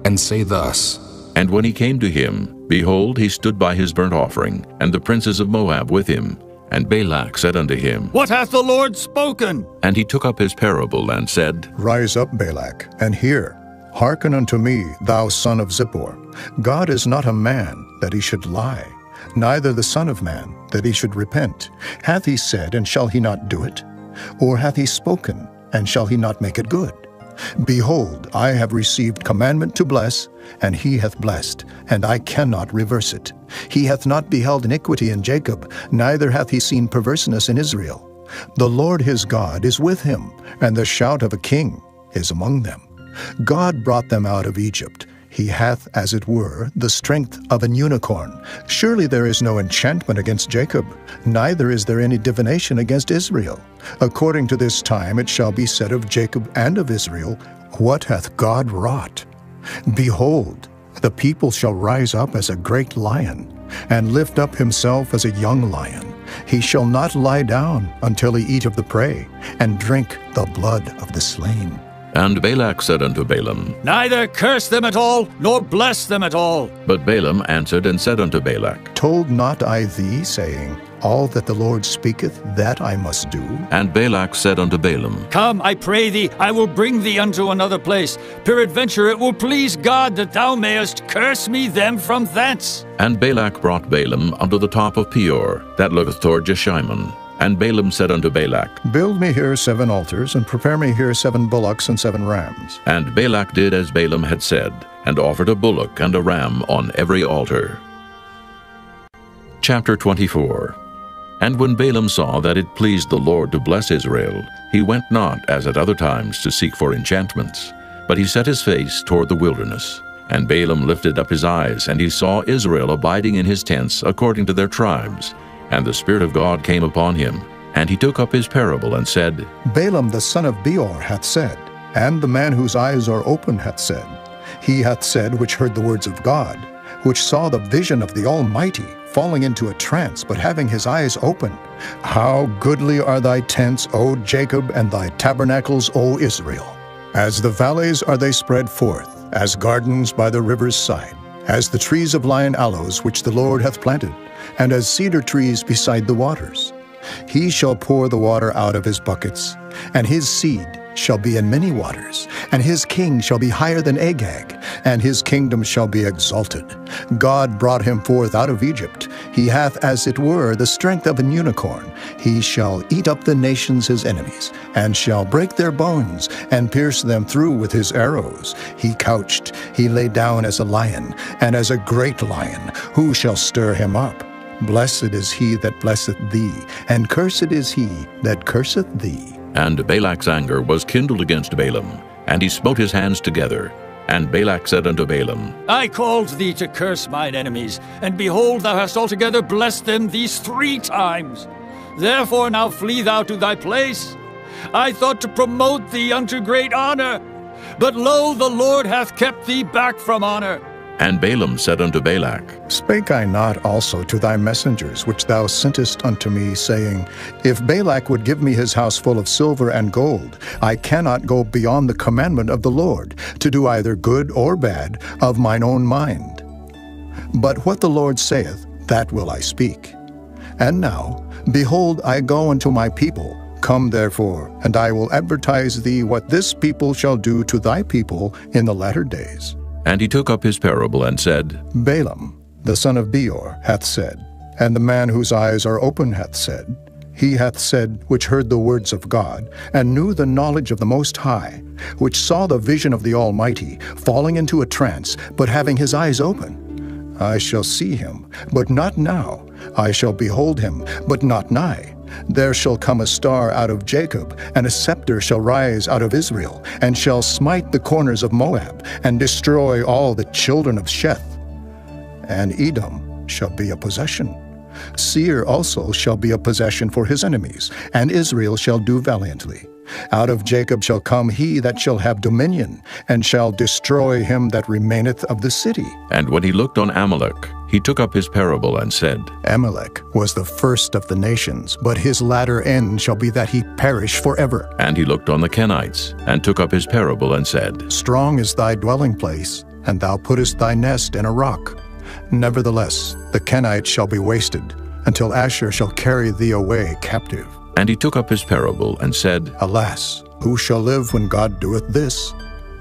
and say thus. And when he came to him, behold, he stood by his burnt offering, and the princes of Moab with him. And Balak said unto him, What hath the Lord spoken? And he took up his parable, and said, Rise up, Balak, and hear. Hearken unto me, thou son of Zippor. God is not a man, that he should lie, neither the son of man, that he should repent. Hath he said, and shall he not do it? Or hath he spoken, and shall he not make it good? Behold, I have received commandment to bless, and he hath blessed, and I cannot reverse it. He hath not beheld iniquity in Jacob, neither hath he seen perverseness in Israel. The Lord his God is with him, and the shout of a king is among them. God brought them out of Egypt. He hath, as it were, the strength of an unicorn. Surely there is no enchantment against Jacob, neither is there any divination against Israel. According to this time it shall be said of Jacob and of Israel, What hath God wrought? Behold, the people shall rise up as a great lion, and lift up himself as a young lion. He shall not lie down until he eat of the prey, and drink the blood of the slain. And Balak said unto Balaam, Neither curse them at all, nor bless them at all. But Balaam answered and said unto Balak, Told not I thee, saying, All that the Lord speaketh, that I must do? And Balak said unto Balaam, Come, I pray thee, I will bring thee unto another place. Peradventure it will please God that thou mayest curse me them from thence. And Balak brought Balaam unto the top of Peor, that looketh toward Jeshimon. And Balaam said unto Balak, Build me here 7 altars, and prepare me here 7 bullocks and 7 rams. And Balak did as Balaam had said, and offered a bullock and a ram on every altar. Chapter 24. And when Balaam saw that it pleased the Lord to bless Israel, he went not, as at other times, to seek for enchantments, but he set his face toward the wilderness. And Balaam lifted up his eyes, and he saw Israel abiding in his tents according to their tribes. And the Spirit of God came upon him, and he took up his parable and said, Balaam the son of Beor hath said, and the man whose eyes are open hath said, He hath said which heard the words of God, which saw the vision of the Almighty, falling into a trance, but having his eyes open. How goodly are thy tents, O Jacob, and thy tabernacles, O Israel! As the valleys are they spread forth, as gardens by the river's side, as the trees of lion aloes which the Lord hath planted, and as cedar trees beside the waters. He shall pour the water out of his buckets, and his seed shall be in many waters, and his king shall be higher than Agag, and his kingdom shall be exalted. God brought him forth out of Egypt. He hath as it were the strength of an unicorn. He shall eat up the nations his enemies, and shall break their bones, and pierce them through with his arrows. He couched, he lay down as a lion, and as a great lion. Who shall stir him up? Blessed is he that blesseth thee, and cursed is he that curseth thee. And Balak's anger was kindled against Balaam, and he smote his hands together. And Balak said unto Balaam, I called thee to curse mine enemies, and behold, thou hast altogether blessed them these 3 times. Therefore now flee thou to thy place. I thought to promote thee unto great honor, but lo, the Lord hath kept thee back from honor. And Balaam said unto Balak, Spake I not also to thy messengers, which thou sentest unto me, saying, If Balak would give me his house full of silver and gold, I cannot go beyond the commandment of the Lord, to do either good or bad of mine own mind. But what the Lord saith, that will I speak. And now, behold, I go unto my people. Come therefore, and I will advertise thee what this people shall do to thy people in the latter days. And he took up his parable and said, Balaam, the son of Beor, hath said, and the man whose eyes are open hath said, He hath said, which heard the words of God, and knew the knowledge of the Most High, which saw the vision of the Almighty, falling into a trance, but having his eyes open. I shall see him, but not now. I shall behold him, but not nigh. There shall come a star out of Jacob, and a scepter shall rise out of Israel, and shall smite the corners of Moab, and destroy all the children of Sheth. And Edom shall be a possession. Seir also shall be a possession for his enemies, and Israel shall do valiantly. Out of Jacob shall come he that shall have dominion, and shall destroy him that remaineth of the city. And when he looked on Amalek, he took up his parable and said, Amalek was the first of the nations, but his latter end shall be that he perish forever. And he looked on the Kenites, and took up his parable and said, Strong is thy dwelling place, and thou puttest thy nest in a rock. Nevertheless, the Kenites shall be wasted, until Asher shall carry thee away captive. And he took up his parable and said, Alas, who shall live when God doeth this?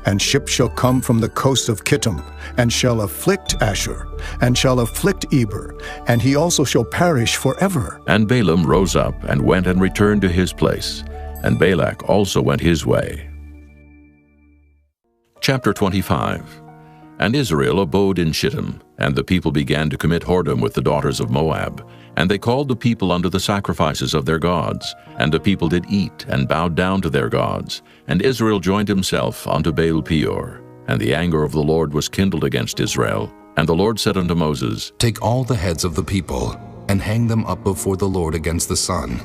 And ships shall come from the coast of Kittim, and shall afflict Asher, and shall afflict Eber, and he also shall perish forever. And Balaam rose up, and went and returned to his place, and Balak also went his way. Chapter 25. And Israel abode in Shittim, and the people began to commit whoredom with the daughters of Moab. And they called the people unto the sacrifices of their gods. And the people did eat, and bowed down to their gods. And Israel joined himself unto Baal Peor. And the anger of the Lord was kindled against Israel. And the Lord said unto Moses, Take all the heads of the people, and hang them up before the Lord against the sun,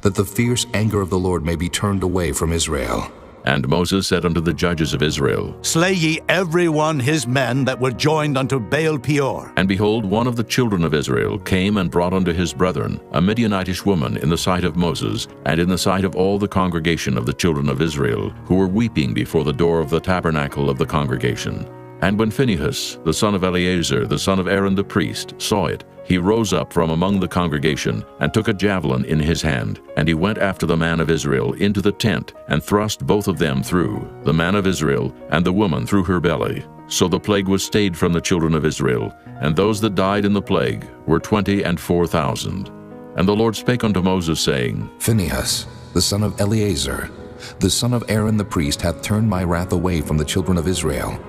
that the fierce anger of the Lord may be turned away from Israel. And Moses said unto the judges of Israel, Slay ye every one his men that were joined unto Baal Peor. And behold, one of the children of Israel came and brought unto his brethren a Midianitish woman in the sight of Moses, and in the sight of all the congregation of the children of Israel, who were weeping before the door of the tabernacle of the congregation. And when Phinehas, the son of Eleazar, the son of Aaron the priest, saw it, he rose up from among the congregation, and took a javelin in his hand, and he went after the man of Israel into the tent, and thrust both of them through, the man of Israel and the woman through her belly. So the plague was stayed from the children of Israel, and those that died in the plague were 24,000. And the Lord spake unto Moses, saying, Phinehas, the son of Eleazar, the son of Aaron the priest, hath turned my wrath away from the children of Israel,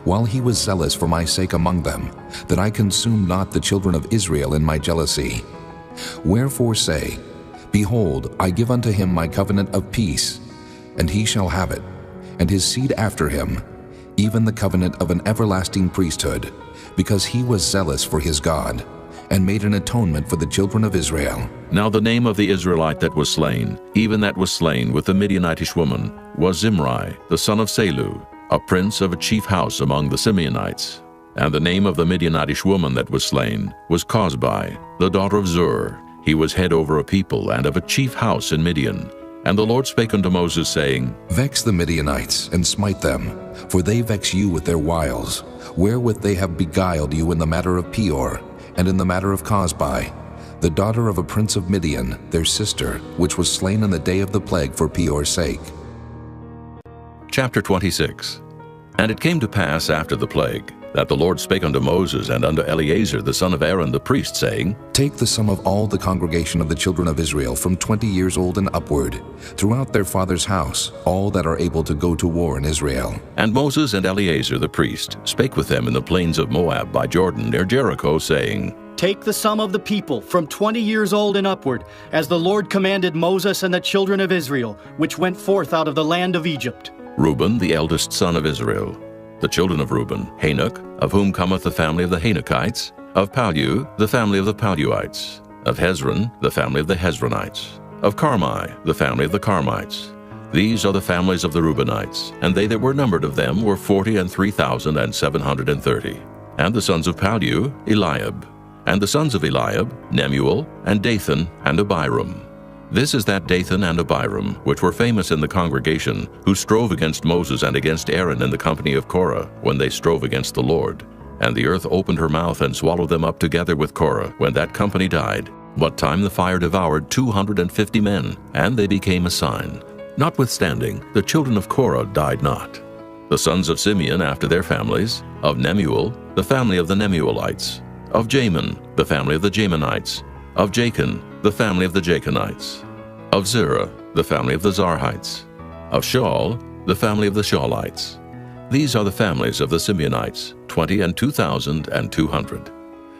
while he was zealous for my sake among them, that I consumed not the children of Israel in my jealousy. Wherefore say, Behold, I give unto him my covenant of peace, and he shall have it, and his seed after him, even the covenant of an everlasting priesthood, because he was zealous for his God, and made an atonement for the children of Israel. Now the name of the Israelite that was slain, even that was slain with the Midianitish woman, was Zimri, the son of Salu, a prince of a chief house among the Simeonites. And the name of the Midianitish woman that was slain was Cosbi, the daughter of Zur. He was head over a people and of a chief house in Midian. And the Lord spake unto Moses, saying, Vex the Midianites, and smite them, for they vex you with their wiles, wherewith they have beguiled you in the matter of Peor, and in the matter of Cosbi, the daughter of a prince of Midian, their sister, which was slain in the day of the plague for Peor's sake. Chapter 26. And it came to pass after the plague, that the Lord spake unto Moses and unto Eleazar the son of Aaron the priest, saying, Take the sum of all the congregation of the children of Israel from 20 years old and upward, throughout their father's house, all that are able to go to war in Israel. And Moses and Eleazar the priest spake with them in the plains of Moab by Jordan near Jericho, saying, Take the sum of the people from 20 years old and upward, as the Lord commanded Moses and the children of Israel, which went forth out of the land of Egypt. Reuben, the eldest son of Israel. The children of Reuben, Hanok, of whom cometh the family of the Hanokites. Of Pallu, the family of the Palluites. Of Hezron, the family of the Hezronites. Of Carmi, the family of the Carmites. These are the families of the Reubenites, and they that were numbered of them were 43,730. And the sons of Pallu, Eliab. And the sons of Eliab, Nemuel, and Dathan, and Abiram. This is that Dathan and Abiram, which were famous in the congregation, who strove against Moses and against Aaron in the company of Korah, when they strove against the Lord. And the earth opened her mouth and swallowed them up together with Korah, when that company died. What time the fire devoured 250 men, and they became a sign. Notwithstanding, the children of Korah died not. The sons of Simeon after their families, of Nemuel, the family of the Nemuelites. Of Jamin, the family of the Jaminites. Of Jachin, the family of the Jachinites. Of Zerah, the family of the Zarhites. Of Shaul, the family of the Shaulites. These are the families of the Simeonites, 22,200.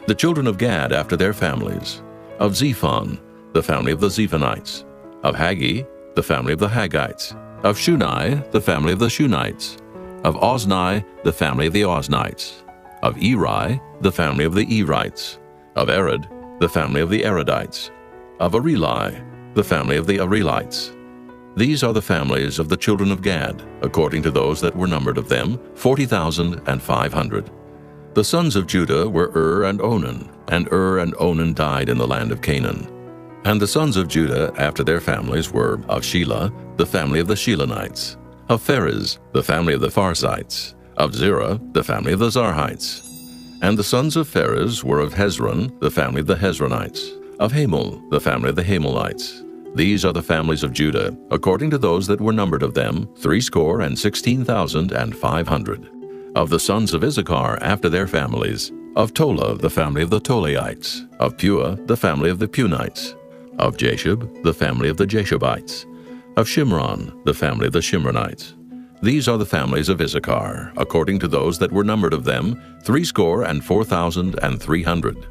The children of Gad after their families. Of Zephon, the family of the Zephonites. Of Haggi, the family of the Haggites. Of Shunai, the family of the Shunites. Of Ozni, the family of the Oznites. Of Eri, the family of the Erites. Of Arad, the family of the Aradites. Of Areli, the family of the Arelites. These are the families of the children of Gad, according to those that were numbered of them, 40,500. The sons of Judah were and Onan, and and Onan died in the land of Canaan. And the sons of Judah after their families were of Shelah, the family of the Shelonites. Of Pharez, the family of the Pharzites. Of Zerah, the family of the Zarhites. And the sons of Pharez were of Hezron, the family of the Hezronites. Of Hamul, the family of the Hamelites. These are the families of Judah, according to those that were numbered of them, 16,500. Of the sons of Issachar after their families, of Tola, the family of the Tolaites. Of Pua, the family of the Punites. Of Jashub, the family of the Jashubites. Of Shimron, the family of the Shimronites. These are the families of Issachar, according to those that were numbered of them, 64,300.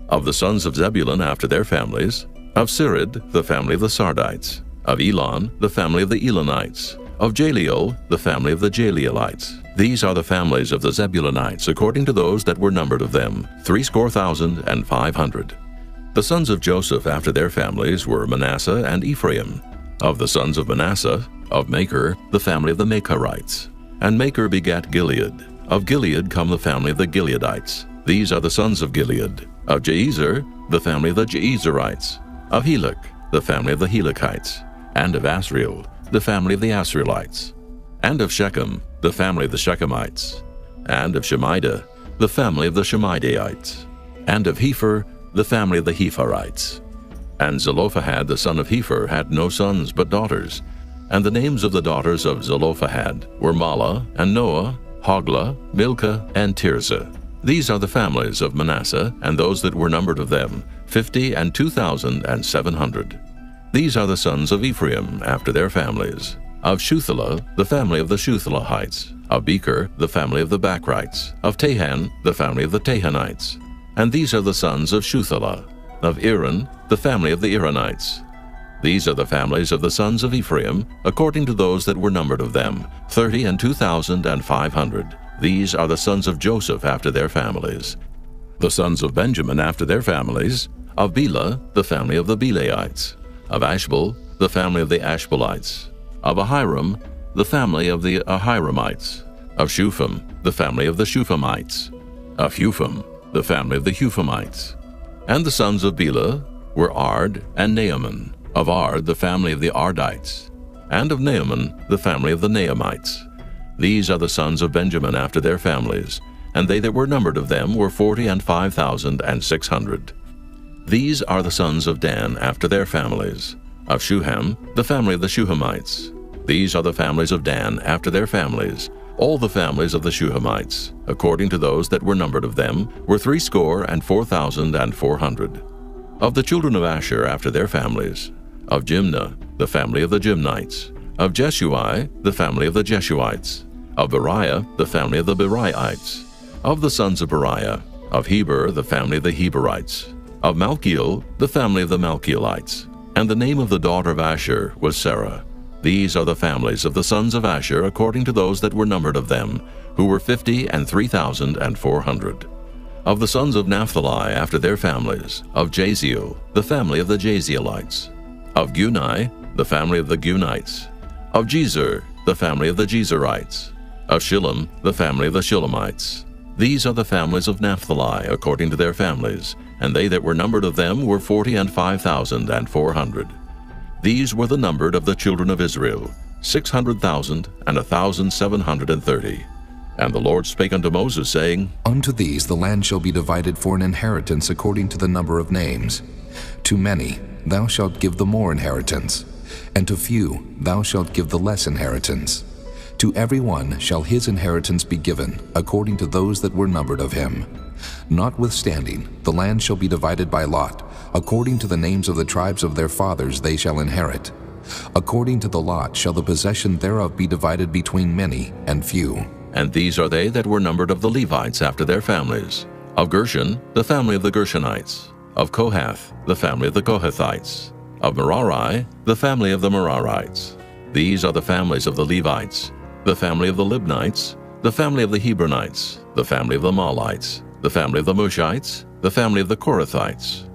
Of the sons of Zebulun after their families, of Sirid, the family of the Sardites. Of Elon, the family of the Elonites. Of Jaleel, the family of the Jaleelites. These are the families of the Zebulunites, according to those that were numbered of them, 64,500. The sons of Joseph after their families were Manasseh and Ephraim. Of the sons of Manasseh, Of Machir, the family of the Machirites. And Machir begat Gilead. Of Gilead come the family of the Gileadites. These are the sons of Gilead. Of Jeezer, the family of the Jeezerites. Of Helek, the family of the Helekites. And of Asriel, the family of the Asrielites. And of Shechem, the family of the Shechemites. And of Shemida, the family of the Shemidaites. And of Hepher, the family of the Hepherites. And Zelophehad the son of Hepher had no sons but daughters. And the names of the daughters of Zelophehad were Mahlah, and Noah, Hoglah, Milcah, and Tirzah. These are the families of Manasseh, and those that were numbered of them, 50,002,700. These are the sons of Ephraim after their families. Of Shuthelah, the family of the Shuthelahites. Of Becher, the family of the Bachrites. Of Tahan, the family of the Tahanites. And these are the sons of Shuthelah. Of Aaron, the family of the Aaronites. These are the families of the sons of Ephraim, according to those that were numbered of them, 30,002,500. These are the sons of Joseph after their families. The sons of Benjamin after their families. Of Bela, the family of the Belaites. Of Ashbel, the family of the Ashbelites. Of Ahiram, the family of the Ahiramites. Of Shupham, the family of the Shuphamites. Of Hupham, the family of the Huphamites. And the sons of Bela were Ard and Naaman. Of Ard, the family of the Ardites. And of Naaman, the family of the Naamites. These are the sons of Benjamin after their families, and they that were numbered of them were 40,500. These are the sons of Dan after their families. Of Shuham, the family of the Shuhamites. These are the families of Dan after their families. All the families of the Shuhamites, according to those that were numbered of them, were 64,400. Of the children of Asher after their families. Of Jimnah, the family of the Jimnites. Of Jeshui, the family of the Jeshuites. Of Beriah, the family of the Beriaites. Of the sons of Beriah. Of Heber, the family of the Heberites. Of Malchiel, the family of the Malchielites. And the name of the daughter of Asher was Sarah. These are the families of the sons of Asher according to those that were numbered of them, who were 50,003,400. Of the sons of Naphtali after their families. Of Jaziel, the family of the Jazielites. Of Guni, the family of the Gunites. Of Jezer, the family of the Jezerites. Of Shillem, the family of the Shillemites. These are the families of Naphtali according to their families, and they that were numbered of them were 40,500. These were the numbered of the children of Israel, 600,1,730. And the Lord spake unto Moses, saying, Unto these the land shall be divided for an inheritance according to the number of names. To many thou shalt give the more inheritance, and to few thou shalt give the less inheritance. To every one shall his inheritance be given, according to those that were numbered of him. Notwithstanding, the land shall be divided by lot, according to the names of the tribes of their fathers they shall inherit. According to the lot shall the possession thereof be divided between many and few. And these are they that were numbered of the Levites after their families. Of Gershon, the family of the Gershonites. Of Kohath, the family of the Kohathites. Of Merari, the family of the Merarites. These are the families of the Levites. The family of the Libnites, the family of the Hebronites, the family of the Mahlites, the family of the Mushites, the family of the Korathites.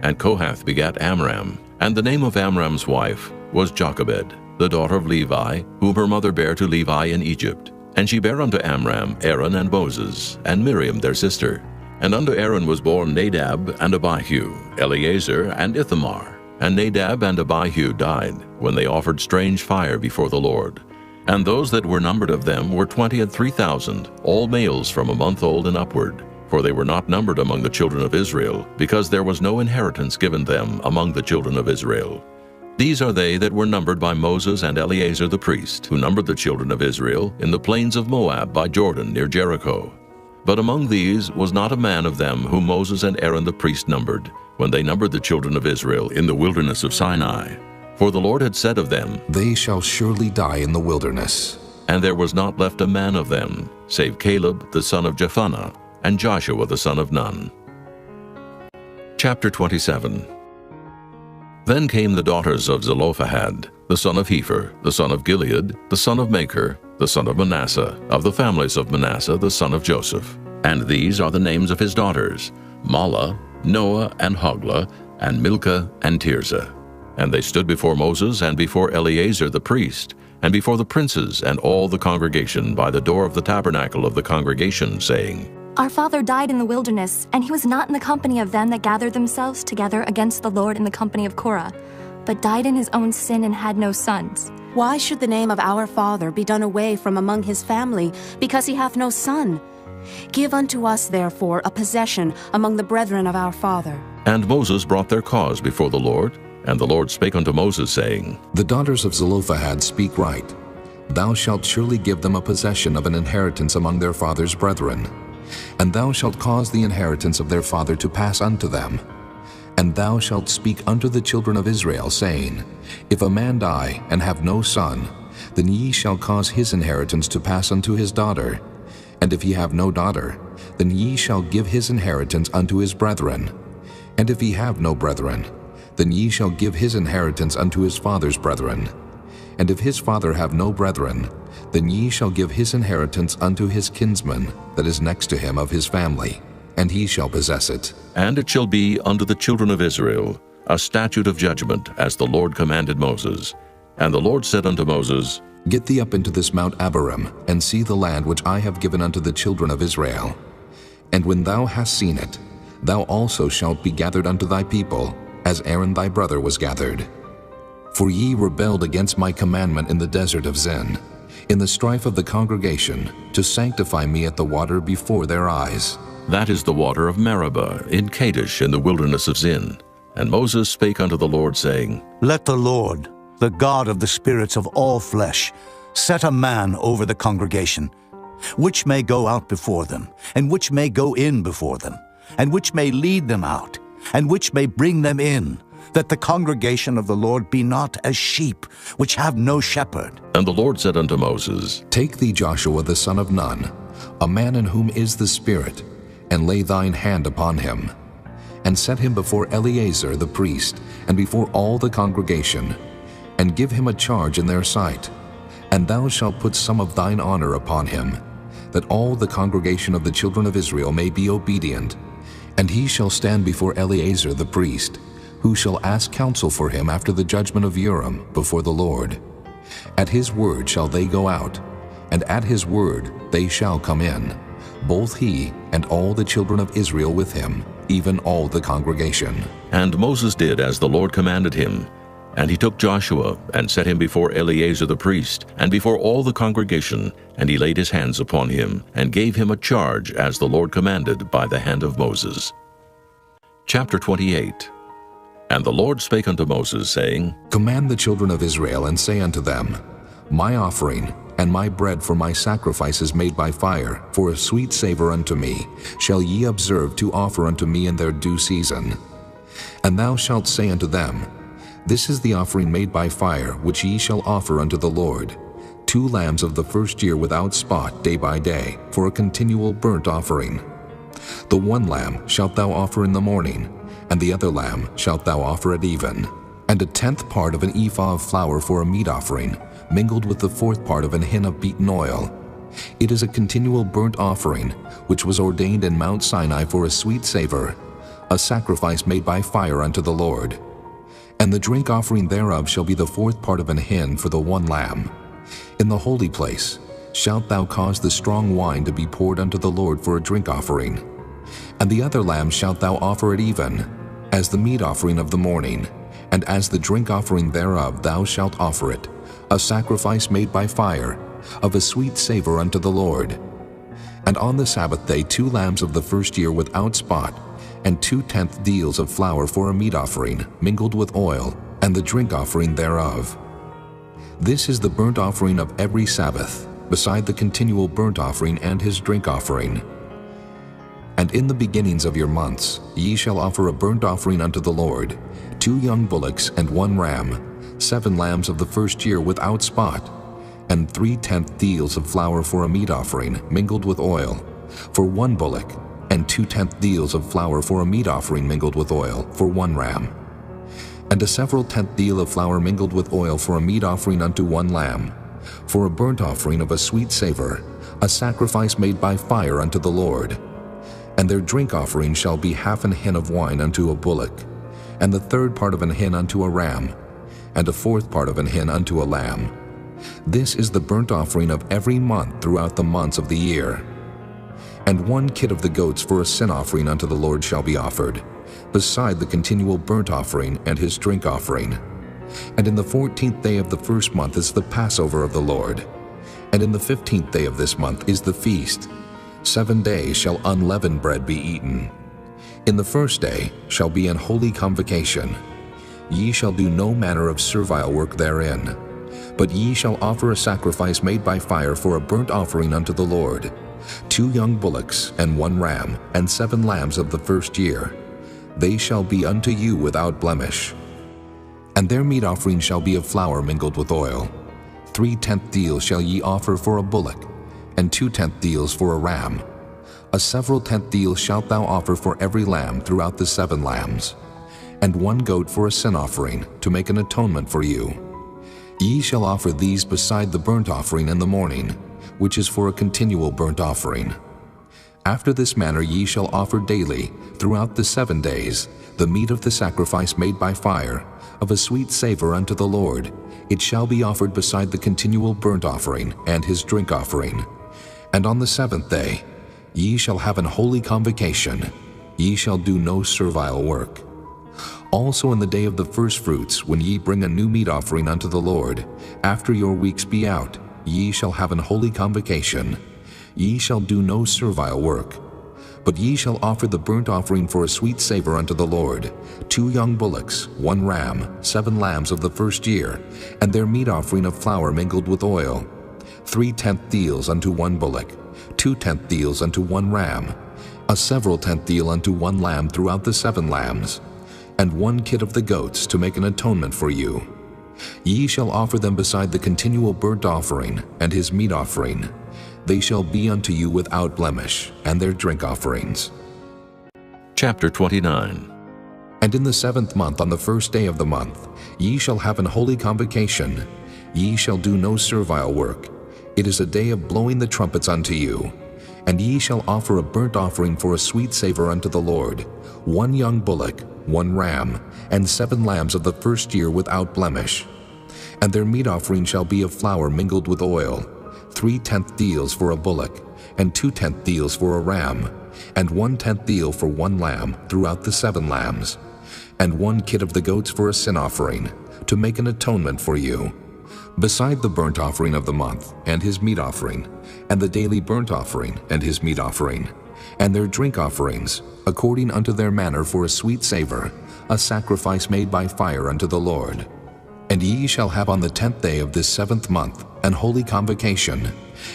And Kohath begat Amram, and the name of Amram's wife was Jochebed, the daughter of Levi, whom her mother bare to Levi in Egypt. And she bare unto Amram Aaron and Moses, and Miriam their sister. And unto Aaron was born Nadab and Abihu, Eleazar and Ithamar. And Nadab and Abihu died, when they offered strange fire before the Lord. And those that were numbered of them were 23,000, all males from a month old and upward. For they were not numbered among the children of Israel, because there was no inheritance given them among the children of Israel. These are they that were numbered by Moses and Eleazar the priest, who numbered the children of Israel in the plains of Moab by Jordan near Jericho. But among these was not a man of them whom Moses and Aaron the priest numbered, when they numbered the children of Israel in the wilderness of Sinai. For the Lord had said of them, They shall surely die in the wilderness. And there was not left a man of them, save Caleb the son of Jephunneh, and Joshua the son of Nun. Chapter 27. Then came the daughters of Zelophehad, the son of Hepher, the son of Gilead, the son of Machir, the son of Manasseh, of the families of Manasseh, the son of Joseph. And these are the names of his daughters, Mahlah, Noah, and Hoglah, and Milcah, and Tirzah. And they stood before Moses and before Eleazar the priest, and before the princes and all the congregation by the door of the tabernacle of the congregation, saying, Our father died in the wilderness, and he was not in the company of them that gathered themselves together against the Lord in the company of Korah, but died in his own sin and had no sons. Why should the name of our father be done away from among his family, because he hath no son? Give unto us, therefore, a possession among the brethren of our father. And Moses brought their cause before the Lord, and the Lord spake unto Moses, saying, The daughters of Zelophehad speak right. Thou shalt surely give them a possession of an inheritance among their father's brethren. And thou shalt cause the inheritance of their father to pass unto them. And thou shalt speak unto the children of Israel, saying, If a man die and have no son, then ye shall cause his inheritance to pass unto his daughter. And if he have no daughter, then ye shall give his inheritance unto his brethren. And if he have no brethren, then ye shall give his inheritance unto his father's brethren. And if his father have no brethren, then ye shall give his inheritance unto his kinsman that is next to him of his family, and he shall possess it. And it shall be unto the children of Israel a statute of judgment, as the Lord commanded Moses. And the Lord said unto Moses, Get thee up into this Mount Abarim, and see the land which I have given unto the children of Israel. And when thou hast seen it, thou also shalt be gathered unto thy people, as Aaron thy brother was gathered. For ye rebelled against my commandment in the desert of Zin, in the strife of the congregation, to sanctify me at the water before their eyes. That is the water of Meribah, in Kadesh, in the wilderness of Zin. And Moses spake unto the Lord, saying, Let the Lord, the God of the spirits of all flesh, set a man over the congregation, which may go out before them, and which may go in before them, and which may lead them out, and which may bring them in, that the congregation of the Lord be not as sheep, which have no shepherd. And the Lord said unto Moses, Take thee Joshua the son of Nun, a man in whom is the Spirit, and lay thine hand upon him, and set him before Eleazar the priest, and before all the congregation, and give him a charge in their sight. And thou shalt put some of thine honor upon him, that all the congregation of the children of Israel may be obedient. And he shall stand before Eleazar the priest, who shall ask counsel for him after the judgment of Urim before the Lord. At his word shall they go out, and at his word they shall come in, both he and all the children of Israel with him, even all the congregation. And Moses did as the Lord commanded him. And he took Joshua, and set him before Eleazar the priest, and before all the congregation, and he laid his hands upon him, and gave him a charge as the Lord commanded by the hand of Moses. Chapter 28. And the Lord spake unto Moses, saying, Command the children of Israel, and say unto them, My offering, and my bread for my sacrifices made by fire, for a sweet savor unto me, shall ye observe to offer unto me in their due season. And thou shalt say unto them, This is the offering made by fire, which ye shall offer unto the Lord, 2 lambs of the first year without spot day by day, for a continual burnt offering. The 1 lamb shalt thou offer in the morning, and the other lamb shalt thou offer at even. And a 10th part of an ephah of flour for a meat offering, mingled with the 4th part of an hin of beaten oil. It is a continual burnt offering, which was ordained in Mount Sinai for a sweet savor, a sacrifice made by fire unto the Lord. And the drink offering thereof shall be the 4th part of an hin for the 1 lamb. In the holy place shalt thou cause the strong wine to be poured unto the Lord for a drink offering. And the other lamb shalt thou offer at even, as the meat offering of the morning, and as the drink offering thereof thou shalt offer it, a sacrifice made by fire, of a sweet savor unto the Lord. And on the Sabbath day 2 lambs of the first year without spot, and 2/10 deals of flour for a meat offering, mingled with oil, and the drink offering thereof. This is the burnt offering of every Sabbath, beside the continual burnt offering and his drink offering. And in the beginnings of your months ye shall offer a burnt offering unto the Lord, 2 young bullocks and 1 ram, 7 lambs of the first year without spot, and 3/10 deals of flour for a meat offering, mingled with oil, for 1 bullock, and 2/10 deals of flour for a meat offering mingled with oil, for 1 ram. And a several 10th deal of flour mingled with oil for a meat offering unto 1 lamb, for a burnt offering of a sweet savor, a sacrifice made by fire unto the Lord. And their drink offering shall be 1/2 an hin of wine unto a bullock, and the 3rd part of an hin unto a ram, and a 4th part of an hin unto a lamb. This is the burnt offering of every month throughout the months of the year. And 1 kid of the goats for a sin offering unto the Lord shall be offered, beside the continual burnt offering and his drink offering. And in the 14th day of the first month is the Passover of the Lord. And in the 15th day of this month is the feast. 7 days shall unleavened bread be eaten. In the first day shall be an holy convocation. Ye shall do no manner of servile work therein, but ye shall offer a sacrifice made by fire for a burnt offering unto the Lord, 2 young bullocks and 1 ram, and 7 lambs of the first year. They shall be unto you without blemish. And their meat offering shall be of flour mingled with oil. 3/10 deals shall ye offer for a bullock, and 2/10 deals for a ram. A several 10th deal shalt thou offer for every lamb throughout the 7 lambs, and 1 goat for a sin offering, to make an atonement for you. Ye shall offer these beside the burnt offering in the morning, which is for a continual burnt offering. After this manner ye shall offer daily, throughout the 7 days, the meat of the sacrifice made by fire, of a sweet savor unto the Lord. It shall be offered beside the continual burnt offering and his drink offering. And on the 7th day ye shall have an holy convocation. Ye shall do no servile work. Also in the day of the firstfruits, when ye bring a new meat offering unto the Lord, after your weeks be out, ye shall have an holy convocation. Ye shall do no servile work. But ye shall offer the burnt offering for a sweet savor unto the Lord, 2 young bullocks, 1 ram, 7 lambs of the first year, and their meat offering of flour mingled with oil, 3/10 deals unto 1 bullock, 2/10 deals unto 1 ram, a several 10th deal unto 1 lamb throughout the 7 lambs, and 1 kid of the goats to make an atonement for you. Ye shall offer them beside the continual burnt offering and his meat offering. They shall be unto you without blemish, and their drink offerings. Chapter 29. And in the 7th month, on the 1st day of the month, ye shall have an holy convocation. Ye shall do no servile work. It is a day of blowing the trumpets unto you. And ye shall offer a burnt offering for a sweet savor unto the Lord, 1 young bullock, 1 ram, and 7 lambs of the first year without blemish. And their meat offering shall be of flour mingled with oil, 3/10 deals for a bullock, and 2/10 deals for a ram, and 1/10 deal for 1 lamb throughout the 7 lambs, and 1 kid of the goats for a sin offering, to make an atonement for you. Beside the burnt offering of the month, and his meat offering, and the daily burnt offering, and his meat offering, and their drink offerings, according unto their manner for a sweet savor, a sacrifice made by fire unto the Lord. And ye shall have on the 10th day of this 7th month an holy convocation,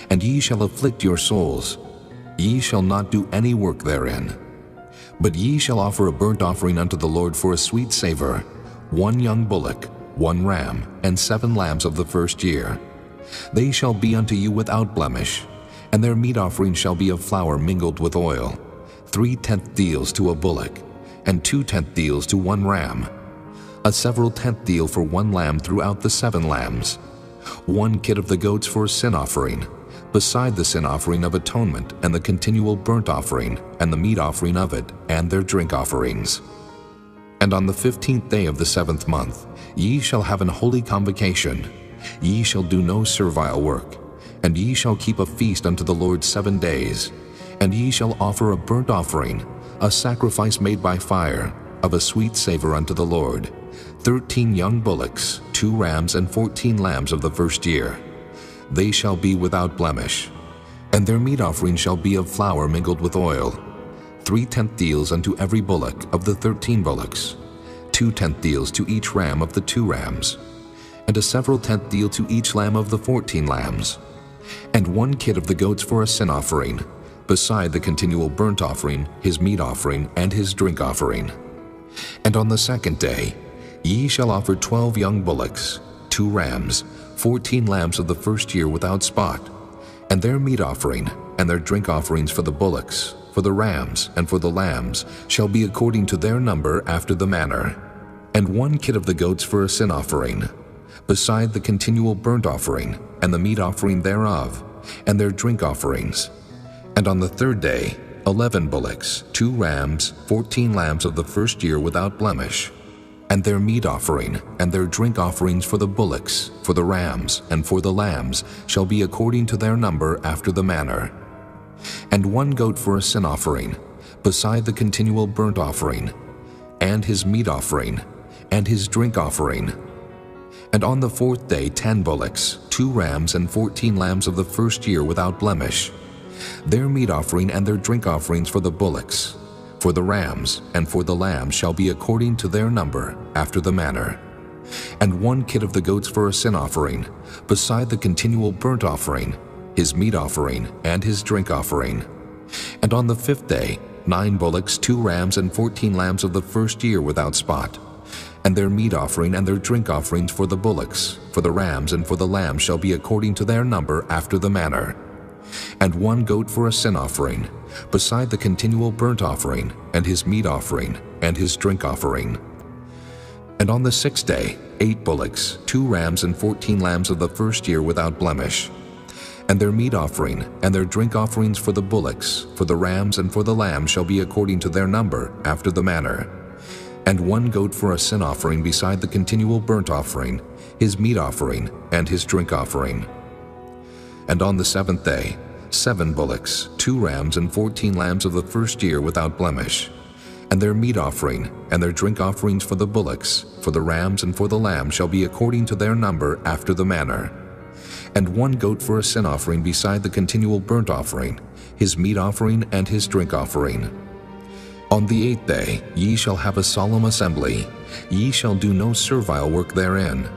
and ye shall afflict your souls. Ye shall not do any work therein. But ye shall offer a burnt offering unto the Lord for a sweet savor, 1 young bullock, 1 ram, and 7 lambs of the first year. They shall be unto you without blemish, and their meat offering shall be of flour mingled with oil, 3/10 deals to a bullock, and 2/10 deals to 1 ram, a several 10th deal for 1 lamb throughout the 7 lambs, 1 kid of the goats for a sin offering, beside the sin offering of atonement and the continual burnt offering and the meat offering of it and their drink offerings. And on the 15th day of the 7th month ye shall have an holy convocation. Ye shall do no servile work, and ye shall keep a feast unto the Lord 7 days, and ye shall offer a burnt offering, a sacrifice made by fire, of a sweet savor unto the Lord, 13 young bullocks, 2 rams, and 14 lambs of the first year. They shall be without blemish. And their meat offering shall be of flour mingled with oil, 3/10 deals unto every bullock of the 13 bullocks, 2/10 deals to each ram of the 2 rams, and a several 10th deal to each lamb of the 14 lambs, and 1 kid of the goats for a sin offering, beside the continual burnt offering, his meat offering, and his drink offering. And on the 2nd day ye shall offer 12 young bullocks, 2 rams, 14 lambs of the first year without spot, and their meat offering and their drink offerings for the bullocks, for the rams, and for the lambs shall be according to their number after the manner, and 1 kid of the goats for a sin offering, beside the continual burnt offering and the meat offering thereof, and their drink offerings. And on the 3rd day 11 bullocks, 2 rams, 14 lambs of the first year without blemish, And their meat offering and their drink offerings for the bullocks, for the rams, and for the lambs shall be according to their number after the manner. And 1 goat for a sin offering, beside the continual burnt offering, and his meat offering, and his drink offering. And on the 4th day 10 bullocks, 2 rams, and 14 lambs of the first year without blemish. Their meat offering and their drink offerings for the bullocks, for the rams, and for the lambs shall be according to their number, after the manner. And 1 kid of the goats for a sin offering, beside the continual burnt offering, his meat offering, and his drink offering. And on the 5th day 9 bullocks, 2 rams, and 14 lambs of the first year without spot. And their meat offering and their drink offerings for the bullocks, for the rams, and for the lambs shall be according to their number, after the manner. And 1 goat for a sin offering, beside the continual burnt offering, and his meat offering, and his drink offering. And on the 6th day 8 bullocks, 2 rams, and 14 lambs of the first year without blemish. And their meat offering and their drink offerings for the bullocks, for the rams, and for the lambs shall be according to their number, after the manner. And 1 goat for a sin offering beside the continual burnt offering, his meat offering, and his drink offering. And on the 7th day 7 bullocks, 2 rams, and 14 lambs of the first year without blemish. And their meat offering and their drink offerings for the bullocks, for the rams, and for the lambs shall be according to their number, after the manner. And 1 goat for a sin offering beside the continual burnt offering, his meat offering, and his drink offering. On the 8th day ye shall have a solemn assembly. Ye shall do no servile work therein,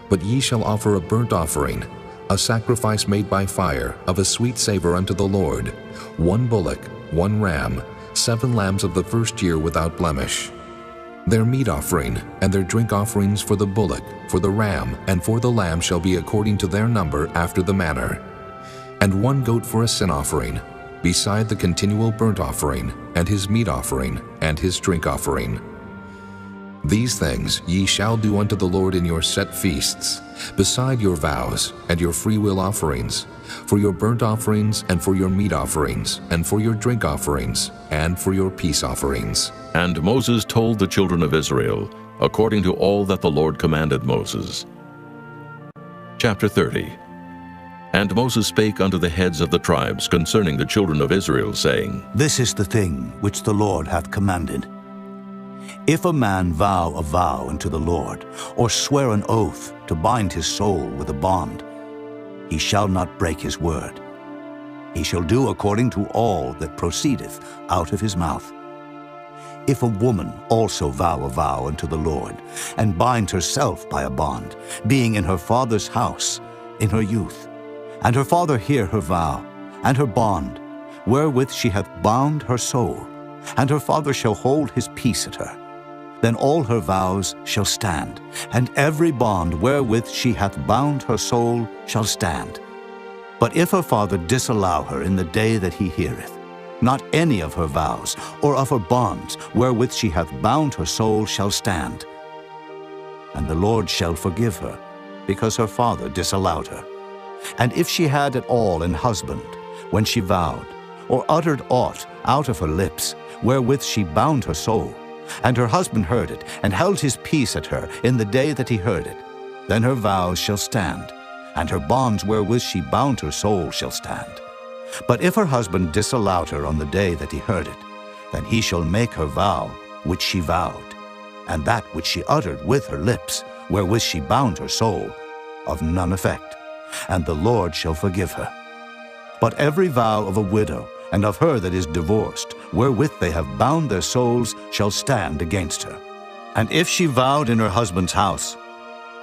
but ye shall offer a burnt offering, a sacrifice made by fire, of a sweet savor unto the Lord, 1 bullock, 1 ram, 7 lambs of the first year without blemish. Their meat offering and their drink offerings for the bullock, for the ram, and for the lamb shall be according to their number, after the manner. And 1 goat for a sin offering, beside the continual burnt offering, and his meat offering, and his drink offering. These things ye shall do unto the Lord in your set feasts, beside your vows and your freewill offerings, for your burnt offerings, and for your meat offerings, and for your drink offerings, and for your peace offerings. And Moses told the children of Israel, according to all that the Lord commanded Moses. Chapter 30. And Moses spake unto the heads of the tribes concerning the children of Israel, saying, This is the thing which the Lord hath commanded. If a man vow a vow unto the Lord, or swear an oath to bind his soul with a bond, he shall not break his word. He shall do according to all that proceedeth out of his mouth. If a woman also vow a vow unto the Lord, and bind herself by a bond, being in her father's house in her youth, and her father hear her vow, and her bond, wherewith she hath bound her soul, and her father shall hold his peace at her, then all her vows shall stand, and every bond wherewith she hath bound her soul shall stand. But if her father disallow her in the day that he heareth, not any of her vows or of her bonds wherewith she hath bound her soul shall stand. And the Lord shall forgive her, because her father disallowed her. And if she had at all an husband, when she vowed, or uttered aught out of her lips, wherewith she bound her soul, and her husband heard it, and held his peace at her in the day that he heard it, then her vows shall stand, and her bonds wherewith she bound her soul shall stand. But if her husband disallowed her on the day that he heard it, then he shall make her vow which she vowed, and that which she uttered with her lips, wherewith she bound her soul, of none effect, and the Lord shall forgive her. But every vow of a widow, and of her that is divorced, wherewith they have bound their souls, shall stand against her. And if she vowed in her husband's house,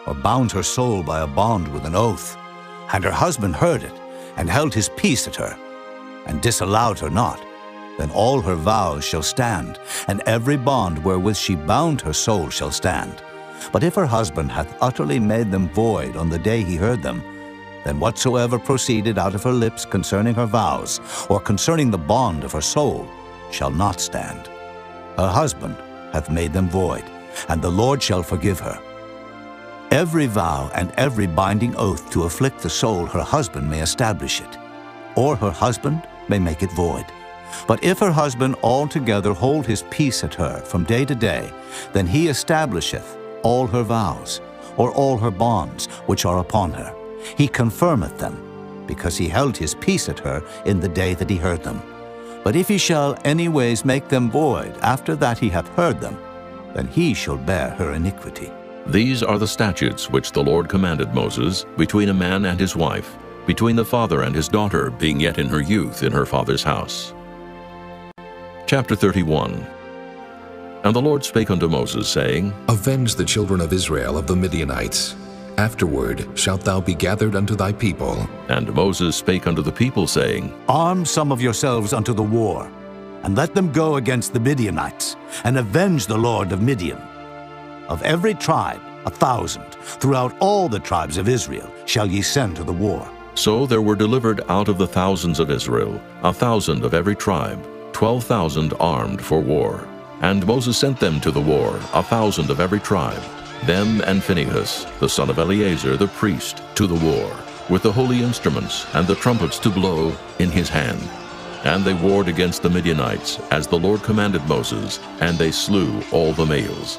or bound her soul by a bond with an oath, and her husband heard it, and held his peace at her, and disallowed her not, then all her vows shall stand, and every bond wherewith she bound her soul shall stand. But if her husband hath utterly made them void on the day he heard them, then whatsoever proceeded out of her lips concerning her vows, or concerning the bond of her soul, shall not stand. Her husband hath made them void, and the Lord shall forgive her. Every vow and every binding oath to afflict the soul her husband may establish it, or her husband may make it void. But if her husband altogether hold his peace at her from day to day, then he establisheth all her vows, or all her bonds which are upon her. He confirmeth them, because he held his peace at her in the day that he heard them. But if he shall any ways make them void after that he hath heard them, then he shall bear her iniquity. These are the statutes which the Lord commanded Moses between a man and his wife, between the father and his daughter, being yet in her youth in her father's house. Chapter 31. And the Lord spake unto Moses, saying, Avenge the children of Israel of the Midianites. Afterward shalt thou be gathered unto thy people. And Moses spake unto the people, saying, Arm some of yourselves unto the war, and let them go against the Midianites, and avenge the Lord of Midian. Of every tribe 1,000, throughout all the tribes of Israel, shall ye send to the war. So there were delivered out of the thousands of Israel 1,000 of every tribe, 12,000 armed for war. And Moses sent them to the war, 1,000 of every tribe, them and Phinehas, the son of Eleazar the priest, to the war, with the holy instruments and the trumpets to blow in his hand. And they warred against the Midianites, as the Lord commanded Moses, and they slew all the males.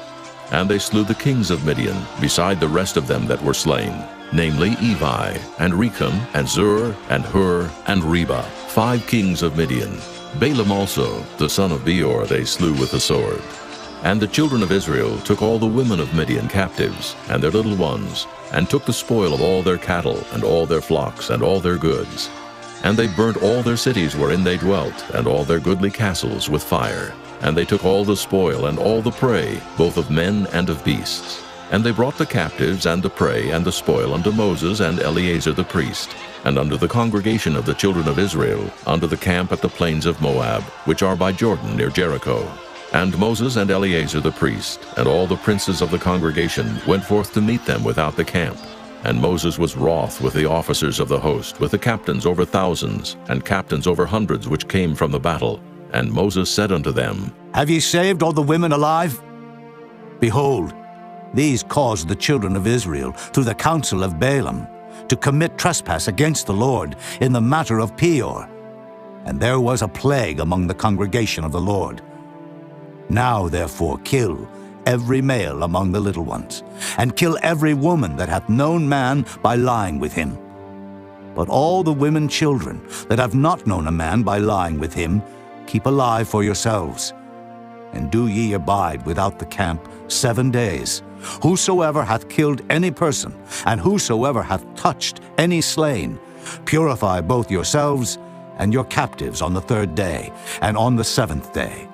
And they slew the kings of Midian, beside the rest of them that were slain, namely Evi, and Rechem, and Zur, and Hur, and Reba, 5 kings of Midian. Balaam also, the son of Beor, they slew with the sword. And the children of Israel took all the women of Midian captives, and their little ones, and took the spoil of all their cattle, and all their flocks, and all their goods. And they burnt all their cities wherein they dwelt, and all their goodly castles with fire. And they took all the spoil and all the prey, both of men and of beasts. And they brought the captives and the prey and the spoil unto Moses and Eleazar the priest, and unto the congregation of the children of Israel, unto the camp at the plains of Moab, which are by Jordan near Jericho. And Moses and Eleazar the priest, and all the princes of the congregation, went forth to meet them without the camp. And Moses was wroth with the officers of the host, with the captains over thousands, and captains over hundreds which came from the battle. And Moses said unto them, Have ye saved all the women alive? Behold, these caused the children of Israel, through the counsel of Balaam, to commit trespass against the Lord in the matter of Peor. And there was a plague among the congregation of the Lord. Now therefore kill every male among the little ones, and kill every woman that hath known man by lying with him. But all the women children that have not known a man by lying with him, keep alive for yourselves. And do ye abide without the camp 7 days. Whosoever hath killed any person, and whosoever hath touched any slain, purify both yourselves and your captives on the 3rd day, and on the 7th day.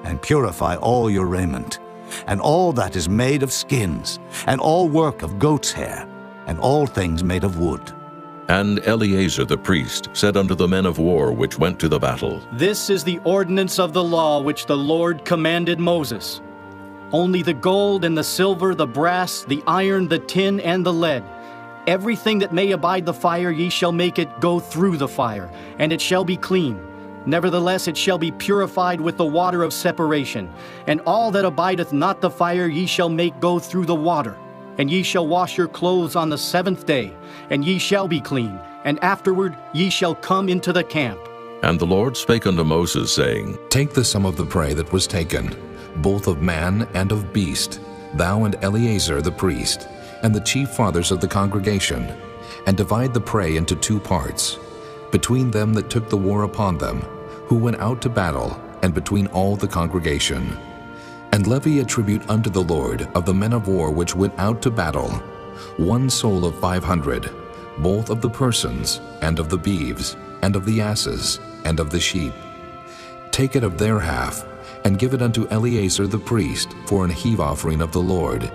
And purify all your raiment, and all that is made of skins, and all work of goat's hair, and all things made of wood. And Eleazar the priest said unto the men of war which went to the battle, This is the ordinance of the law which the Lord commanded Moses. Only the gold and the silver, the brass, the iron, the tin, and the lead, everything that may abide the fire, ye shall make it go through the fire, and it shall be clean. Nevertheless it shall be purified with the water of separation. And all that abideth not the fire ye shall make go through the water. And ye shall wash your clothes on the 7th day, and ye shall be clean, and afterward ye shall come into the camp. And the Lord spake unto Moses, saying, Take the sum of the prey that was taken, both of man and of beast, thou and Eleazar the priest, and the chief fathers of the congregation, and divide the prey into 2 parts, between them that took the war upon them, who went out to battle, and between all the congregation. And levy a tribute unto the Lord of the men of war which went out to battle, 1 soul of 500, both of the persons, and of the beeves, and of the asses, and of the sheep. Take it of their half, and give it unto Eleazar the priest for an heave offering of the Lord.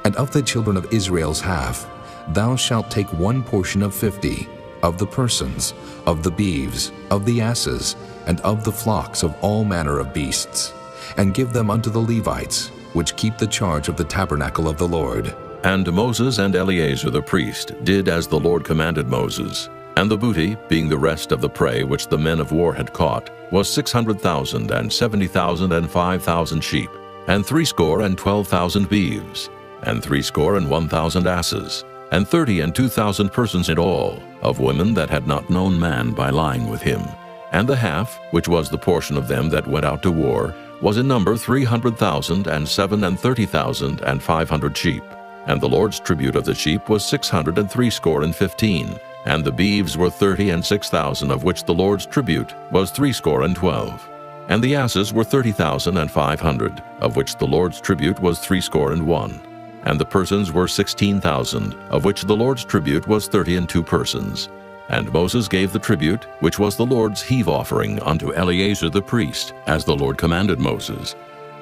And of the children of Israel's half, thou shalt take 1 portion of 50, of the persons, of the beeves, of the asses, and of the flocks of all manner of beasts, and give them unto the Levites, which keep the charge of the tabernacle of the Lord. And Moses and Eleazar the priest did as the Lord commanded Moses. And the booty, being the rest of the prey which the men of war had caught, was 600,000, and 70,000, and 5,000 sheep, and 62,000 beeves, and 61,000 asses, and 32,000 persons in all, of women that had not known man by lying with him. And the half, which was the portion of them that went out to war, was in number 300,000, and 37,500 sheep. And the Lord's tribute of the sheep was 615, and the beeves were 30 and 6,000, of which the Lord's tribute was 312. And the asses were 30,500, of which the Lord's tribute was 301. And the persons were 16,000, of which the Lord's tribute was 32 persons. And Moses gave the tribute, which was the Lord's heave offering, unto Eleazar the priest, as the Lord commanded Moses.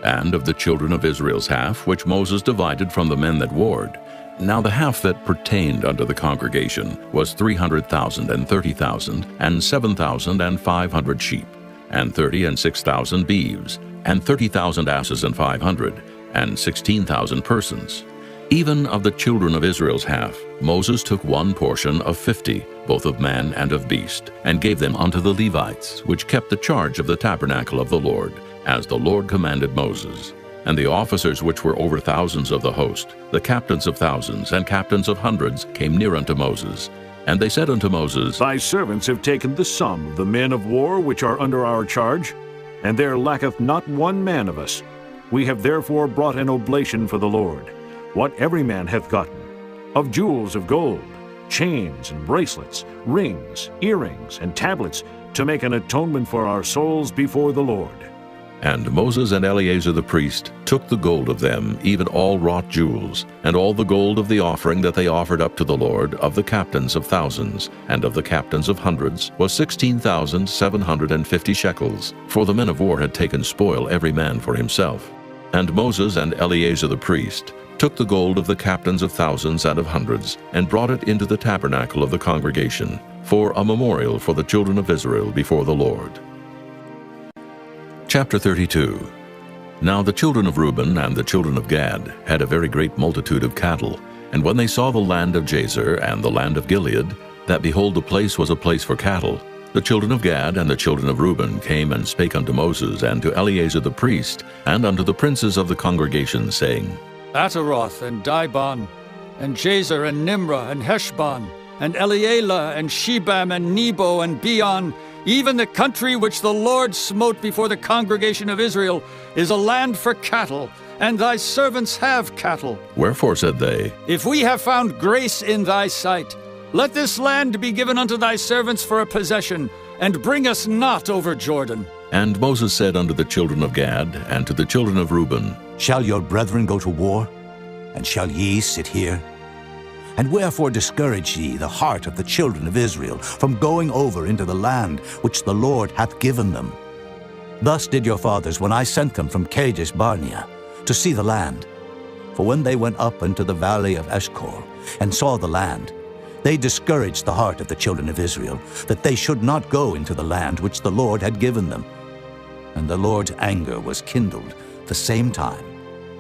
And of the children of Israel's half, which Moses divided from the men that warred. Now the half that pertained unto the congregation was 300,000 and 30,000, and 7,500 sheep, and 30 and 6,000 beeves, and 30,000 asses and 500, and 16,000 persons. Even of the children of Israel's half, Moses took one portion of 50, both of man and of beast, and gave them unto the Levites, which kept the charge of the tabernacle of the Lord, as the Lord commanded Moses. And the officers which were over thousands of the host, the captains of thousands and captains of hundreds, came near unto Moses. And they said unto Moses, Thy servants have taken the sum of the men of war which are under our charge, and there lacketh not one man of us. We have therefore brought an oblation for the Lord, what every man hath gotten, of jewels of gold, chains and bracelets, rings, earrings, and tablets, to make an atonement for our souls before the Lord. And Moses and Eleazar the priest took the gold of them, even all wrought jewels, and all the gold of the offering that they offered up to the Lord, of the captains of thousands, and of the captains of hundreds, was 16,750 shekels, for the men of war had taken spoil every man for himself. And Moses and Eleazar the priest took the gold of the captains of thousands and of hundreds, and brought it into the tabernacle of the congregation, for a memorial for the children of Israel before the Lord. Chapter 32. Now the children of Reuben and the children of Gad had a very great multitude of cattle. And when they saw the land of Jazer and the land of Gilead, that behold, the place was a place for cattle, the children of Gad and the children of Reuben came and spake unto Moses and to Eleazar the priest, and unto the princes of the congregation, saying, Ataroth and Dibon, and Jazer and Nimrah and Heshbon, and Elealeh and Shebam and Nebo and Beon, even the country which the Lord smote before the congregation of Israel, is a land for cattle, and thy servants have cattle. Wherefore, said they, If we have found grace in thy sight, let this land be given unto thy servants for a possession, and bring us not over Jordan. And Moses said unto the children of Gad and to the children of Reuben, Shall your brethren go to war, and shall ye sit here? And wherefore discourage ye the heart of the children of Israel from going over into the land which the Lord hath given them? Thus did your fathers when I sent them from Kadesh Barnea to see the land. For when they went up into the valley of Eshcol and saw the land, they discouraged the heart of the children of Israel, that they should not go into the land which the Lord had given them. And the Lord's anger was kindled the same time,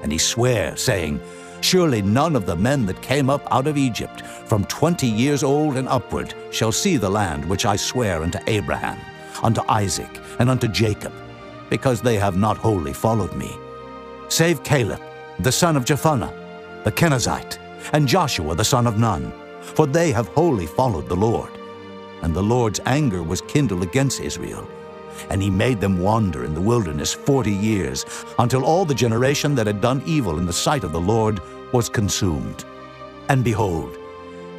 and he sware, saying, Surely none of the men that came up out of Egypt from 20 years old and upward shall see the land which I swear unto Abraham, unto Isaac, and unto Jacob, because they have not wholly followed me, save Caleb, the son of Jephunneh, the Kenizzite, and Joshua the son of Nun, for they have wholly followed the Lord. And the Lord's anger was kindled against Israel, and he made them wander in the wilderness 40 years, until all the generation that had done evil in the sight of the Lord was consumed. And behold,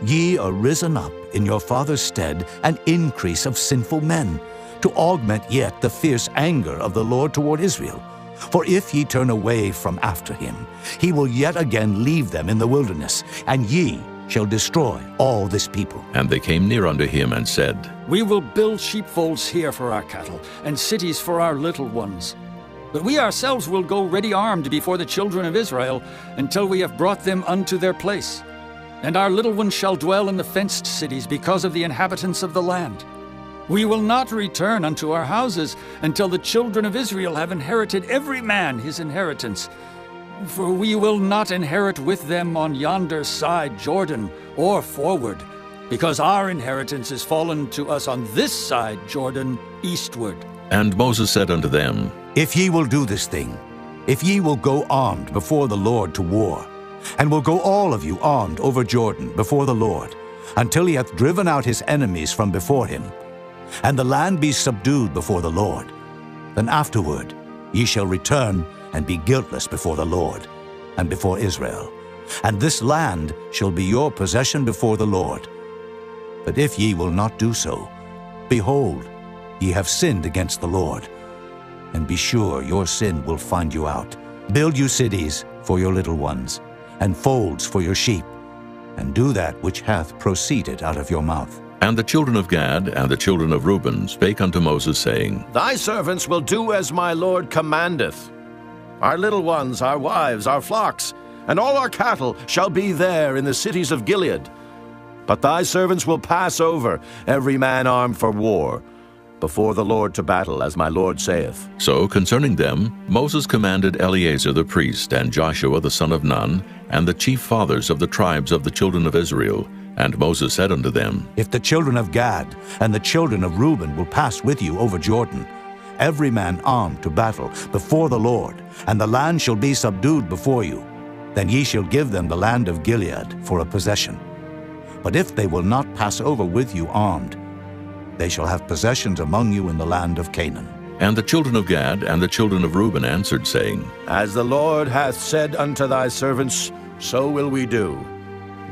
ye are risen up in your father's stead an increase of sinful men, to augment yet the fierce anger of the Lord toward Israel. For if ye turn away from after him, he will yet again leave them in the wilderness, and ye shall destroy all this people. And they came near unto him and said, We will build sheepfolds here for our cattle, and cities for our little ones. But we ourselves will go ready armed before the children of Israel, until we have brought them unto their place. And our little ones shall dwell in the fenced cities, because of the inhabitants of the land. We will not return unto our houses, until the children of Israel have inherited every man his inheritance. For we will not inherit with them on yonder side Jordan, or forward, because our inheritance is fallen to us on this side Jordan, eastward. And Moses said unto them, If ye will do this thing, if ye will go armed before the Lord to war, and will go all of you armed over Jordan before the Lord, until he hath driven out his enemies from before him, and the land be subdued before the Lord. Then afterward ye shall return and be guiltless before the Lord and before Israel. And this land shall be your possession before the Lord. But if ye will not do so, behold, ye have sinned against the Lord. And be sure your sin will find you out. Build you cities for your little ones, and folds for your sheep, and do that which hath proceeded out of your mouth. And the children of Gad and the children of Reuben spake unto Moses, saying, Thy servants will do as my Lord commandeth. Our little ones, our wives, our flocks, and all our cattle shall be there in the cities of Gilead. But thy servants will pass over, every man armed for war, before the Lord to battle, as my Lord saith. So concerning them Moses commanded Eleazar the priest, and Joshua the son of Nun, and the chief fathers of the tribes of the children of Israel. And Moses said unto them, If the children of Gad and the children of Reuben will pass with you over Jordan, every man armed to battle before the Lord, and the land shall be subdued before you, then ye shall give them the land of Gilead for a possession. But if they will not pass over with you armed, they shall have possessions among you in the land of Canaan. And the children of Gad and the children of Reuben answered, saying, As the Lord hath said unto thy servants, so will we do.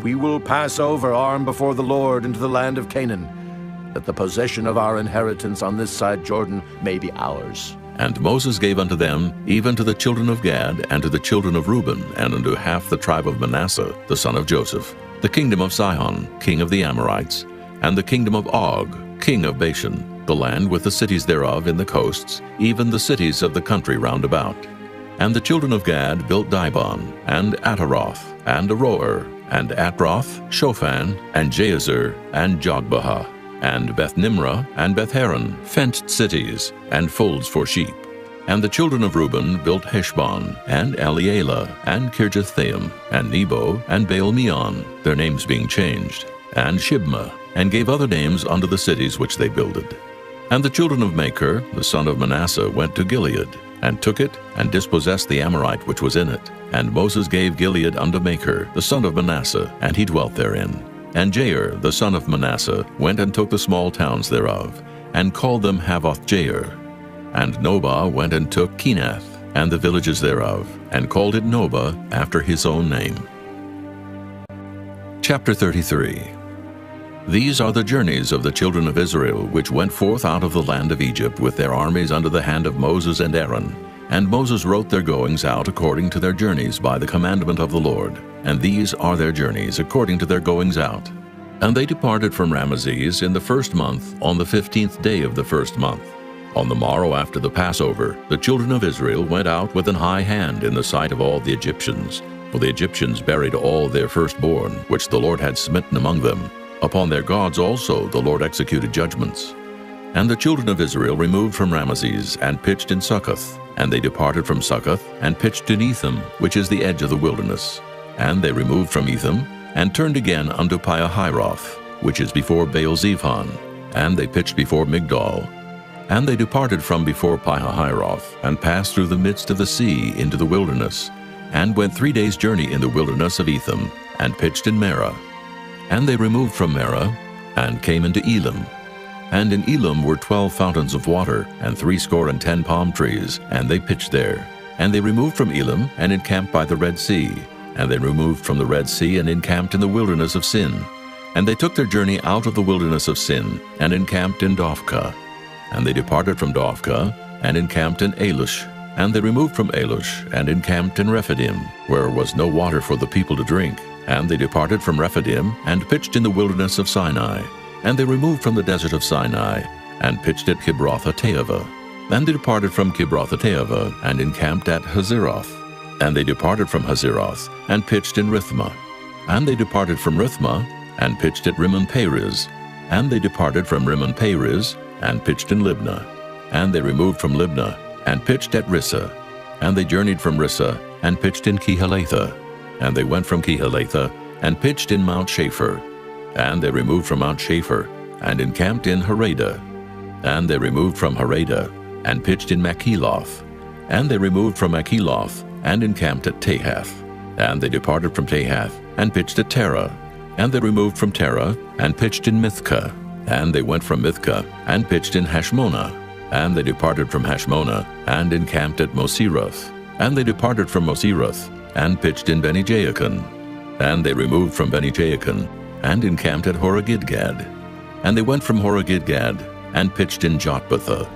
We will pass over armed before the Lord into the land of Canaan, that the possession of our inheritance on this side Jordan may be ours. And Moses gave unto them, even to the children of Gad, and to the children of Reuben, and unto half the tribe of Manasseh, the son of Joseph, the kingdom of Sihon, king of the Amorites, and the kingdom of Og, king of Bashan, the land with the cities thereof in the coasts, even the cities of the country round about. And the children of Gad built Dibon, and Ataroth, and Aroer, and Atroth, Shophan, and Jazer, and Jogbehah, and Beth-nimrah, and Beth-haran, fenced cities, and folds for sheep. And the children of Reuben built Heshbon, and Elealeh, and Kirjathim, and Nebo, and Baal-meon, their names being changed, and Shibmah, and gave other names unto the cities which they builded. And the children of Machir, the son of Manasseh, went to Gilead, and took it, and dispossessed the Amorite which was in it. And Moses gave Gilead unto Machir, the son of Manasseh, and he dwelt therein. And Jair, the son of Manasseh, went and took the small towns thereof, and called them Havoth-jair. And Nobah went and took Kenath, and the villages thereof, and called it Nobah after his own name. Chapter 33. These are the journeys of the children of Israel, which went forth out of the land of Egypt with their armies under the hand of Moses and Aaron. And Moses wrote their goings out according to their journeys by the commandment of the Lord. And these are their journeys according to their goings out. And they departed from Ramesses in the first month, on the 15th day of the first month. On the morrow after the Passover, the children of Israel went out with an high hand in the sight of all the Egyptians. For the Egyptians buried all their firstborn, which the Lord had smitten among them. Upon their gods also the Lord executed judgments. And the children of Israel removed from Ramesses, and pitched in Succoth. And they departed from Succoth, and pitched in Etham, which is the edge of the wilderness. And they removed from Etham, and turned again unto Pihahiroth, which is before Baal-zephon. And they pitched before Migdol. And they departed from before Pihahiroth, and passed through the midst of the sea into the wilderness, and went 3 days' journey in the wilderness of Etham, and pitched in Marah. And they removed from Marah, and came into Elim. And in Elim were 12 fountains of water, and 60 palm trees, and they pitched there. And they removed from Elim, and encamped by the Red Sea. And they removed from the Red Sea, and encamped in the wilderness of Sin. And they took their journey out of the wilderness of Sin, and encamped in Dophkah. And they departed from Dophkah, and encamped in Alush. And they removed from Alush, and encamped in Rephidim, where was no water for the people to drink. And they departed from Rephidim, and pitched in the wilderness of Sinai. And they removed from the desert of Sinai, and pitched at Kibroth-hattaavah. And they departed from Kibroth-hattaavah, and encamped at Hazeroth. And they departed from Hazeroth, and pitched in Rithmah. And they departed from Rithmah, and pitched at Rimmon-Perez. And they departed from Rimmon-Perez, and pitched in Libnah. And they removed from Libnah, and pitched at Rissah. And they journeyed from Rissah, and pitched in Kehelathah. And they went from Kehelathah, and pitched in Mount Shapher. And they removed from Mount Shapher, and encamped in Haradah. And they removed from Haradah, and pitched in Makheloth. And they removed from Makheloth, and encamped at Tahath. And they departed from Tahath, and pitched at Terah. And they removed from Terah, and pitched in Mithkah. And they went from Mithcah, and pitched in Hashmonah. And they departed from Hashmonah, and encamped at Moseroth. And they departed from Moseroth, and pitched in Beni-Jaakon. And they removed from Beni-Jaakon, and encamped at Horah-Gidgad. And they went from Horah-Gidgad, and pitched in Jotbathah.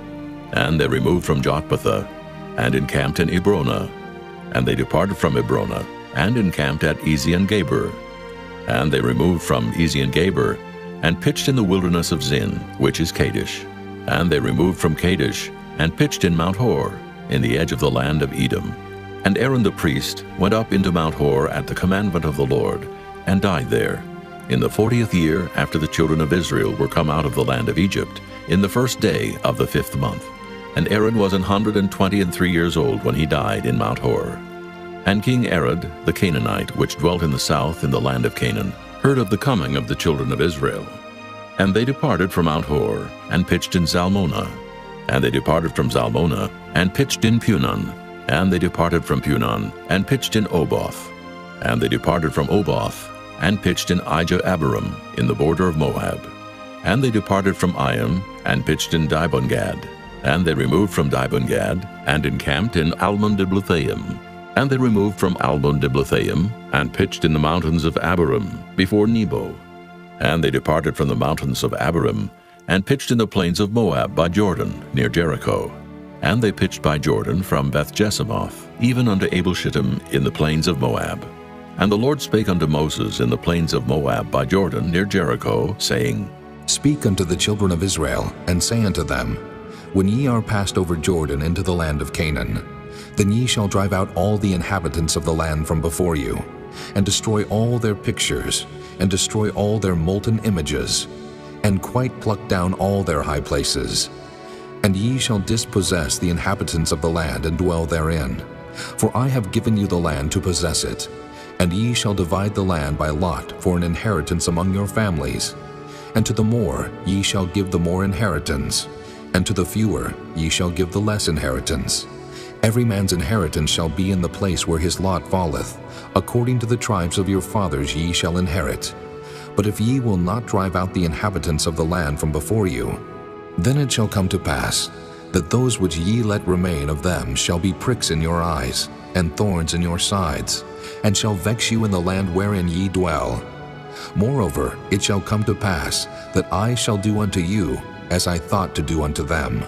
And they removed from Jotbathah, and encamped in Ebrona. And they departed from Ebrona, and encamped at Ezion-Geber. And they removed from Ezion-Geber, and pitched in the wilderness of Zin, which is Kadesh. And they removed from Kadesh, and pitched in Mount Hor, in the edge of the land of Edom. And Aaron the priest went up into Mount Hor at the commandment of the Lord, and died there, in the 40th year after the children of Israel were come out of the land of Egypt, in the 1st day of the 5th month. And Aaron was 123 years old when he died in Mount Hor. And King Arad the Canaanite, which dwelt in the south in the land of Canaan, heard of the coming of the children of Israel. And they departed from Mount Hor, and pitched in Zalmonah. And they departed from Zalmonah, and pitched in Punon. And they departed from Punon, and pitched in Oboth. And they departed from Oboth, and pitched in Ijah-Abarim, in the border of Moab. And they departed from Iam, and pitched in Dibon-Gad. And they removed from Dibon-Gad, and encamped in Almon-Diblathaim. And they removed from Almon-Diblathaim, and pitched in the mountains of Abarim, before Nebo. And they departed from the mountains of Abarim, and pitched in the plains of Moab by Jordan, near Jericho. And they pitched by Jordan from Beth-Jesimoth, even unto Abel-Shittim in the plains of Moab. And the Lord spake unto Moses in the plains of Moab by Jordan, near Jericho, saying, Speak unto the children of Israel, and say unto them, When ye are passed over Jordan into the land of Canaan, then ye shall drive out all the inhabitants of the land from before you, and destroy all their pictures, and destroy all their molten images, and quite pluck down all their high places. And ye shall dispossess the inhabitants of the land, and dwell therein. For I have given you the land to possess it, and ye shall divide the land by lot for an inheritance among your families. And to the more ye shall give the more inheritance, and to the fewer ye shall give the less inheritance. Every man's inheritance shall be in the place where his lot falleth. According to the tribes of your fathers ye shall inherit. But if ye will not drive out the inhabitants of the land from before you, then it shall come to pass that those which ye let remain of them shall be pricks in your eyes, and thorns in your sides, and shall vex you in the land wherein ye dwell. Moreover, it shall come to pass that I shall do unto you as I thought to do unto them.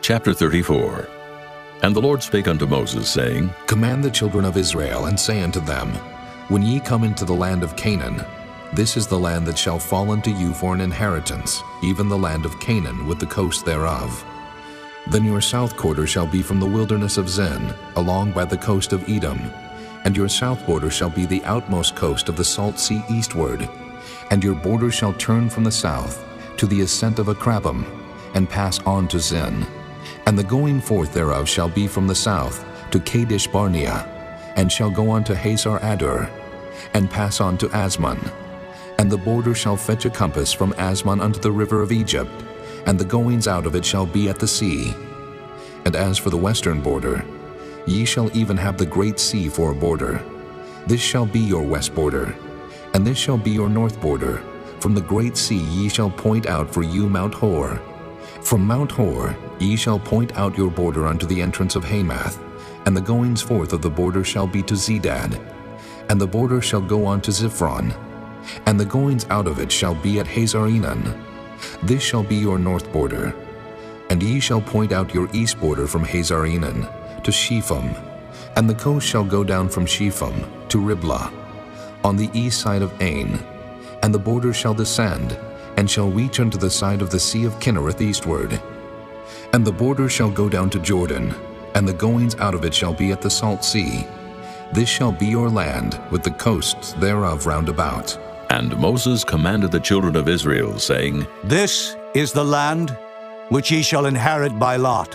Chapter 34. And the Lord spake unto Moses, saying, Command the children of Israel, and say unto them, When ye come into the land of Canaan, this is the land that shall fall unto you for an inheritance, even the land of Canaan with the coast thereof. Then your south quarter shall be from the wilderness of Zin, along by the coast of Edom, and your south border shall be the outmost coast of the salt sea eastward, and your border shall turn from the south to the ascent of Akrabim, and pass on to Zin. And the going forth thereof shall be from the south to Kadesh Barnea, and shall go on to Hazar Adur, and pass on to Asmon. And the border shall fetch a compass from Asmon unto the river of Egypt, and the goings out of it shall be at the sea. And as for the western border, ye shall even have the great sea for a border. This shall be your west border, and this shall be your north border. From the great sea ye shall point out for you Mount Hor. From Mount Hor ye shall point out your border unto the entrance of Hamath, and the goings forth of the border shall be to Zedad, and the border shall go on to Ziphron, and the goings out of it shall be at Hazar-Enan. This shall be your north border. And ye shall point out your east border from Hazar-Enan to Shepham, and the coast shall go down from Shepham to Riblah, on the east side of Ain, and the border shall descend, and shall reach unto the side of the sea of Kinnereth eastward. And the border shall go down to Jordan, and the goings out of it shall be at the salt sea. This shall be your land, with the coasts thereof round about. And Moses commanded the children of Israel, saying, This is the land which ye shall inherit by lot,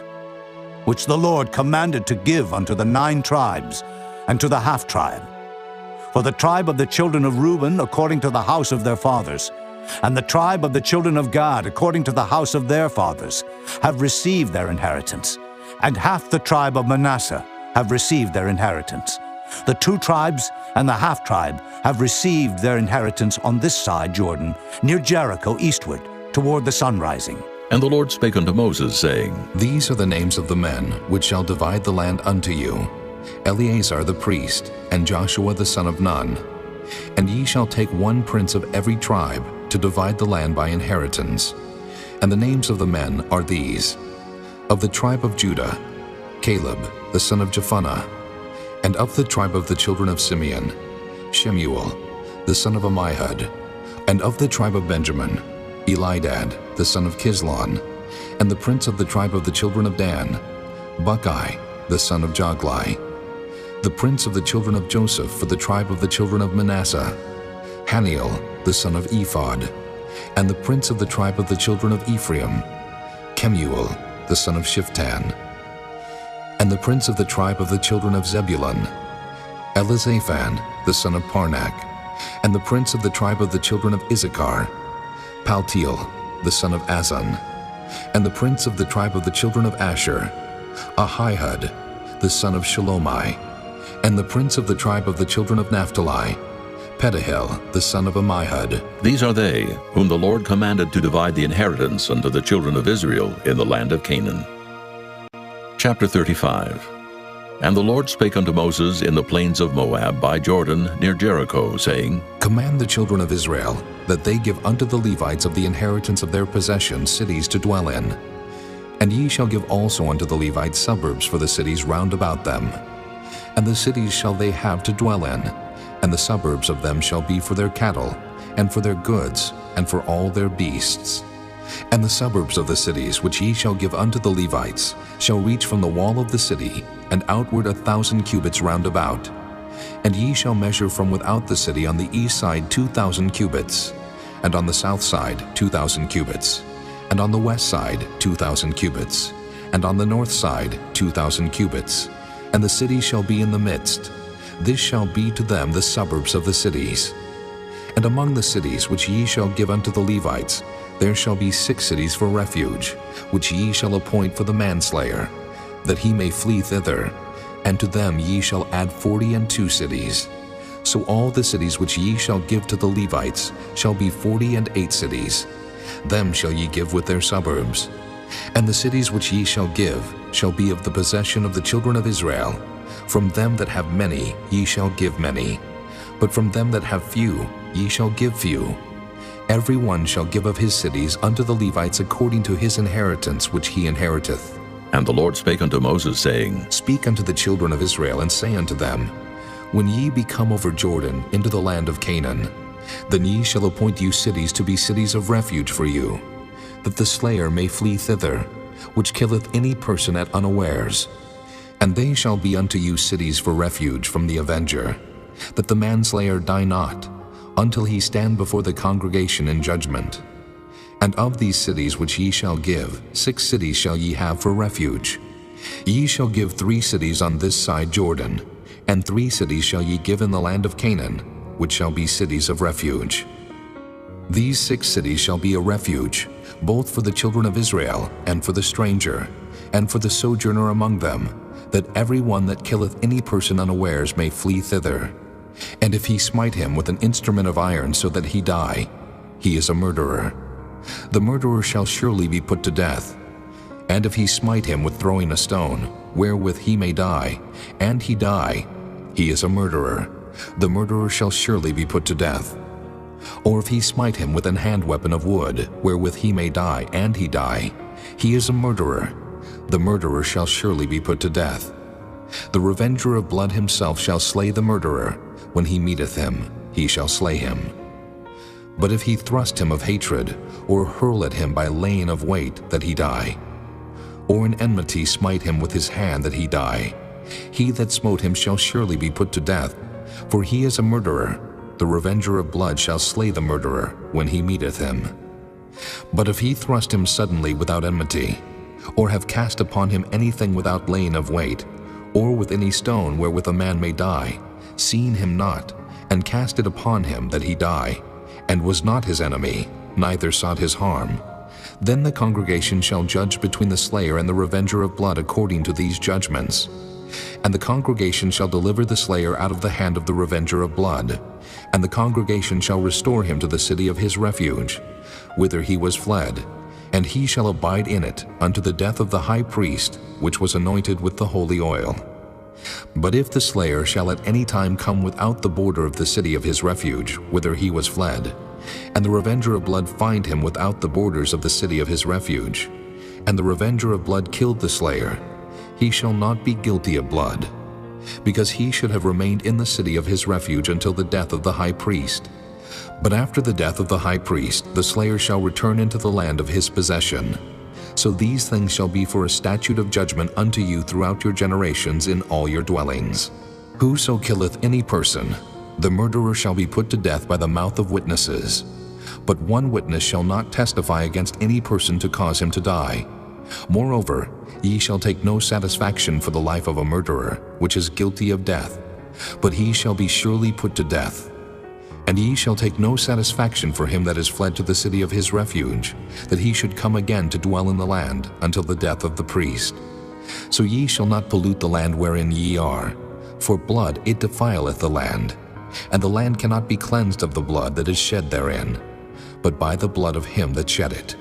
which the Lord commanded to give unto the 9 tribes, and to the half-tribe. For the tribe of the children of Reuben according to the house of their fathers, and the tribe of the children of Gad according to the house of their fathers, have received their inheritance, and half the tribe of Manasseh have received their inheritance, The 2 tribes and the half-tribe have received their inheritance on this side Jordan, near Jericho eastward, toward the sun rising. And the Lord spake unto Moses, saying, These are the names of the men which shall divide the land unto you, Eleazar the priest, and Joshua the son of Nun. And ye shall take 1 prince of every tribe to divide the land by inheritance. And the names of the men are these: of the tribe of Judah, Caleb the son of Jephunneh; and of the tribe of the children of Simeon, Shemuel the son of Ammihud; and of the tribe of Benjamin, Elidad the son of Kislon; and the prince of the tribe of the children of Dan, Bucki the son of Joglai; the prince of the children of Joseph for the tribe of the children of Manasseh, Haniel the son of Ephod; and the prince of the tribe of the children of Ephraim, Kemuel the son of Shiftan; and the prince of the tribe of the children of Zebulun, Elizaphan the son of Parnak; and the prince of the tribe of the children of Issachar, Paltiel the son of Azan; and the prince of the tribe of the children of Asher, Ahihud the son of Shalomai; and the prince of the tribe of the children of Naphtali, Pedahel the son of Ammihud. These are they whom the Lord commanded to divide the inheritance unto the children of Israel in the land of Canaan. Chapter 35. And the Lord spake unto Moses in the plains of Moab by Jordan near Jericho, saying, Command the children of Israel that they give unto the Levites of the inheritance of their possession cities to dwell in. And ye shall give also unto the Levites suburbs for the cities round about them. And the cities shall they have to dwell in, and the suburbs of them shall be for their cattle, and for their goods, and for all their beasts. And the suburbs of the cities which ye shall give unto the Levites shall reach from the wall of the city, and outward 1,000 cubits round about. And ye shall measure from without the city on the east side 2,000 cubits, and on the south side 2,000 cubits, and on the west side 2,000 cubits, and on the north side 2,000 cubits. And the city shall be in the midst. This shall be to them the suburbs of the cities. And among the cities which ye shall give unto the Levites, there shall be 6 cities for refuge, which ye shall appoint for the manslayer, that he may flee thither, and to them ye shall add 42 cities. So all the cities which ye shall give to the Levites shall be 48 cities. Them shall ye give with their suburbs. And the cities which ye shall give shall be of the possession of the children of Israel. From them that have many ye shall give many, but from them that have few ye shall give few. Every one shall give of his cities unto the Levites according to his inheritance which he inheriteth. And the Lord spake unto Moses, saying, Speak unto the children of Israel, and say unto them, When ye be come over Jordan into the land of Canaan, then ye shall appoint you cities to be cities of refuge for you, that the slayer may flee thither, which killeth any person at unawares. And they shall be unto you cities for refuge from the avenger, that the manslayer die not, until he stand before the congregation in judgment. And of these cities which ye shall give, 6 cities shall ye have for refuge. Ye shall give 3 cities on this side Jordan, and 3 cities shall ye give in the land of Canaan, which shall be cities of refuge. These 6 cities shall be a refuge, both for the children of Israel, and for the stranger, and for the sojourner among them, that every one that killeth any person unawares may flee thither. And if he smite him with an instrument of iron so that he die, he is a murderer. The murderer shall surely be put to death. And if he smite him with throwing a stone, wherewith he may die, and he die, he is a murderer. The murderer shall surely be put to death. Or if he smite him with an hand weapon of wood, wherewith he may die, and he die, he is a murderer. The murderer shall surely be put to death. The revenger of blood himself shall slay the murderer. When he meeteth him, he shall slay him. But if he thrust him of hatred, or hurl at him by laying of weight, that he die, or in enmity smite him with his hand, that he die, he that smote him shall surely be put to death, for he is a murderer. The revenger of blood shall slay the murderer when he meeteth him. But if he thrust him suddenly without enmity, or have cast upon him anything without laying of weight, or with any stone wherewith a man may die, seeing him not, and cast it upon him that he die, and was not his enemy, neither sought his harm, then the congregation shall judge between the slayer and the revenger of blood according to these judgments. And the congregation shall deliver the slayer out of the hand of the revenger of blood, and the congregation shall restore him to the city of his refuge, whither he was fled, and he shall abide in it unto the death of the high priest, which was anointed with the holy oil. But if the slayer shall at any time come without the border of the city of his refuge, whither he was fled, and the revenger of blood find him without the borders of the city of his refuge, and the revenger of blood killed the slayer, he shall not be guilty of blood, because he should have remained in the city of his refuge until the death of the high priest. But after the death of the high priest, the slayer shall return into the land of his possession. So these things shall be for a statute of judgment unto you throughout your generations in all your dwellings. Whoso killeth any person, the murderer shall be put to death by the mouth of witnesses. But one witness shall not testify against any person to cause him to die. Moreover, ye shall take no satisfaction for the life of a murderer, which is guilty of death, but he shall be surely put to death. And ye shall take no satisfaction for him that is fled to the city of his refuge, that he should come again to dwell in the land until the death of the priest. So ye shall not pollute the land wherein ye are, for blood it defileth the land, and the land cannot be cleansed of the blood that is shed therein, but by the blood of him that shed it.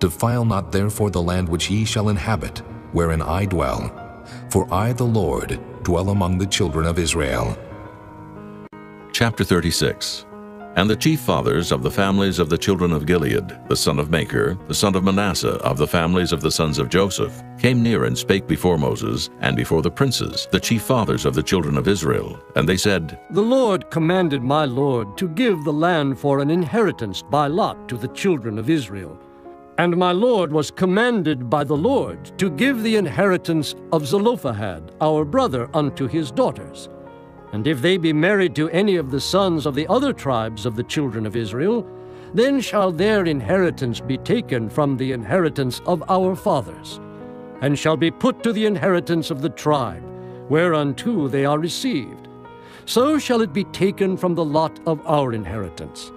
Defile not therefore the land which ye shall inhabit, wherein I dwell, for I the Lord dwell among the children of Israel. Chapter 36. And the chief fathers of the families of the children of Gilead, the son of Machir, the son of Manasseh, of the families of the sons of Joseph, came near and spake before Moses, and before the princes, the chief fathers of the children of Israel. And they said, The Lord commanded my Lord to give the land for an inheritance by lot to the children of Israel. And my Lord was commanded by the Lord to give the inheritance of Zelophehad, our brother, unto his daughters. And if they be married to any of the sons of the other tribes of the children of Israel, then shall their inheritance be taken from the inheritance of our fathers, and shall be put to the inheritance of the tribe, whereunto they are received. So shall it be taken from the lot of our inheritance.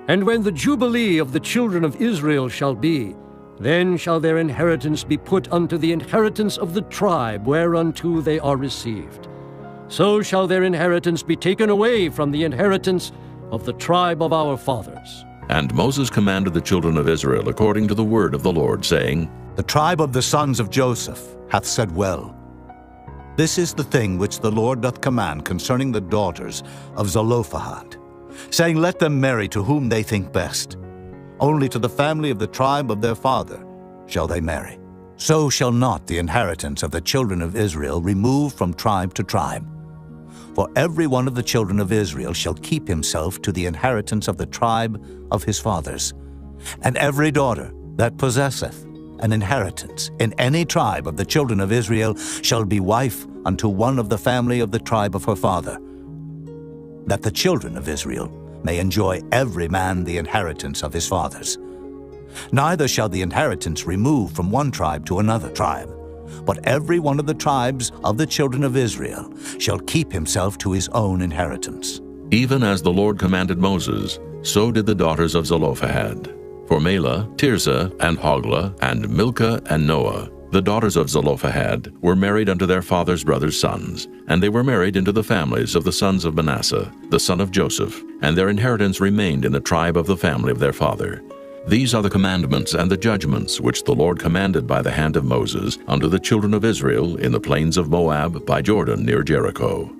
And when the jubilee of the children of Israel shall be, then shall their inheritance be put unto the inheritance of the tribe, whereunto they are received. So shall their inheritance be taken away from the inheritance of the tribe of our fathers. And Moses commanded the children of Israel according to the word of the Lord, saying, The tribe of the sons of Joseph hath said well. This is the thing which the Lord doth command concerning the daughters of Zelophehad, saying, Let them marry to whom they think best. Only to the family of the tribe of their father shall they marry. So shall not the inheritance of the children of Israel remove from tribe to tribe. For every one of the children of Israel shall keep himself to the inheritance of the tribe of his fathers. And every daughter that possesseth an inheritance in any tribe of the children of Israel shall be wife unto one of the family of the tribe of her father, that the children of Israel may enjoy every man the inheritance of his fathers. Neither shall the inheritance remove from one tribe to another tribe, but every one of the tribes of the children of Israel shall keep himself to his own inheritance. Even as the Lord commanded Moses, so did the daughters of Zelophehad. For Mahlah, Tirzah, and Hoglah, and Milcah, and Noah, the daughters of Zelophehad, were married unto their father's brothers' sons, and they were married into the families of the sons of Manasseh, the son of Joseph, and their inheritance remained in the tribe of the family of their father. These are the commandments and the judgments which the Lord commanded by the hand of Moses unto the children of Israel in the plains of Moab by Jordan near Jericho.